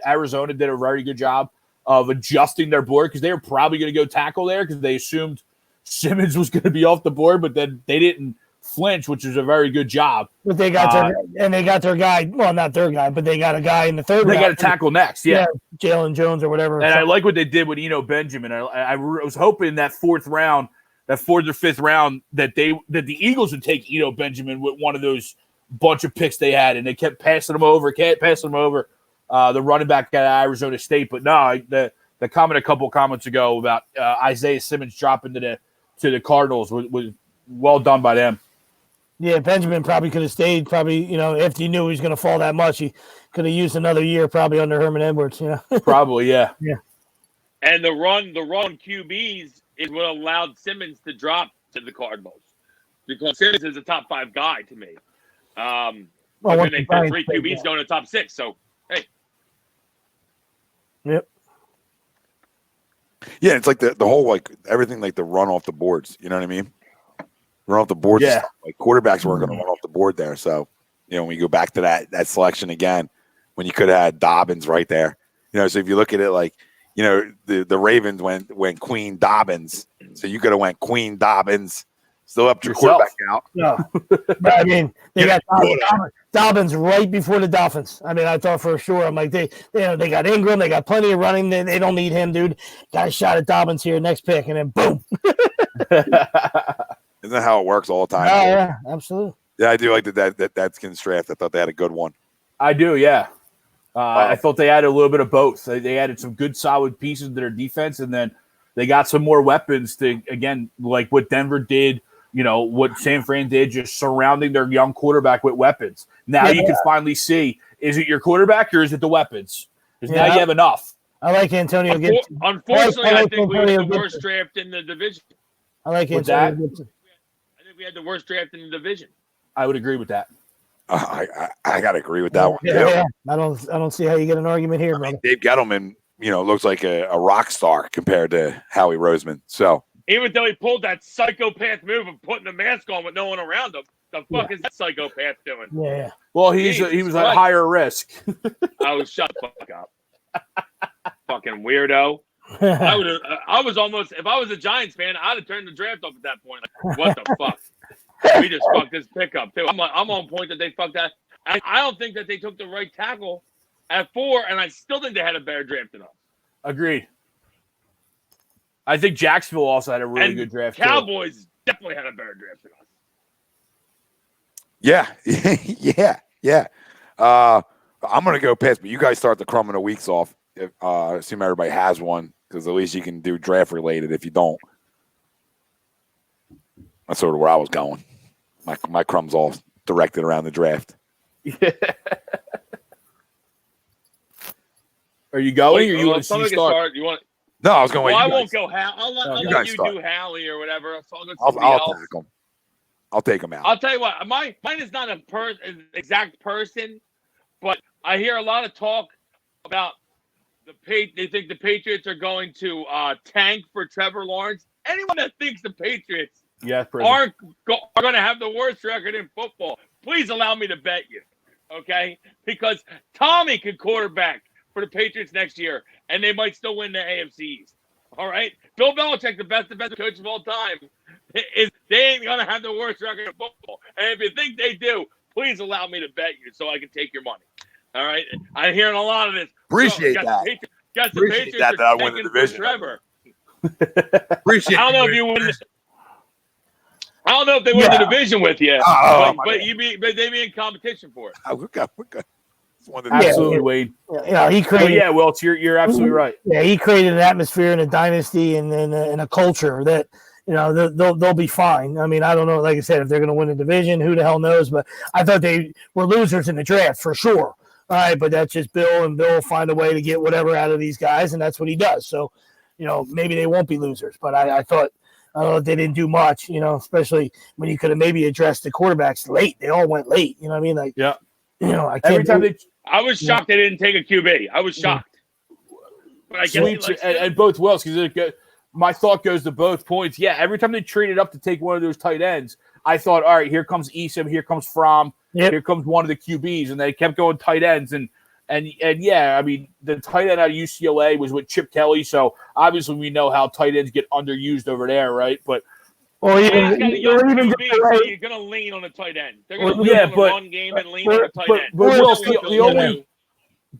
Arizona did a very good job of adjusting their board because they were probably going to go tackle there because they assumed Simmons was going to be off the board, but then they didn't flinch, which is a very good job. But they got their guy. Well, not their guy, but they got a guy in the third. They got a tackle next, yeah, Jalen Jones or whatever. And I like what they did with Benjamin. I was hoping that fourth or fifth round, that the Eagles would take Benjamin with one of those bunch of picks they had, and they kept passing him over. The running back out of Arizona State, but no, the comment a couple comments ago about Isaiah Simmons dropping to the Cardinals was well done by them. Yeah, Benjamin probably could have stayed. Probably, if he knew he was going to fall that much, he could have used another year probably under Herman Edwards. Probably, yeah. Yeah. And the run QBs is what allowed Simmons to drop to the Cardinals because Simmons is a top 5 guy to me. But then they put 3 QBs going to top 6. So hey. Yep. Yeah, it's like the whole like everything like the run off the boards. You know what I mean? Run off the board. Yeah. Like quarterbacks weren't going to run off the board there. So, when you go back to that selection again, when you could have had Dobbins right there, so if you look at it like, the Ravens went Queen Dobbins. So you could have went Queen Dobbins, still up your quarterback out. No. But I mean, they got Dobbins right before the Dolphins. I mean, I thought for sure. I'm like, they got Ingram. They got plenty of running. They don't need him, dude. Got a shot at Dobbins here, next pick, and then boom. Isn't that how it works all the time? Oh, yeah, absolutely. Yeah, I do like that Skins draft. I thought they had a good one. I do, yeah. I thought they added a little bit of both. They added some good, solid pieces to their defense, and then they got some more weapons to, again, like what Denver did, what San Fran did, just surrounding their young quarterback with weapons. Now you can finally see, is it your quarterback or is it the weapons? Because now you have enough. I like Antonio Gibson. Unfortunately, I think we had the worst draft in the division. I like Antonio Gibson. I think we had the worst draft in the division. I would agree with that. I gotta agree with that one. Yeah. I don't see how you get an argument here, brother. Dave Gettleman, looks like a rock star compared to Howie Roseman. So even though he pulled that psychopath move of putting the mask on with no one around him, the fuck is that psychopath doing? Yeah. Well, he was at higher risk. I was shut the fuck up. Fucking weirdo. I was almost, if I was a Giants fan, I'd have turned the draft off at that point. Like, what the fuck? We just fucked this pickup too. I'm on point that they fucked that. I don't think that they took the right tackle at 4, and I still think they had a better draft than us. Agreed. I think Jacksonville also had a really good draft. Cowboys definitely had a better draft than us. Yeah. I'm gonna go piss, but you guys start the Crumb in the weeks off. Assume everybody has one, because at least you can do draft related. If you don't, that's sort of where I was going. My Crumb's all directed around the draft. Are you going, or you want to start? You want? No, I was going. Well, I won't go. I'll let you do Howie or whatever. So I'll take him out. I'll tell you what. Mine is not an exact person, but I hear a lot of talk about they think the Patriots are going to tank for Trevor Lawrence. Anyone that thinks the Patriots are going to have the worst record in football, please allow me to bet you, okay? Because Tommy could quarterback for the Patriots next year, and they might still win the AFC East. All right? Bill Belichick, the best coach of all time, they ain't going to have the worst record in football. And if you think they do, please allow me to bet you so I can take your money. All right? I'm hearing a lot of this. Appreciate that. Appreciate that I win the division. Trevor. Appreciate I don't know if you win. I don't know if they win the division with you, but they be in competition for it. We're good. Absolutely, Wade. Yeah, he created. Welts, you're absolutely right. Yeah, he created an atmosphere and a dynasty and a culture that they'll be fine. I mean, I don't know. Like I said, if they're going to win a division, who the hell knows? But I thought they were losers in the draft for sure. All right, but that's just Bill, and Bill will find a way to get whatever out of these guys, and that's what he does. So, maybe they won't be losers. But I thought they didn't do much, especially when you could have maybe addressed the quarterbacks late. They all went late. You know what I mean? Like, yeah. I can't. I was shocked they didn't take a QB. I was shocked. But I guess and both Wells, because my thought goes to both points. Yeah, every time they traded up to take one of those tight ends, I thought, all right, here comes Eason, here comes Fromm, here comes one of the QBs, and they kept going tight ends. And yeah, I mean, the tight end out of UCLA was with Chip Kelly, so obviously we know how tight ends get underused over there, right? But you're going to lean on a tight end. They're going to lean on the run game and lean on a tight end.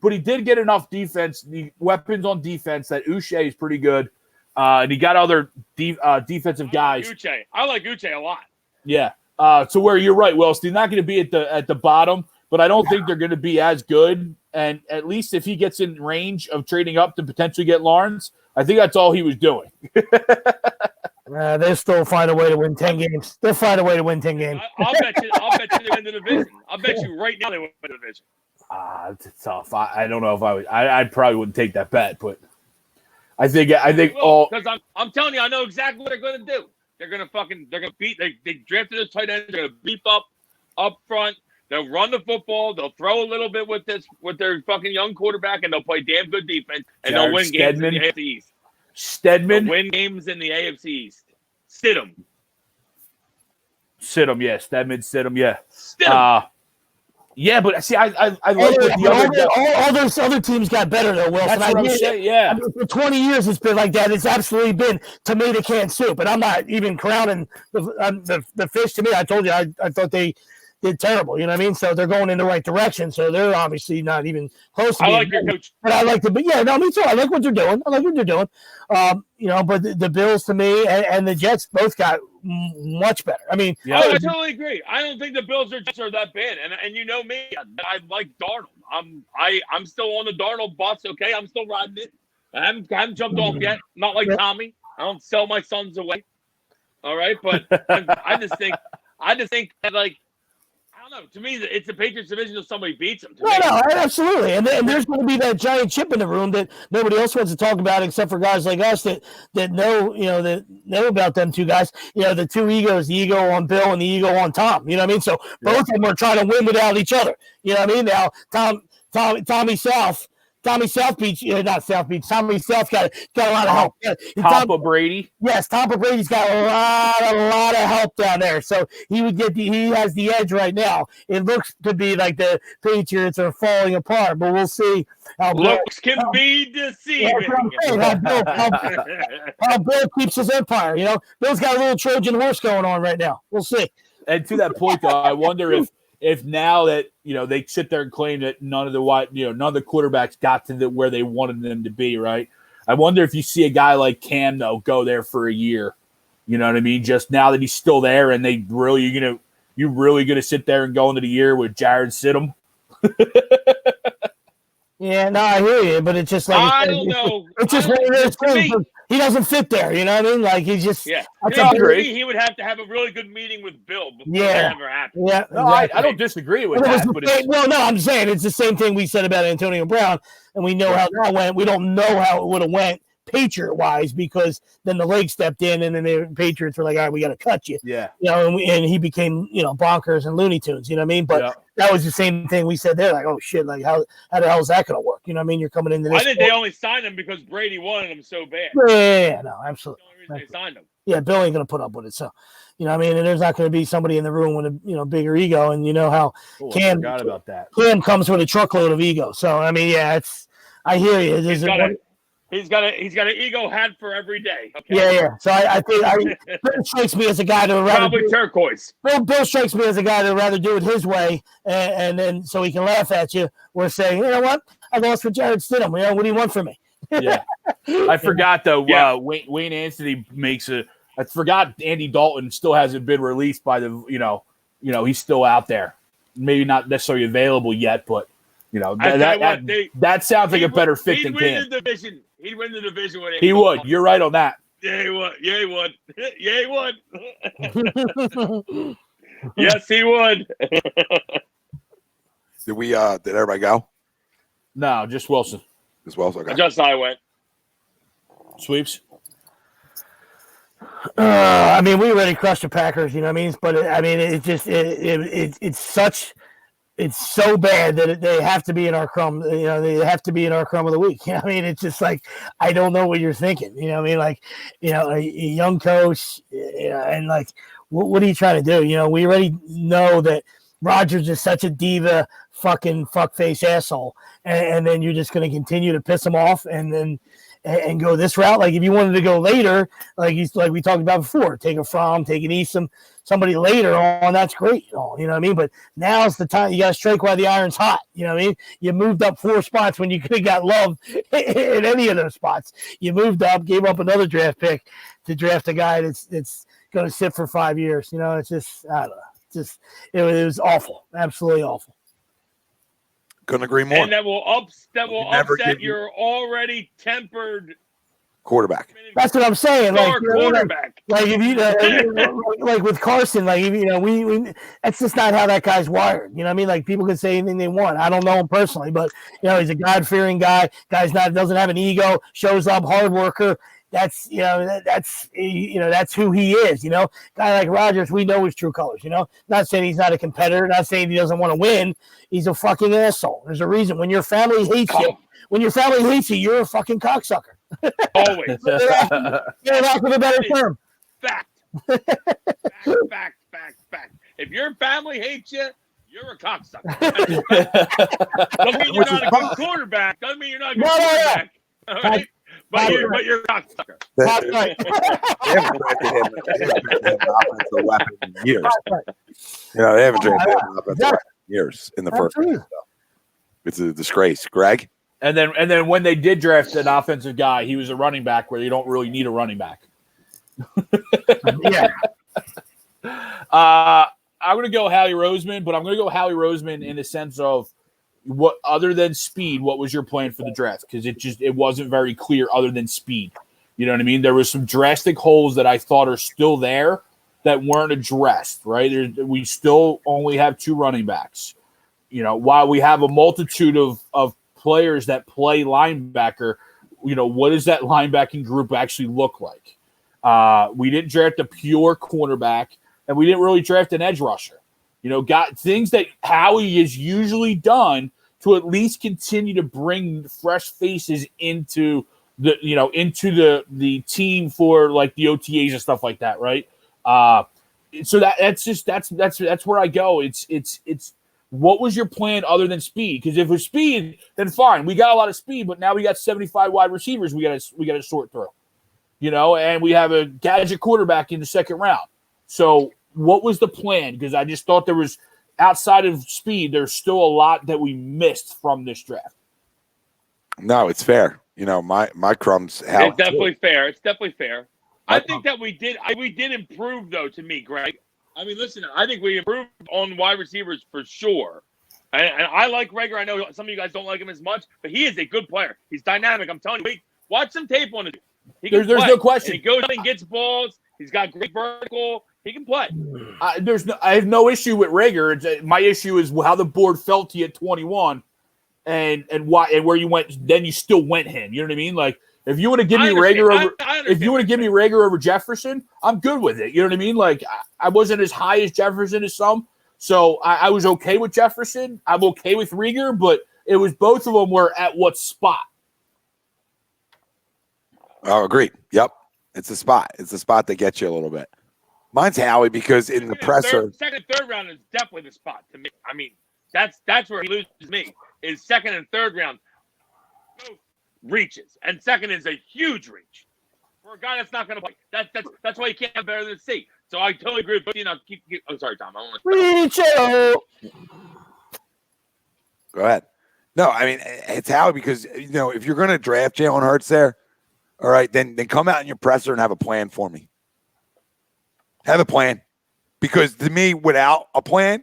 But he did get enough defense, the weapons on defense, that Uche is pretty good, and he got other defensive guys. I like Uche a lot. Yeah. So where you're right, Wells, they're not going to be at the bottom, but I don't think they're going to be as good. And at least if he gets in range of trading up to potentially get Lawrence, I think that's all he was doing. They'll still find a way to win 10 games. They'll find a way to win 10 games. I'll bet you they win the division. I'll bet you right now they win the division. It's tough. I don't know if I would. I probably wouldn't take that bet, but I think because I'm telling you, I know exactly what they're going to do. They're going to beat. They drafted a tight end. They're going to beef up front. They'll run the football. They'll throw a little bit with their fucking young quarterback, and they'll play damn good defense, and they'll win games in the AFC East. Stedman win games in the AFC East. Sit them, yeah. Stedman, sit them, yeah. Yeah, but see, I like what all those other teams got better though, Wilson. That's what I'm saying, yeah. I mean, for 20 years, it's been like that. It's absolutely been tomato can soup, and I'm not even crowning the fish. To me, I told you, I thought they did terrible. You know what I mean? So they're going in the right direction. So they're obviously not even close to. I like your coach, but I like the. But yeah, no, me too. I like what they're doing. You know, but the Bills to me and the Jets both got much better. I mean, I totally agree. I don't think the Bills are that bad. And you know me, I like Darnold. I'm still on the Darnold bus. Okay, I'm still riding it. I haven't jumped off yet. Not like Tommy. I don't sell my sons away. All right, but I just think that, like, I don't know. To me, it's the Patriots division if somebody beats them. No, absolutely. And there's going to be that giant chip in the room that nobody else wants to talk about except for guys like us that know about them two guys. You know, the two egos, the ego on Bill and the ego on Tom. You know what I mean? So both of them are trying to win without each other. You know what I mean? Now, Tommy South Beach, not South Beach. Tommy South got a lot of help. Tampa Brady. Yes, Tampa Brady's got a lot of help down there. So he has the edge right now. It looks to be like the Patriots are falling apart, but we'll see how looks can be deceiving. How Bill keeps his empire. You know, Bill's got a little Trojan horse going on right now. We'll see. And to that point, though, I wonder if now that, you know, they sit there and claim that none of the quarterbacks got to where they wanted them to be, right? I wonder if you see a guy like Cam, though, go there for a year. You know what I mean? Just now that he's still there, and you're really gonna sit there and go into the year with Jared Stidham. Yeah, no, I hear you, but it's just like I don't know. It's just one of those things. He doesn't fit there, you know what I mean? Like he's just. Yeah, I agree. He would have to have a really good meeting with Bill before that ever happened. Yeah, no, I don't disagree with that. No, I'm saying it's the same thing we said about Antonio Brown, and we know how that went. We don't know how it would have went Patriot-wise because then the league stepped in, and then the Patriots were like, all right, we got to cut you. Yeah. You know, and he became, bonkers and Looney Tunes, you know what I mean? But that was the same thing we said there, like, oh, shit, like, how the hell is that going to work? You know what I mean? You're coming into this. I think they only signed him because Brady wanted him so bad. Yeah, no, absolutely. That's the only reason they signed him. Yeah, Bill ain't going to put up with it. So, you know what I mean? And there's not going to be somebody in the room with a, bigger ego. And you know how I forgot about that. Cam comes with a truckload of ego. So, I mean, yeah, I hear you. He's got an ego hat for every day. Okay? Yeah. So I think Bill strikes me as a guy that would rather probably turquoise. Bill strikes me as a guy that would rather do it his way, and then so he can laugh at you. We're saying, you know what? I lost with Jared Stidham. You know, what do you want from me? Yeah, I forgot though. Yeah. Wayne Anthony makes a. I forgot Andy Dalton still hasn't been released by the. He's still out there. Maybe not necessarily available yet, but. That sounds like a better fit than Cam. He'd win the division. He would. You're right on that. Yeah, he would. Yeah, he would. Yes, he would. Did everybody go? No, just Wilson. Just Wilson. Okay. Just I went. Sweeps. I mean, we already crushed the Packers. You know what I mean? But it's so bad that they have to be in our crumb. They have to be in our crumb of the week. You know what I mean? It's just like, I don't know what you're thinking. You know what I mean? Like, a young coach, and like, what are you trying to do? We already know that Rodgers is such a diva, fucking fuckface asshole. And then you're just going to continue to piss him off and go this route. Like, if you wanted to go later, like we talked about before, take a Fromm, take an Easton, somebody later on, that's great. You know what I mean? But now's the time. You got to strike while the iron's hot. You know what I mean? You moved up 4 spots when you could have got love in any of those spots. You moved up, gave up another draft pick to draft a guy that's going to sit for 5 years. It's just, I don't know. It was awful. Absolutely awful. Couldn't agree more. And that will upset your already tempered quarterback. That's what I'm saying. Star quarterback. Like if you like with Carson, like we that's just not how that guy's wired. You know what I mean? Like people can say anything they want. I don't know him personally, but he's a God-fearing guy. Doesn't have an ego, shows up, hard worker. That's that's who he is. Guy like Rodgers, we know his true colors. Not saying he's not a competitor, not saying he doesn't want to win. He's a fucking asshole. There's a reason. When your family hates you, you're a fucking cocksucker. Always. Yeah, lack of a better term. Fact. Fact. If your family hates you, you're a cocksucker. Doesn't mean you're not a good quarterback. Doesn't mean you're not a good quarterback. All right? But you're a cocksucker. They haven't drafted him an offensive weapon in years. They haven't drafted him an offensive weapon in years in the first round. It's a disgrace. Greg? And then when they did draft an offensive guy, he was a running back where you don't really need a running back. Yeah. I'm going to go Howie Roseman, but I'm going to go Howie Roseman in the sense of what, other than speed, what was your plan for the draft? Because it wasn't very clear other than speed. You know what I mean? There was some drastic holes that I thought are still there that weren't addressed, right? We still only have 2 running backs. While we have a multitude of players that play linebacker, what does that linebacking group actually look like? We didn't draft a pure cornerback, and we didn't really draft an edge rusher. Got things that Howie has usually done to at least continue to bring fresh faces into the team for like the OTAs and stuff like that, right? So that's where I go. It's what was your plan other than speed? Because if it's speed, then fine. We got a lot of speed, but now we got 75 wide receivers we got to sort through. And we have a gadget quarterback in the second round. So what was the plan? Because I just thought there was, outside of speed, there's still a lot that we missed from this draft. No, it's fair. My crumbs. It's definitely fair. It's definitely fair. I think that we did improve, though, to me, Greg. I mean, listen, I think we improved on wide receivers for sure. And I like Reagor. I know some of you guys don't like him as much, but he is a good player. He's dynamic. I'm telling you. Watch some tape on it. There's no question. And he goes and gets balls. He's got great vertical. He can play. I have no issue with Reagor. My issue is how the board felt to you at 21 and why and where you went. Then you still went him. You know what I mean? Like, if you want to give me Reagor over Jefferson, I'm good with it. You know what I mean? Like, I wasn't as high as Jefferson as some, so I was okay with Jefferson. I'm okay with Reagor, but it was both of them were at what spot? Oh, agreed. Yep, it's a spot. It's a spot that gets you a little bit. Mine's Howie because in the presser, second and third round is definitely the spot to me. I mean, that's where he loses me. Is second and third round. Both reaches, and second is a huge reach for a guy that's not going to play. That's why you can't have better than C. So I totally agree with you. I'm sorry, Tom. I don't Go ahead. No, I mean it's Howie because if you're going to draft Jalen Hurts there, all right, then come out in your presser and have a plan for me. Have a plan, because to me, without a plan,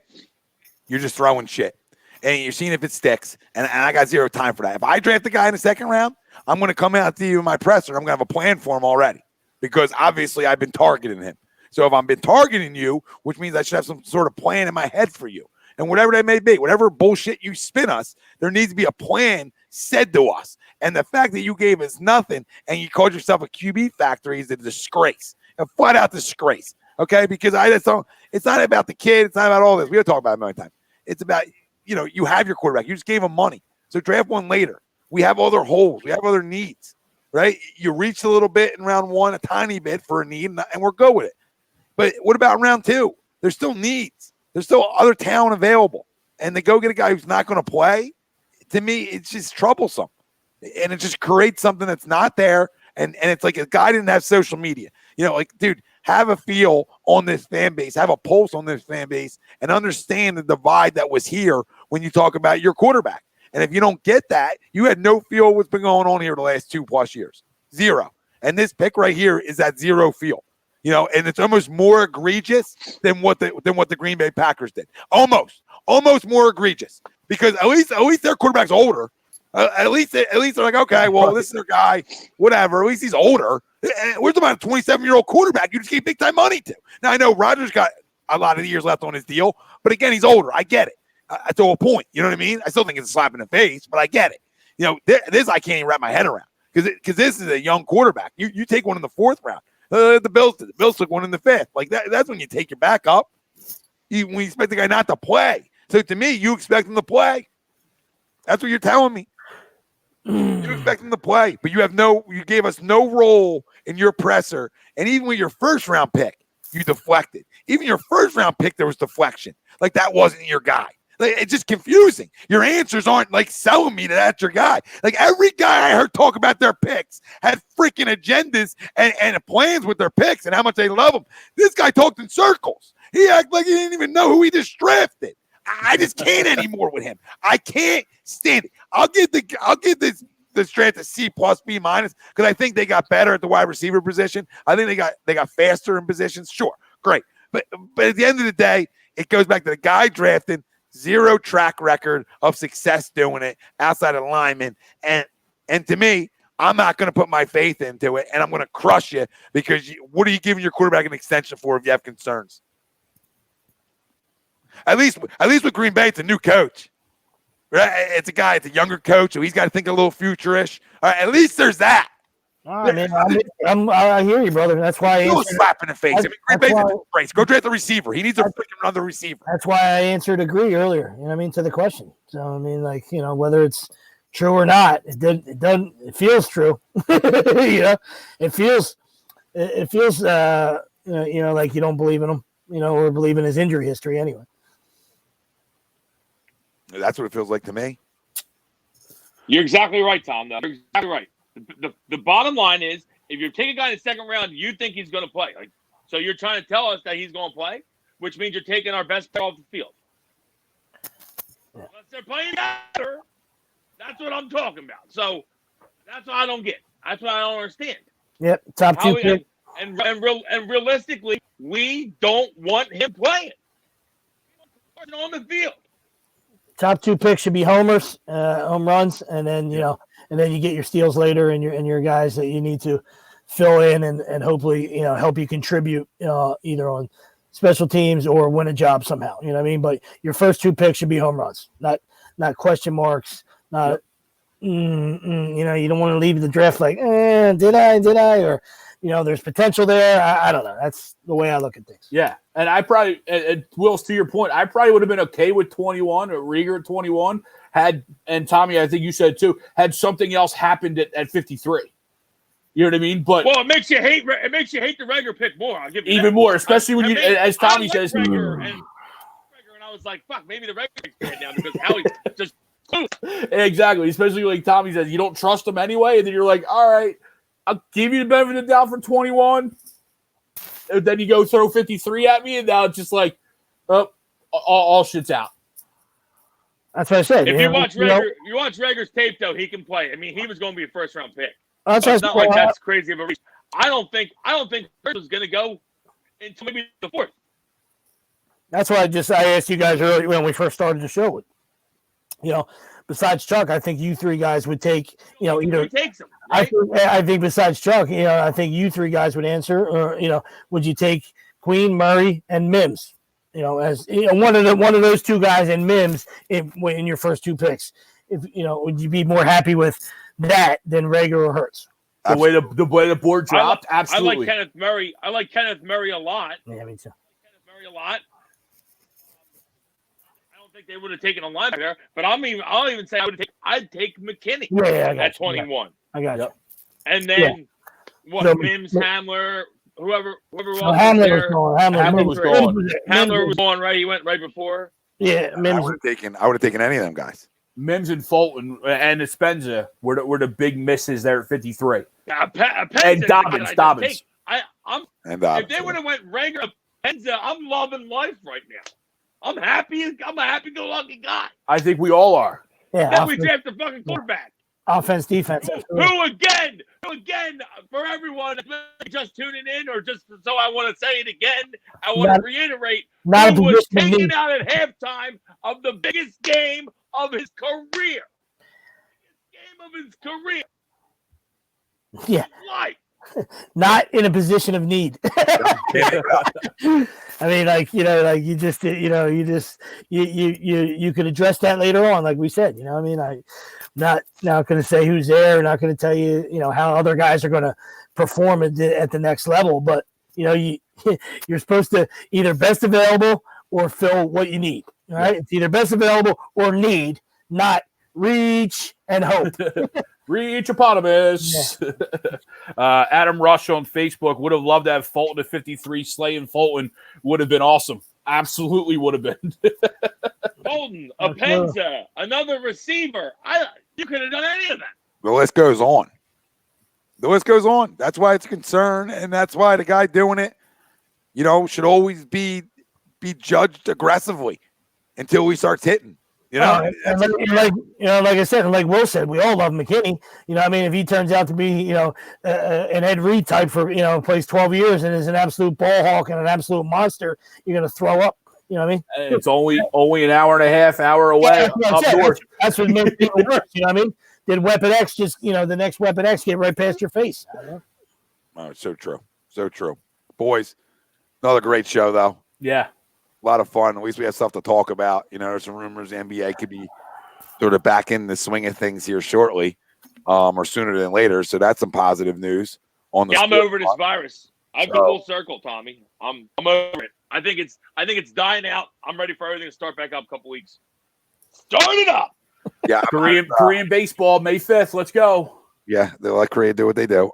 you're just throwing shit. And you're seeing if it sticks, and I got zero time for that. If I draft a guy in the second round, I'm going to come out to you in my presser. I'm going to have a plan for him already, because obviously I've been targeting him. So if I've been targeting you, which means I should have some sort of plan in my head for you. And whatever that may be, whatever bullshit you spin us, there needs to be a plan said to us. And the fact that you gave us nothing and you called yourself a QB factory is a disgrace, a flat out disgrace. Okay, because it's not about the kid. It's not about all this. We'll talk about it a million times. It's about, you have your quarterback. You just gave him money. So draft one later. We have other holes. We have other needs, right? You reached a little bit in round one, a tiny bit for a need, and we're good with it. But what about round two? There's still needs. There's still other talent available. And to go get a guy who's not going to play, to me, it's just troublesome. And it just creates something that's not there. And it's like a guy didn't have social media. Dude, have a feel on this fan base, have a pulse on this fan base, and understand the divide that was here when you talk about your quarterback. And if you don't get that, you had no feel of what's been going on here the last 2+ years. Zero. And this pick right here is that zero feel. And it's almost more egregious than what the Green Bay Packers did. Almost more egregious, because at least their quarterback's older. At least they're like, okay, well, this is their guy, whatever. At least he's older. We're talking about a 27-year-old quarterback you just gave big time money to. Now I know Rodgers got a lot of years left on his deal, but again, he's older. I get it. To a point, you know what I mean? I still think it's a slap in the face, but I get it. You know, this I can't even wrap my head around because this is a young quarterback. You take one in the 4th round. The Bills took one in the 5th. Like that's when you take your back up. When you expect the guy not to play. So to me, you expect him to play. That's what you're telling me. You expect him to play, but you gave us no role in your presser. And even with your 1st round pick, you deflected. Even your 1st round pick, there was deflection. Like that wasn't your guy. Like, it's just confusing. Your answers aren't like selling me that that's your guy. Like every guy I heard talk about their picks had freaking agendas and plans with their picks and how much they love them. This guy talked in circles. He acted like he didn't even know who he just drafted. I just can't anymore with him. I can't stand it. I'll give this draft a C+, B- because I think they got better at the wide receiver position. I think they got faster in positions. Sure, great. But at the end of the day, it goes back to the guy drafted, 0 track record of success doing it outside of linemen. And to me, I'm not going to put my faith into it, and I'm going to crush you because what are you giving your quarterback an extension for if you have concerns? At least with Green Bay, it's a new coach. Right? It's a younger coach, so he's got to think a little future-ish. At least there's that. I mean, I hear you, brother. That's why I slap in the face. Green Bay's a disgrace. Go draft the receiver. He needs a freaking another receiver. That's why I answered agree earlier. You know what I mean, to the question. So I mean, like, you know, whether it's true or not, it feels true. You know, it feels you know, like you don't believe in him, you know, or believe in his injury history anyway. That's what it feels like to me. You're exactly right, Tom. Though. You're exactly right. The bottom line is, if you're taking a guy in the 2nd round, you think he's going to play. Like, so you're trying to tell us that he's going to play, which means you're taking our best player off the field. Yeah. Unless they're playing better, that's what I'm talking about. So that's what I don't get. That's what I don't understand. Yep, top 2 and realistically, we don't want him playing on the field. Top 2 picks should be homers, home runs, and then you get your steals later and your guys that you need to fill in and hopefully help you contribute either on special teams or win a job somehow. You know what I mean? But your first 2 picks should be home runs, not question marks. Not you don't want to leave the draft like did I or there's potential there. I don't know. That's the way I look at things. Yeah. And I probably, Will's, to your point, I probably would have been okay with 21 or Reagor at 21 and Tommy, I think you said too, had something else happened at 53. You know what I mean? But it makes you hate the Reagor pick more. I'll give you even that. more, especially when as Tommy says. Reagor and I was like, fuck, maybe the Reagor pick's dead now because Howie just Exactly. Especially like Tommy says, you don't trust him anyway, and then you're like, all right, I'll give you the benefit of the doubt for 21. And then you go throw 53 at me, and now it's just like, all shit's out. That's what I said. If you watch Reagor's tape, though, he can play. I mean, he was going to be a 1st round pick. That's not like that's crazy of a reach. I don't think Hurts is going to go until maybe the 4th. That's why I asked you guys earlier when we first started the show. Besides Chuck, I think you 3 guys would take, either. Takes him, right? I think besides Chuck, I think you 3 guys would answer, or would you take Queen, Murray, and Mims? As one of those 2 guys and Mims in your first 2 picks. If would you be more happy with that than Reagor or Hurts? The way the board dropped, absolutely. I like Kenneth Murray a lot. Yeah, me too. Kenneth Murray a lot. I don't think they would have taken a linebacker, but I'll even say I'd take McKinney at 21. I got you. And then Mims, Hamler, whoever was Hamler was gone. Hamler was gone, right? He went right before. Yeah, Mims. I would have taken any of them guys. Mims and Fulton and Espenza were the big misses there at 53. And Dobbins. If they would have went Reagor, Espenza, I'm loving life right now. I'm happy. I'm a happy-go-lucky guy. I think we all are. Yeah. Then we draft the fucking quarterback. Offense, defense. Who again, for everyone just tuning in or just so I want to say it again, I want to reiterate, who was taken out at halftime of the biggest game of his career. of his career. Yeah. Why? Not in a position of need. I mean, like, you just, you could address that later on, like we said. I mean, I'm not going to say who's there, not going to tell you, how other guys are going to perform at the next level, but you're supposed to either best available or fill what you need. All right, it's either best available or need, not reach and hope. Reach Hippopotamus. Yeah. Adam Rush on Facebook would have loved to have Fulton at 53. Slay Fulton would have been awesome. Absolutely would have been. Fulton, Apenza, another receiver. You could have done any of that. The list goes on. That's why it's a concern, and that's why the guy doing it, should always be judged aggressively until he starts hitting. Like I said, and like Will said, we all love McKinney. I mean, if he turns out to be, an Ed Reed type for, plays 12 years and is an absolute ball hawk and an absolute monster, you're going to throw up. You know what I mean? It's only an hour and a half away up north. That's what makes it worse. You know what I mean? Did Weapon X just, the next Weapon X get right past your face? I don't know. Oh, it's so true. So true. Boys, another great show, though. Yeah. A lot of fun. At least we have stuff to talk about. There's some rumors the NBA could be sort of back in the swing of things here shortly, or sooner than later. So that's some positive news on the. Yeah, I'm over this virus. I've been full circle, Tommy. I'm over it. I think it's dying out. I'm ready for everything to start back up a couple weeks. Start it up. Yeah, Korean baseball, May 5th. Let's go. Yeah, they let Korea do what they do.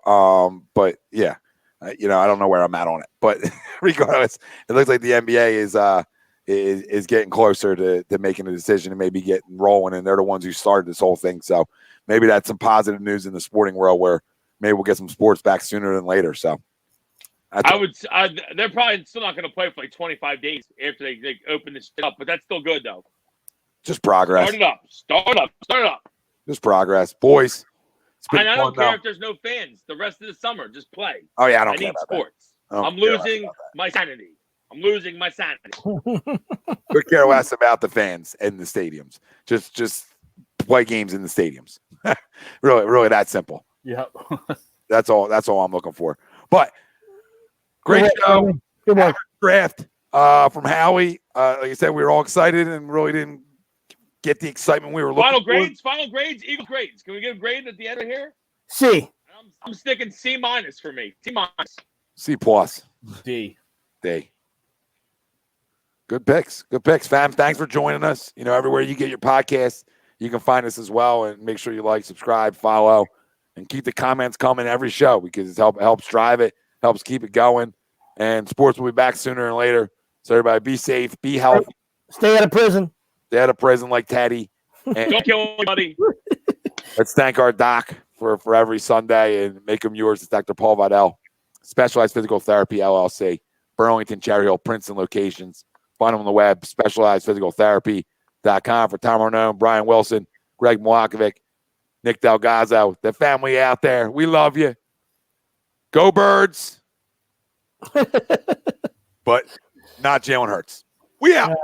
But yeah. I don't know where I'm at on it, but regardless, it looks like the NBA is getting closer to making a decision and maybe getting rolling, and they're the ones who started this whole thing. So maybe that's some positive news in the sporting world where maybe we'll get some sports back sooner than later. So they're probably still not going to play for like 25 days after they open this shit up, but that's still good though. Just progress. Start it up. Just progress, boys. And I don't care if there's no fans. The rest of the summer, just play. Oh yeah, I need sports. I'm losing my sanity. Could care less about the fans and the stadiums. Just play games in the stadiums. really that simple. Yep. That's all I'm looking for. But great show. Good one. Draft from Howie. Like I said, we were all excited and really didn't get the excitement we were looking for. Final grades, Eagle grades. Can we get a grade at the end of here? C. I'm sticking C- for me. C-. C+. D. Good picks, fam. Thanks for joining us. Everywhere you get your podcast, you can find us as well. And make sure you like, subscribe, follow, and keep the comments coming every show because it helps drive it, helps keep it going. And sports will be back sooner than later. So everybody be safe, be healthy. Stay out of prison. Stay out of prison like Teddy. And don't kill anybody. Let's thank our doc for every Sunday and make him yours. It's Dr. Paul Vidal, Specialized Physical Therapy, LLC, Burlington, Cherry Hill, Princeton locations. Find them on the web, specializedphysicaltherapy.com. For Tom Arnone, Brian Wilson, Greg Milakovic, Nick Delgazzo, the family out there. We love you. Go Birds. But not Jalen Hurts. We out.